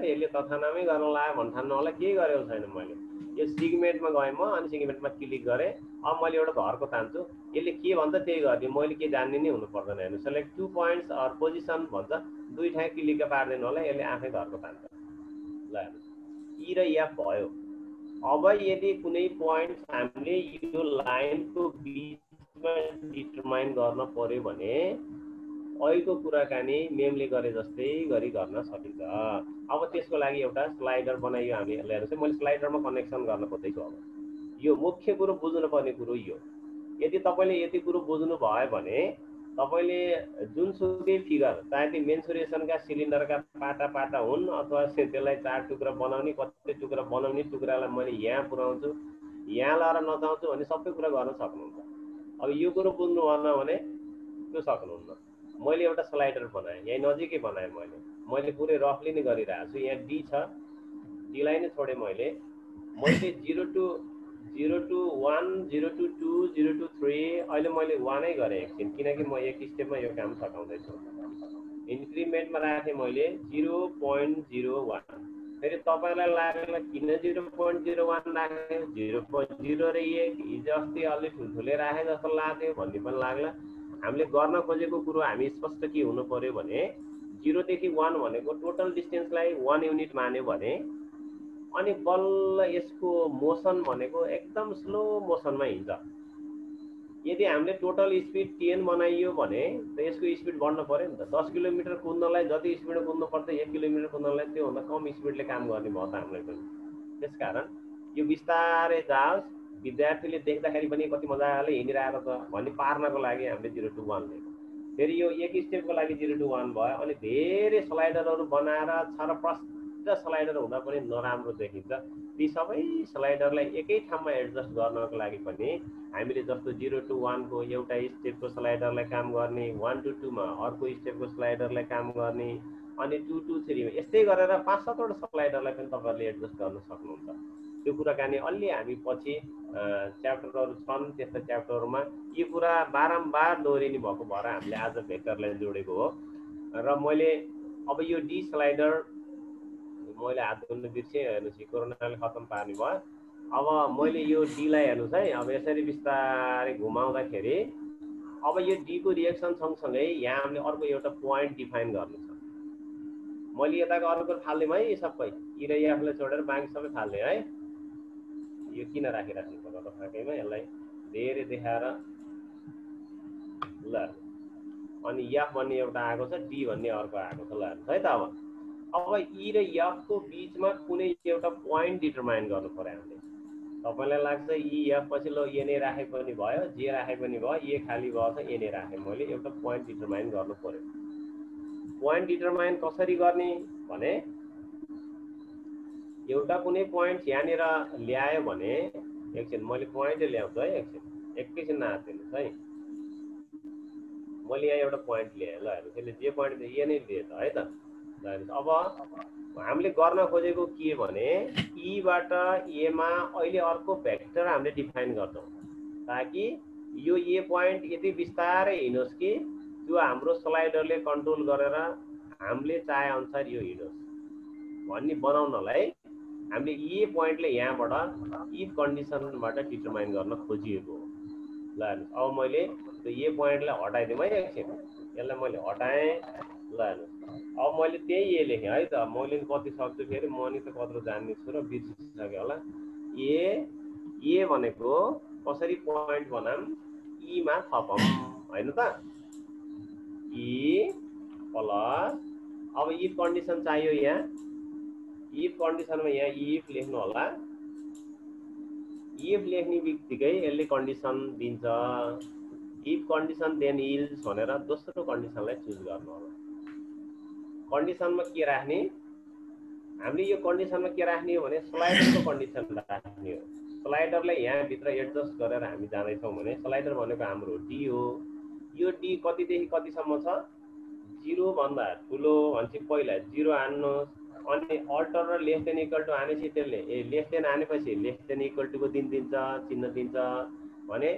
Speaker 2: यसले तथानामै गर्न लाग्यो भन्ठान्नु होला, केही गरेको छैन मैले। यो सिगमेन्टमा गएँ म, अनि सिगमेन्टमा क्लिक गरेँ। अब मैले एउटा घरको तान्छु, यसले के भन्छ त्यही गर्ने, मैले के जान्ने नै हुनु पर्दैन। हेर्नु सेलेक्ट 2 पोइन्ट्स अर पोजिसन भन्छ, दुई ठाउँ क्लिक पारिदिनु होला, यसले आफै घरको तान्छ। ल हेर्नुहोस् ई र एफ भयो। अब यदि कुनै पोइन्ट हामीले यो लाइनको बिचमा डिटरमाइन गर्न पर्यो भने अहिलेको कुराकानी मेमले गरे जस्तै गरी गर्न सकिन्छ। अब त्यसको लागि एउटा स्लाइडर बनाइयो हामीले। हेर्नुहोस् मैले स्लाइडरमा कनेक्सन गर्न खोज्दैछु। अब यो मुख्य कुरो बुझ्नुपर्ने कुरो यो, यदि तपाईँले यति कुरो बुझ्नु भयो भने तपाईँले जुनसुकै फिगर, चाहे त्यो मेन्सुरेसनका सिलिन्डरका पाटा पाटा हुन् अथवा त्यसलाई 4 टुक्रा बनाउने, कति टुक्रा बनाउने, टुक्रालाई मैले यहाँ पुऱ्याउँछु, यहाँ लाएर नचाउँछु भने सबै कुरा गर्न सक्नुहुन्छ। अब यो कुरो बुझ्नु भएन भने त्यो सक्नुहुन्न। मैले एउटा स्लाइडर बनाएँ, यहीँ नजिकै बनाएँ मैले पुरै रफली नै गरिरहेको छु। यहाँ डी छ, डीलाई नै छोडेँ मैले 0 to 1, 0 to 2, 0 to 3, अहिले मैले 1 नै गरेँ एकछिन, किनकि म एक स्टेपमा यो काम सकाउँदैछु। इन्क्रिमेन्टमा राखेँ मैले 0.01। फेरि तपाईँलाई लाग्ला किन 0.01 राखेँ, 0.0 र 1 हिजो अस्ति अलि ठुल्ठुलै राखेँ जस्तो लाग्यो भन्ने पनि लाग्ला। हामीले गर्न खोजेको कुरो हामी स्पष्ट के हुनु पर्यो भने 0 देखि 1 भनेको टोटल डिस्टेन्सलाई 1 युनिट मान्यो भने, अनि बल्ल यसको मोसन भनेको एकदम स्लो मोसनमा हिँड्छ। यदि हामीले टोटल स्पिड 10 बनाइयो भने त यसको स्पिड बढ्न पर्यो नि त। 10 किलोमिटर कुद्नलाई जति स्पिड कुद्नु पर्छ 1 किलोमिटर कुद्नलाई त्योभन्दा कम स्पिडले काम गर्ने भयो त हामीलाई पनि। त्यसकारण यो बिस्तारै जाओस्, विद्यार्थीले देख्दाखेरि पनि कति मजाले हिँडिरहेको छ भन्ने पार्नको लागि हामीले 0 to 1 लिएको। फेरि यो एक स्टेपको लागि 0 to 1 भयो। अनि धेरै स्लाइडरहरू बनाएर छरप्रष्ट स्लाइडर हुँदा पनि नराम्रो देखिन्छ। ती सबै स्लाइडरलाई एकै ठाउँमा एडजस्ट गर्नको लागि पनि हामीले जस्तो 0 to 1 को एउटा स्टेपको स्लाइडरलाई काम गर्ने, 1 to 2 मा अर्को स्टेपको स्लाइडरलाई काम गर्ने, अनि 2 to 3 मा यस्तै गरेर 5-7 वटा स्लाइडरलाई पनि तपाईँहरूले एडजस्ट गर्न सक्नुहुन्छ। त्यो कुराकानी अलि हामी पछि च्याप्टरहरू छन्, त्यस्ता च्याप्टरहरूमा यो कुरा बारम्बार दोहोरिने भएको भएर हामीले आज भेक्टरलाई जोडेको हो। र मैले अब यो डी स्लाइडर मैले हात धुन बिर्सेँ, हेर्नुहोस् कोरोनाले खत्तम पार्ने भयो। अब मैले यो डीलाई हेर्नुहोस् है, अब यसरी बिस्तारै घुमाउँदाखेरि अब यो डी को रिएक्सन सँगसँगै यहाँ हामीले अर्को एउटा पोइन्ट डिफाइन गर्नु छ। मैले यताको अर्को फाल्दिउँ है, सबै ई र एफलाई छोडेर बाँकी सबै फाल्दिएँ है। यो किन राखिराख्नु पर्छ त फाँकैमा, यसलाई धेरै देखाएर ल। अनि एफ भन्ने एउटा आएको छ, डी भन्ने अर्को आएको छ। ल हेर्नुहोस् है त, अब ई र एफ को बिचमा कुनै एउटा पोइन्ट डिटरमाइन गर्नु पर्यो हामीले। तपाईँलाई लाग्छ ई एफ पछि ल ए नै राखे पनि भयो, जे राखे पनि भयो, ए खाली भयो त ए नै राखेँ, मैले एउटा पोइन्ट डिटरमाइन गर्नु पर्यो। पोइन्ट डिटरमाइन कसरी गर्ने भने एउटा कुनै पोइन्ट यहाँनिर ल्यायो भने, एकछिन मैले पोइन्टै ल्याउँछु है, एकैछिन नआत्तिनुहोस् है। मैले यहाँ एउटा पोइन्ट ल्याएँ, ल हेर्नुहोस् यसले जे पोइन्ट दियो ए नै दिएछ है त। ल हेर्नुहोस् अब हामीले गर्न खोजेको के भने ईबाट एमा अहिले अर्को भेक्टर हामीले डिफाइन गर्छौँ ताकि यो ए पोइन्ट यति बिस्तारै हिँडोस् कि त्यो हाम्रो स्लाइडरले कन्ट्रोल गरेर हामीले चाहे अनुसार यो हिँडोस् भन्ने बनाउनलाई हामीले ए पोइन्टले यहाँबाट इफ कन्डिसनबाट डिटरमाइन गर्न खोजिएको हो। ल हेर्नुहोस् अब मैले त्यो ए पोइन्टलाई हटाइदिउँ है, एकछिन यसलाई मैले हटाएँ। ल हेर्नुहोस् अब मैले त्यही ए लेखेँ है त। मैले कति सक्छु फेरि म नि त कत्रो जान्ने छु र बिर्सिसकेँ होला। ए भनेको कसरी पोइन्ट बनाम ईमा थपौँ होइन त, ई प्लस अब इफ कन्डिसन चाहियो यहाँ, इफ कन्डिसनमा यहाँ इफ लेख्नु होला। इफ लेख्ने बित्तिकै यसले कन्डिसन दिन्छ, इफ कन्डिसन देन इल्स भनेर दोस्रो कन्डिसनलाई चुज गर्नु होला। कन्डिसनमा के राख्ने, हामीले यो कन्डिसनमा के राख्ने हो भने स्लाइडरको कन्डिसन राख्ने हो। स्लाइडरलाई यहाँभित्र एडजस्ट गरेर हामी जाँदैछौँ भने स्लाइडर भनेको हाम्रो डी हो। यो डी कतिदेखि कतिसम्म छ, 0 भन्दा ठुलो भनेपछि पहिला 0 हान्नुहोस्। अनि अल्टर र लेस देन इक्वल टु हानेपछि त्यसले लेस देन हानेपछि लेस देन इक्वल टुको दिन्छ, चिन्ह दिन्छ भने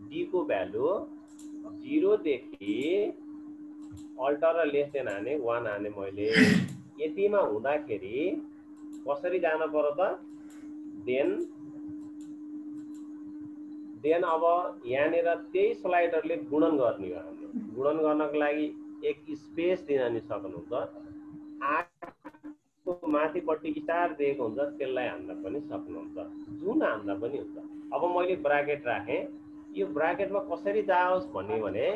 Speaker 2: डी को भ्यालु 0 देखि अल्टर र लेस देन हाने 1 हाने मैले। यतिमा हुँदाखेरि कसरी जानु पर्यो त, देन अब यहाँनिर त्यही स्लाइडरले गुणन गर्ने हो। हामीले गुणन गर्नको लागि एक स्पेस दिन नि सक्नुहुन्छ। 8 को माथिपट्टि स्टार दिएको हुन्छ त्यसलाई हान्न पनि सक्नुहुन्छ, जुन हान्दा पनि हुन्छ। अब मैले ब्राकेट राखेँ, यो ब्राकेटमा कसरी जाओस् भन्ने भने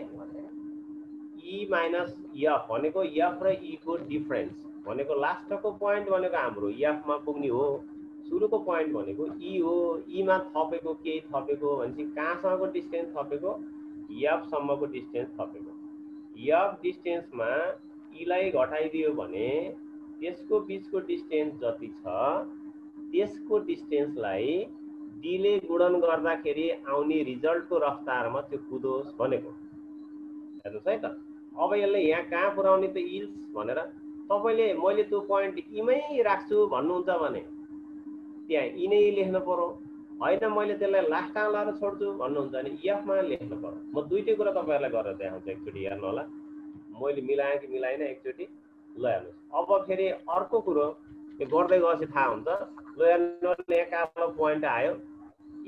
Speaker 2: ई माइनस एफ भनेको एफ र ई को डिफरेन्स भनेको लास्टको पोइन्ट भनेको हाम्रो एफमा पुग्ने हो, सुरुको पोइन्ट भनेको ई हो। ईमा थपेको केही थपेको भनेपछि कहाँसम्मको डिस्टेन्स थपेको, एफसम्मको डिस्टेन्स थपेको। एफ डिस्टेन्समा ईलाई घटाइदियो भने त्यसको बिचको डिस्टेन्स जति छ त्यसको डिस्टेन्सलाई डीले गुणन गर्दाखेरि आउने रिजल्टको रफ्तारमा त्यो कुदोस् भनेको। हेर्नुहोस् है त, अब यसले यहाँ कहाँ पुर्याउने त इल्स भनेर तपाईँले मैले त्यो पोइन्ट ईमै राख्छु भन्नुहुन्छ भने त्यहाँ ई नै लेख्नु पर्यो, होइन मैले त्यसलाई लास्टमा लाएर छोड्छु भन्नुहुन्छ भने एफमा लेख्नु पर्यो। म दुइटै कुरा तपाईँहरूलाई गरेर देखाउँछु, एकचोटि हेर्नु होला मैले मिलाएँ कि मिलाइनँ एकचोटि। ल हेर्नुहोस् अब फेरि अर्को कुरो यो गर्दै गएपछि थाहा हुन्छ। ल हेर्नुहोस् यहाँ कालो पोइन्ट आयो,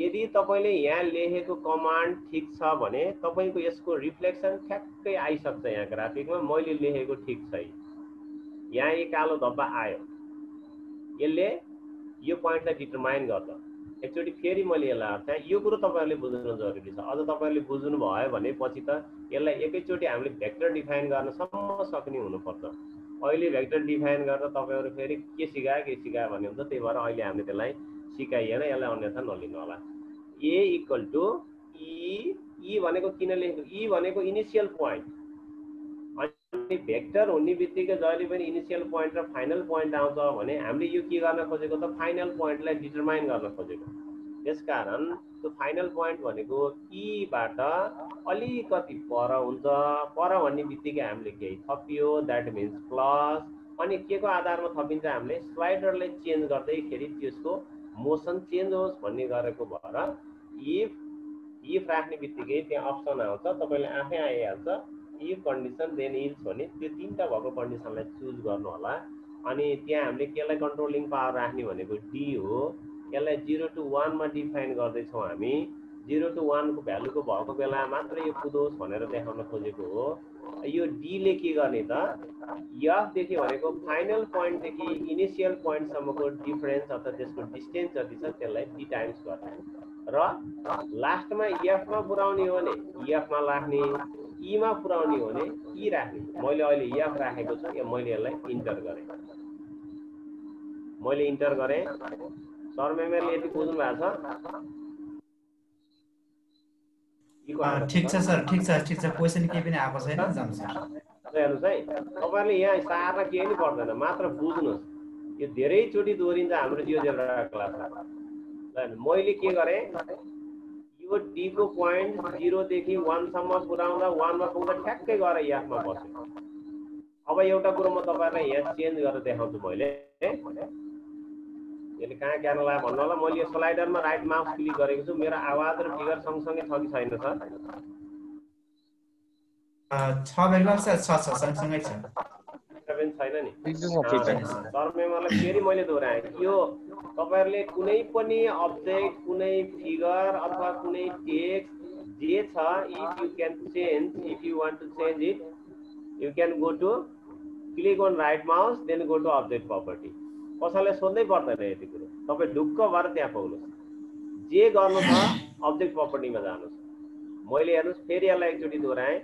Speaker 2: यदि तपाईँले यहाँ लेखेको कमान्ड ठिक छ भने तपाईँको यसको रिफ्लेक्सन ठ्याक्कै आइसक्छ यहाँ ग्राफिकमा। मैले लेखेको ठिक छ, यहाँ यो कालो धब्बा आयो, यसले यो पोइन्टलाई डिटरमाइन गर्छ। एकचोटि फेरि मैले यसलाई अर्थात् यो कुरो तपाईँहरूले बुझ्नु जरुरी छ। अझ तपाईँहरूले बुझ्नु भयो भने पछि त यसलाई एकैचोटि हामीले भेक्टर डिफाइन गर्नसम्म सक्ने हुनुपर्छ। अहिले भेक्टर डिफाइन गर्दा तपाईँहरू फेरि के सिकायो भन्ने हुन्छ, त्यही भएर अहिले हामीले त्यसलाई सिकाइएन, यसलाई अन्यथा नलिनु होला। ए इक्वल टु ई भनेको किन लेखेको, ई भनेको इनिसियल पोइन्ट अनि भेक्टर हुने बित्तिकै जहिले पनि इनिसियल पोइन्ट र फाइनल पोइन्ट आउँछ भने हामीले यो के गर्न खोजेको त फाइनल पोइन्टलाई डिटरमाइन गर्न खोजेको। त्यसकारण त्यो फाइनल पोइन्ट भनेको ईबाट अलिकति पर हुन्छ। पर भन्ने बित्तिकै हामीले केही थपियो, द्याट मिन्स प्लस। अनि के को आधारमा थपिन्छ हामीले स्लाइडरले चेन्ज गर्दैखेरि त्यसको मोसन चेन्ज होस् भन्ने गरेको भएर इफ राख्ने बित्तिकै त्यहाँ अप्सन आउँछ, तपाईँले आफै आइहाल्छ इफ कन्डिसन देन इज भने त्यो तीनटा भएको कन्डिसनलाई चुज गर्नु होला। अनि त्यहाँ हामीले केलाई कन्ट्रोलिङ पावर राख्ने भनेको डी हो। यसलाई 0 to 1 मा डिफाइन गर्दैछौँ हामी। 0 to 1 को भ्यालुको भएको बेला मात्र यो कुदोस् भनेर देखाउन खोजेको हो। यो डी ले के गर्ने त एफ देखि भनेको फाइनल पोइन्टदेखि इनिसियल पोइन्टसम्मको डिफरेन्स अथवा त्यसको डिस्टेन्स जति छ त्यसलाई डी टाइम्स गर्ने र लास्टमा एफमा पुर्याउने हो भने एफमा राख्ने, ईमा पुर्याउने हो भने ई राख्ने। मैले अहिले एफ राखेको छु, यो मैले यसलाई इन्टर गरेँ। मैले इन्टर गरेँ। सर मेमोरीले यति बुझ्नु भएको छ?
Speaker 6: ठीक छ सर, ठिक छ। क्वेसन केही पनि आएको छैन, जानु सर।
Speaker 2: हेर्नुहोस् है, तपाईँहरूले यहाँ सार्न केही पनि पर्दैन, मात्र बुझ्नुहोस्। यो धेरैचोटि दोहोरिन्छ हाम्रो जियोजेब्रा क्लासमा। मैले के गरेँ, यो डी को पोइन्ट 0 देखि 1 सम्म पुर्याउँदा 1 मा पुग्दा ठ्याक्कै गएर एफमा बस्यो। अब एउटा कुरो म तपाईँहरूलाई यहाँ चेन्ज गरेर देखाउँछु। मैले यसले कहाँ ज्ञान लाग्यो भन्नु होला। मैले यो स्लाइडरमा राइट माउस क्लिक गरेको छु। मेरो आवाज र फिगर सँगसँगै छ कि छैन सर?
Speaker 6: छ बेग्ला सर, छ सँगसँगै छ।
Speaker 2: छैन नि सर मेमोरीलाई फेरि मैले दोहोऱ्याएँ। यो तपाईँहरूले कुनै पनि अब्जेक्ट, कुनै फिगर अथवा कुनै टेक्स्ट जे छ, if you can change, if you want to change it, you can go to click on right mouse then go to object property. कसैलाई सोध्नै पर्दैन यति कुरो, तपाईँ ढुक्क भएर त्यहाँ पाउनुहोस्। जे गर्नु छ अब्जेक्ट प्रपर्टीमा जानुहोस्। मैले हेर्नुहोस् फेरि यसलाई एकचोटि दोहोऱ्याएँ।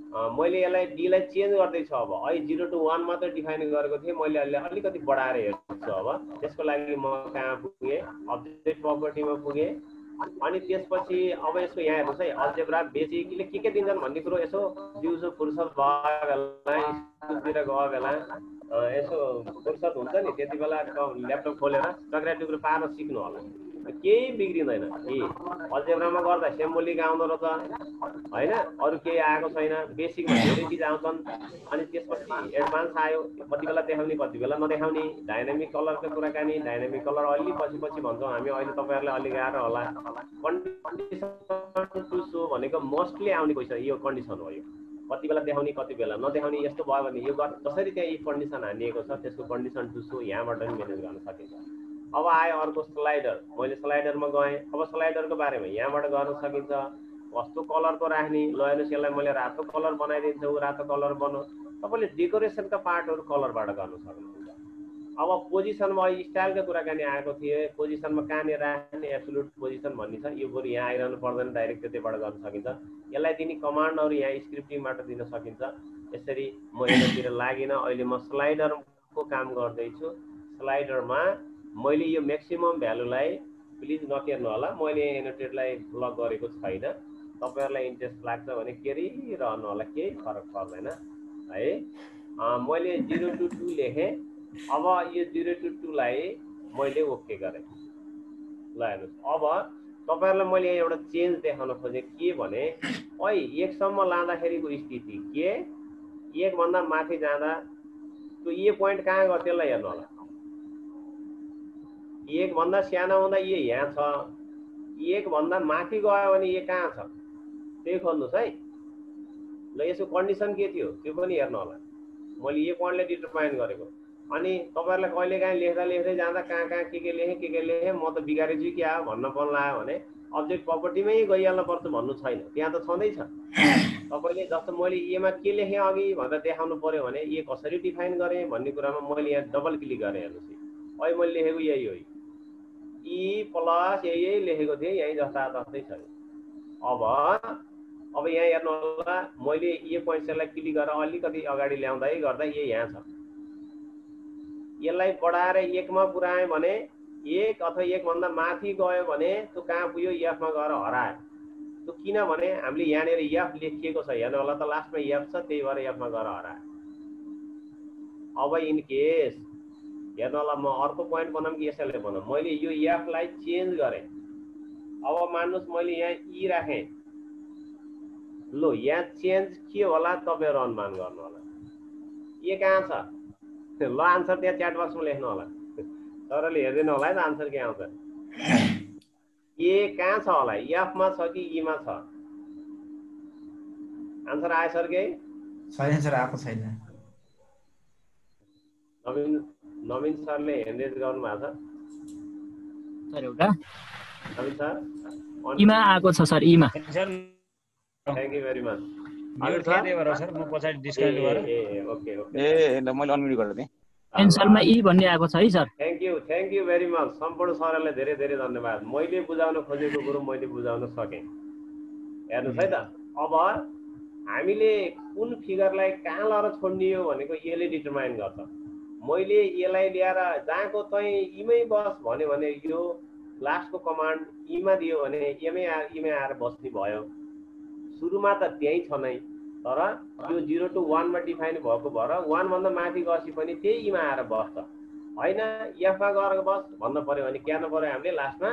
Speaker 2: मैले यसलाई डीलाई चेन्ज गर्दैछु। अब अहिले 0 to 1 मात्र डिफाइन गरेको थिएँ, मैले अहिले अलिकति बढाएर हेर्छु। अब त्यसको लागि म कहाँ पुगेँ, अब्जेक्ट प्रपर्टीमा पुगेँ। अनि त्यसपछि अब यसको यहाँ हेर्नुहोस् है, अल्जेब्रा बेसिकली के दिन्छन् भन्ने कुरो यसो दिउँसो फुर्सद भयो बेला, स्कुलतिर गयो बेला यसो फुर्सद हुन्छ नि, त्यति बेला ल्यापटप खोलेर टक्रा टुक्रो पार्न सिक्नु होला। केही बिग्रिँदैन। अल्जेब्रामा गर्दा सिम्बोलिक आउँदो रहेछ होइन, अरू केही आएको छैन। बेसिकमा धेरै चिज आउँछन्। अनि त्यसपछि एडभान्स आयो, कति बेला देखाउने कति बेला नदेखाउने। डाइनामिक कलरको कुराकानी, डाइनामिक कलर अलि पछि भन्छौँ हामी। अहिले तपाईँहरूलाई अलि गाह्रो होला। कन्डिसन टु सो भनेको मोस्टली आउने क्वेसन यो कन्डिसन हो। यो कति बेला देखाउने कति बेला नदेखाउने यस्तो भयो भने यो जसरी त्यहाँ इफ कन्डिसन हानिएको छ त्यसको कन्डिसन टु सो यहाँबाट पनि म्यानेज गर्न सकिन्छ। अब आयो अर्को स्लाइडर। मैले स्लाइडरमा गएँ। अब स्लाइडरको बारेमा यहाँबाट गर्न सकिन्छ। कस्तो कलरको राख्ने, ल हेर्नुहोस् यसलाई मैले रातो कलर बनाइदिन्छु, रातो कलर बनाऊ। तपाईँले डेकोरेसनका पार्टहरू कलरबाट गर्न सक्नुहुन्छ। अब पोजिसनमा स्टाइलको कुराकानी आएको थिए। पोजिसनमा कहाँनिर राख्ने एब्सोल्युट पोजिसन भन्ने छ, यो बरु यहाँ आइरहनु पर्दैन, डाइरेक्ट त्यतैबाट गर्न सकिन्छ। यसलाई दिने कमान्डहरू यहाँ स्क्रिप्टिङबाट दिन सकिन्छ। यसरी म यतातिर लागिनँ। अहिले म स्लाइडरको काम गर्दैछु। स्लाइडरमा मैले यो म्याक्सिमम भ्यालुलाई प्लिज नकेर्नु होला, मैले एनोटेडलाई ब्लक गरेको छैन। तपाईँहरूलाई इन्ट्रेस्ट लाग्छ भने केरिरहनु होला, केही फरक पर्दैन है। मैले 0 to 2 लेखेँ। अब यो 0 to 2 लाई मैले ओके गरेँ। ल हेर्नुहोस्, अब तपाईँहरूलाई मैले एउटा चेन्ज देखाउन खोजेँ के भने, अहिले 1 सम्म लाँदाखेरिको स्थिति के, 1 भन्दा माथि जाँदा त्यो ए पोइन्ट कहाँ गयो त्यसलाई हेर्नु होला। 1 भन्दा सानो हुँदा ए यहाँ छ, 1 भन्दा माथि गयो भने ए कहाँ छ त्यही खोज्नुहोस् है। ल यसको कन्डिसन के थियो त्यो पनि हेर्नु होला। मैले ए पोइन्टले डिटरमाइन गरेको। अनि तपाईँहरूलाई कहिलेकाहीँ लेख्दै जाँदा कहाँ के लेखेँ म त बिगारेछु क्या भन्न पर्न लाग्यो भने अब्जेक्ट प्रपर्टीमै गइहाल्नु पर्छ भन्नु छैन, त्यहाँ त छँदैछ। तपाईँले जस्तो मैले एमा के लेखेँ अघि भनेर देखाउनु पर्यो भने ए कसरी डिफाइन गरेँ भन्ने कुरामा मैले यहाँ डबल क्लिक गरेँ। हेर्नुहोस् अहिले मैले लेखेको यही हो, ई प्लस यही लेखेको थिएँ, यही जस्तै छ। अब यहाँ हेर्नु होला, मैले ए पोइन्ट्सलाई क्लिक गरेर अलिकति अगाडि ल्याउँदै गर्दा ए यहाँ छ। यसलाई बढाएर 1 मा पुऱ्याएँ भने 1 अथवा 1 भन्दा माथि गयो भने त्यो कहाँ पुग्यो, एफमा गएर हरायो। त्यो किनभने हामीले यहाँनिर एफ लेखिएको छ, हेर्नु होला त लास्टमा एफ छ, त्यही भएर एफमा गएर हरायो। अब इन केस हेर्नु होला, म अर्को पोइन्ट बनाऊँ कि यसैले बनाऊँ, मैले यो एफलाई चेन्ज गरेँ। अब मान्नुहोस् मैले यहाँ ई राखेँ, लो यहाँ चेन्ज के होला तपाईँहरू अनुमान गर्नु होला। ए कहाँ छ? ल आन्सर त्यहाँ च्याट बक्समा लेख्नु होला, सरले हेर्दैन होला है त आन्सर के आउँछ। ए कहाँ छ होला, एफमा छ कि ईमा छ? आन्सर आयो सर? केही
Speaker 6: छैन सर, आएको छैन।
Speaker 2: नवीन सरले ह्यान्ड रेज गर्नु भएको छ
Speaker 13: सर एउटा
Speaker 2: नवीन सर?
Speaker 13: ईमा आएको छ सर, ईमा।
Speaker 2: Thank you very much.
Speaker 5: Mute खेल्दै भएर सर म पछाडी डिस्कनेक्ट गरेँ।
Speaker 2: Okay okay.
Speaker 8: मैले अनम्युट गरिदिएँ।
Speaker 13: एन्सरमा ई भन्ने आएको छ है sir.
Speaker 2: Thank you very much. सम्पूर्ण सरलाई धेरै धेरै धन्यवाद। मैले बुझाउन खोजेको कुरो मैले बुझाउन सकेँ। हेर्नुहोस् है त, अब हामीले कुन फिगरलाई कहाँ लगेर छोड्ने हो भनेको यसले डिटरमाइन गर्छ। मैले यसलाई ल्याएर जहाँको चाहिँ इमै बस भन्यो भने यो लास्टको कमान्ड ईमा दियो भने इमै आएर बस्ने भयो। सुरुमा त त्यही छ नै, तर यो 0 to 1 मा डिफाइन भएको भएर 1 भन्दा माथि गएपछि पनि त्यही ईमा आएर बस्छ। होइन एफमा गएर बस भन्न पर्यो भने के हाल्नु पर्यो हामीले? लास्टमा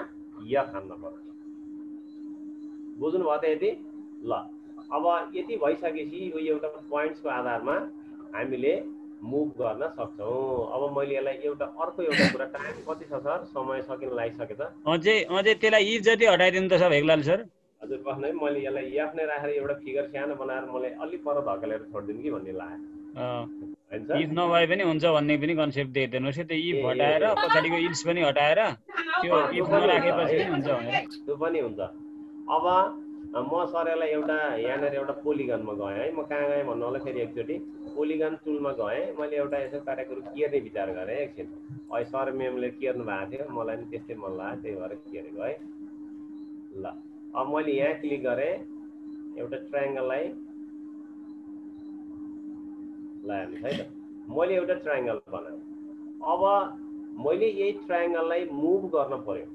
Speaker 2: एफ हाल्नु पर्यो। बुझ्नुभयो त यति? ल अब यति भइसकेपछि यो एउटा पोइन्ट्सको आधारमा हामीले मुभ गर्न सक्छौँ। अब मैले यसलाई अर्को एउटा कुरा, टाइम कति छ सर? समय सकिन लागिसके त?
Speaker 5: अझै त्यसलाई इफ जति हटाइदिनु त सब भेगलाल सर।
Speaker 2: हजुर बस्नै, मैले यसलाई एफ नै राखेर एउटा फिगर सानो बनाएर मलाई अलि पर धकेलेर छोडिदिनु कि भन्ने लाग्यो।
Speaker 5: इफ नभए पनि हुन्छ भन्ने पनि कन्सेप्ट दिइदिनुहोस्। त्यो इफ हटाएर पछाडिको इल्स पनि हटाएर त्यो इफ नराखेपछि पनि हुन्छ भनेर।
Speaker 2: त्यो पनि हुन्छ। अब म सर यसलाई यहाँनिर एउटा पोलिगनमा गएँ है। म कहाँ गएँ भन्नु होला फेरि एकचोटि? पोलिगन टुलमा गएँ। मैले एउटा यसो कार्यक्रम केर्ने विचार गरेँ एकछिन। अहिले सर म्यामले केर्नु भएको थियो, मलाई पनि त्यस्तै मन लाग्यो, त्यही भएर केरेको है। ल अब मैले यहाँ क्लिक गरेँ, एउटा ट्रायङ्गललाई हेर्नुहोस् है त, मैले एउटा ट्रायङ्गल बनाएँ। अब मैले यही ट्रायङ्गललाई मुभ गर्न पर्यो।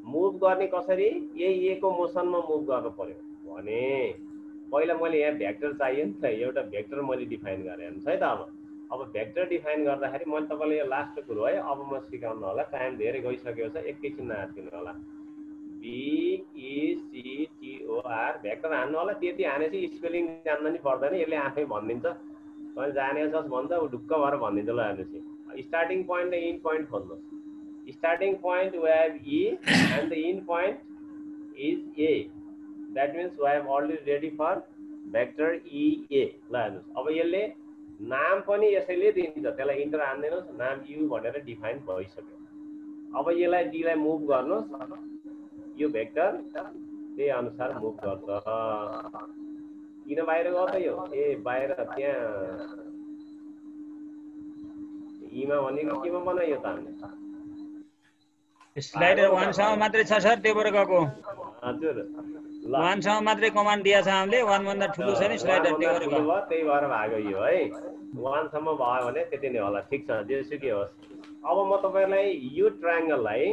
Speaker 2: मुभ गर्ने कसरी? यही ए को मोसनमा मुभ गर्न पर्यो भने पहिला मैले यहाँ भेक्टर चाहियो नि त, एउटा भेक्टर मैले डिफाइन गरेँ हेर्नुहोस् है त। अब भेक्टर डिफाइन गर्दाखेरि मैले तपाईँलाई यो लास्टको कुरो है, अब म सिकाउनु होला, टाइम धेरै गइसकेको छ, एकैछिन नआत्तिनु होला। VECTOR भेक्टर हान्नु होला। त्यति हानेपछि स्पेलिङ जान्दा नि पर्दैन, यसले आफै भनिदिन्छ। तपाईँ जाने जस भन्छ ऊ ढुक्क भएर भनिदिन्छ। ल हेर्नुहोस्, स्टार्टिङ पोइन्ट र इन्ड पोइन्ट खोज्नुहोस्। Starting point we have E and the end point is A. That means we have already ready for vector EA. ल हेर्नुहोस्, अब यसले नाम पनि यसैले दिन्छ, त्यसलाई इन्टर हान्दिनुहोस्, नाम U भनेर डिफाइन भइसक्यो। अब यसलाई D लाई मुभ गर्नुहोस्, यो भेक्टर त्यही अनुसार मुभ गर्छ। किन बाहिर गयो त यो? बाहिर त्यहाँ ईमा भनेको केमा बनायो त हामीले?
Speaker 5: स्लाइडर 1 सम्म मात्रै छ सर, त्यो भएर गएको।
Speaker 2: हजुर
Speaker 5: 1 सम्म मात्रै कमान्ड दिएछ हामीले, 1 भन्दा ठुलो छ नि स्लाइडर, त्यो भएर गयो।
Speaker 2: त्यही भएर भाग्यो यो है। 1 सम्म भयो भने त्यति नै होला। ठिक छ, जेसुकै होस्। अब म तपाईहरुलाई यो ट्रायङ्गललाई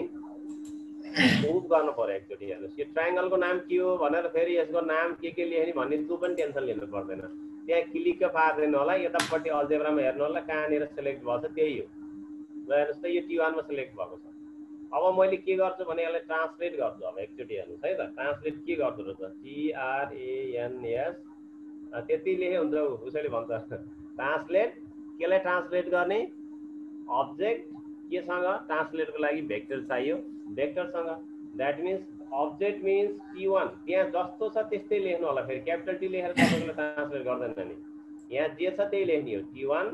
Speaker 2: मुभ गर्नु पर्यो एकचोटि। हेर्नुहोस्, यो ट्रायङ्गलको नाम के हो भनेर फेरि यसको नाम के लेख्ने भन्ने त्यो पनि टेन्सन लिनु पर्दैन। त्यहाँ क्लिक पार्दैन होला, यतापट्टि अल्जेब्रामा हेर्नु होला, कहाँनिर सिलेक्ट भएको छ त्यही हो। ल हेर्नुहोस् त, यो T1 मा सिलेक्ट भएको छ। अब मैले के गर्छु भने यसलाई ट्रान्सलेट गर्छु। अब एकचोटि हेर्नुहोस् है त, ट्रान्सलेट के गर्दो रहेछ? TRANS त्यति लेखे हुन्छ, उसैले भन्छ ट्रान्सलेट। केलाई ट्रान्सलेट गर्ने? अब्जेक्ट केसँग ट्रान्सलेटको लागि भेक्टर चाहियो, भेक्टरसँग। That means object means T1, त्यहाँ जस्तो छ त्यस्तै लेख्नु होला। फेरि क्यापिटल टी लेखेर तपाईँले ट्रान्सलेट गर्दैन नि, यहाँ जे छ त्यही लेख्ने हो, T1।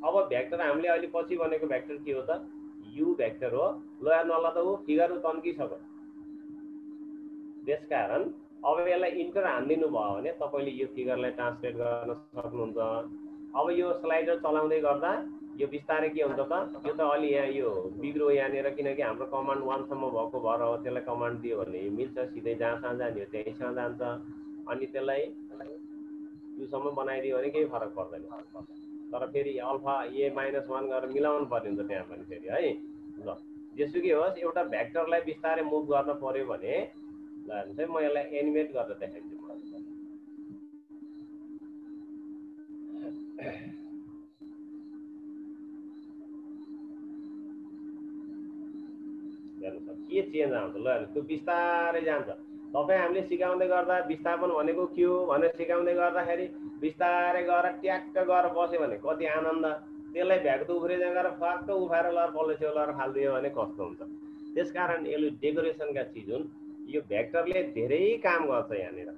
Speaker 2: अब भेक्टर हामीले अहिले पछि बनेको भेक्टर के हो त? U भेक्टर हो। ल हेर्नु होला त, ऊ फिगर तन्किसक्यो। त्यसकारण अब यसलाई इन्टर हान्दिनु भयो भने तपाईँले यो फिगरलाई ट्रान्सलेट गर्न सक्नुहुन्छ। अब यो स्लाइडर चलाउँदै गर्दा यो बिस्तारै के हुन्छ त? यो त अलि यहाँ यो बिग्रो यहाँनिर, किनकि हाम्रो कमान्ड 1 सम्म भएको भएर हो। त्यसलाई कमान्ड दियो भने यो मिल्छ, सिधै जहाँसम्म जाने हो त्यहीँसम्म जान्छ। अनि त्यसलाई 2 सम्म बनाइदियो भने केही फरक पर्दैन। तर फेरि अल्फा A-1 गरेर मिलाउनु पर्ने हुन्छ त्यहाँ पनि फेरि है। ल जेसुकै होस्, एउटा भेक्टरलाई बिस्तारै मुभ गर्न पर्यो भने ल हेर्नुहोस् है, म यसलाई एनिमेट गरेर देखाइदिन्छु। हेर्नुहोस् के चेन्ज आउँछ ल हेर्नुहोस् त्यो बिस्तारै जान्छ तपाईँ हामीले सिकाउँदै गर्दा विस्थापन भनेको के हो भनेर सिकाउँदै गर्दाखेरि बिस्तारै गएर ट्याक्क गएर बस्यो भने कति आनन्द त्यसलाई भ्याएको त उफ्रे जग्गा फक्क उफाएर लर पल्लो छेउ लर फालिदियो भने कस्तो हुन्छ त्यसकारण यसले डेकोरेसनका चिज हुन् यो भेक्टरले धेरै काम गर्छ यहाँनिर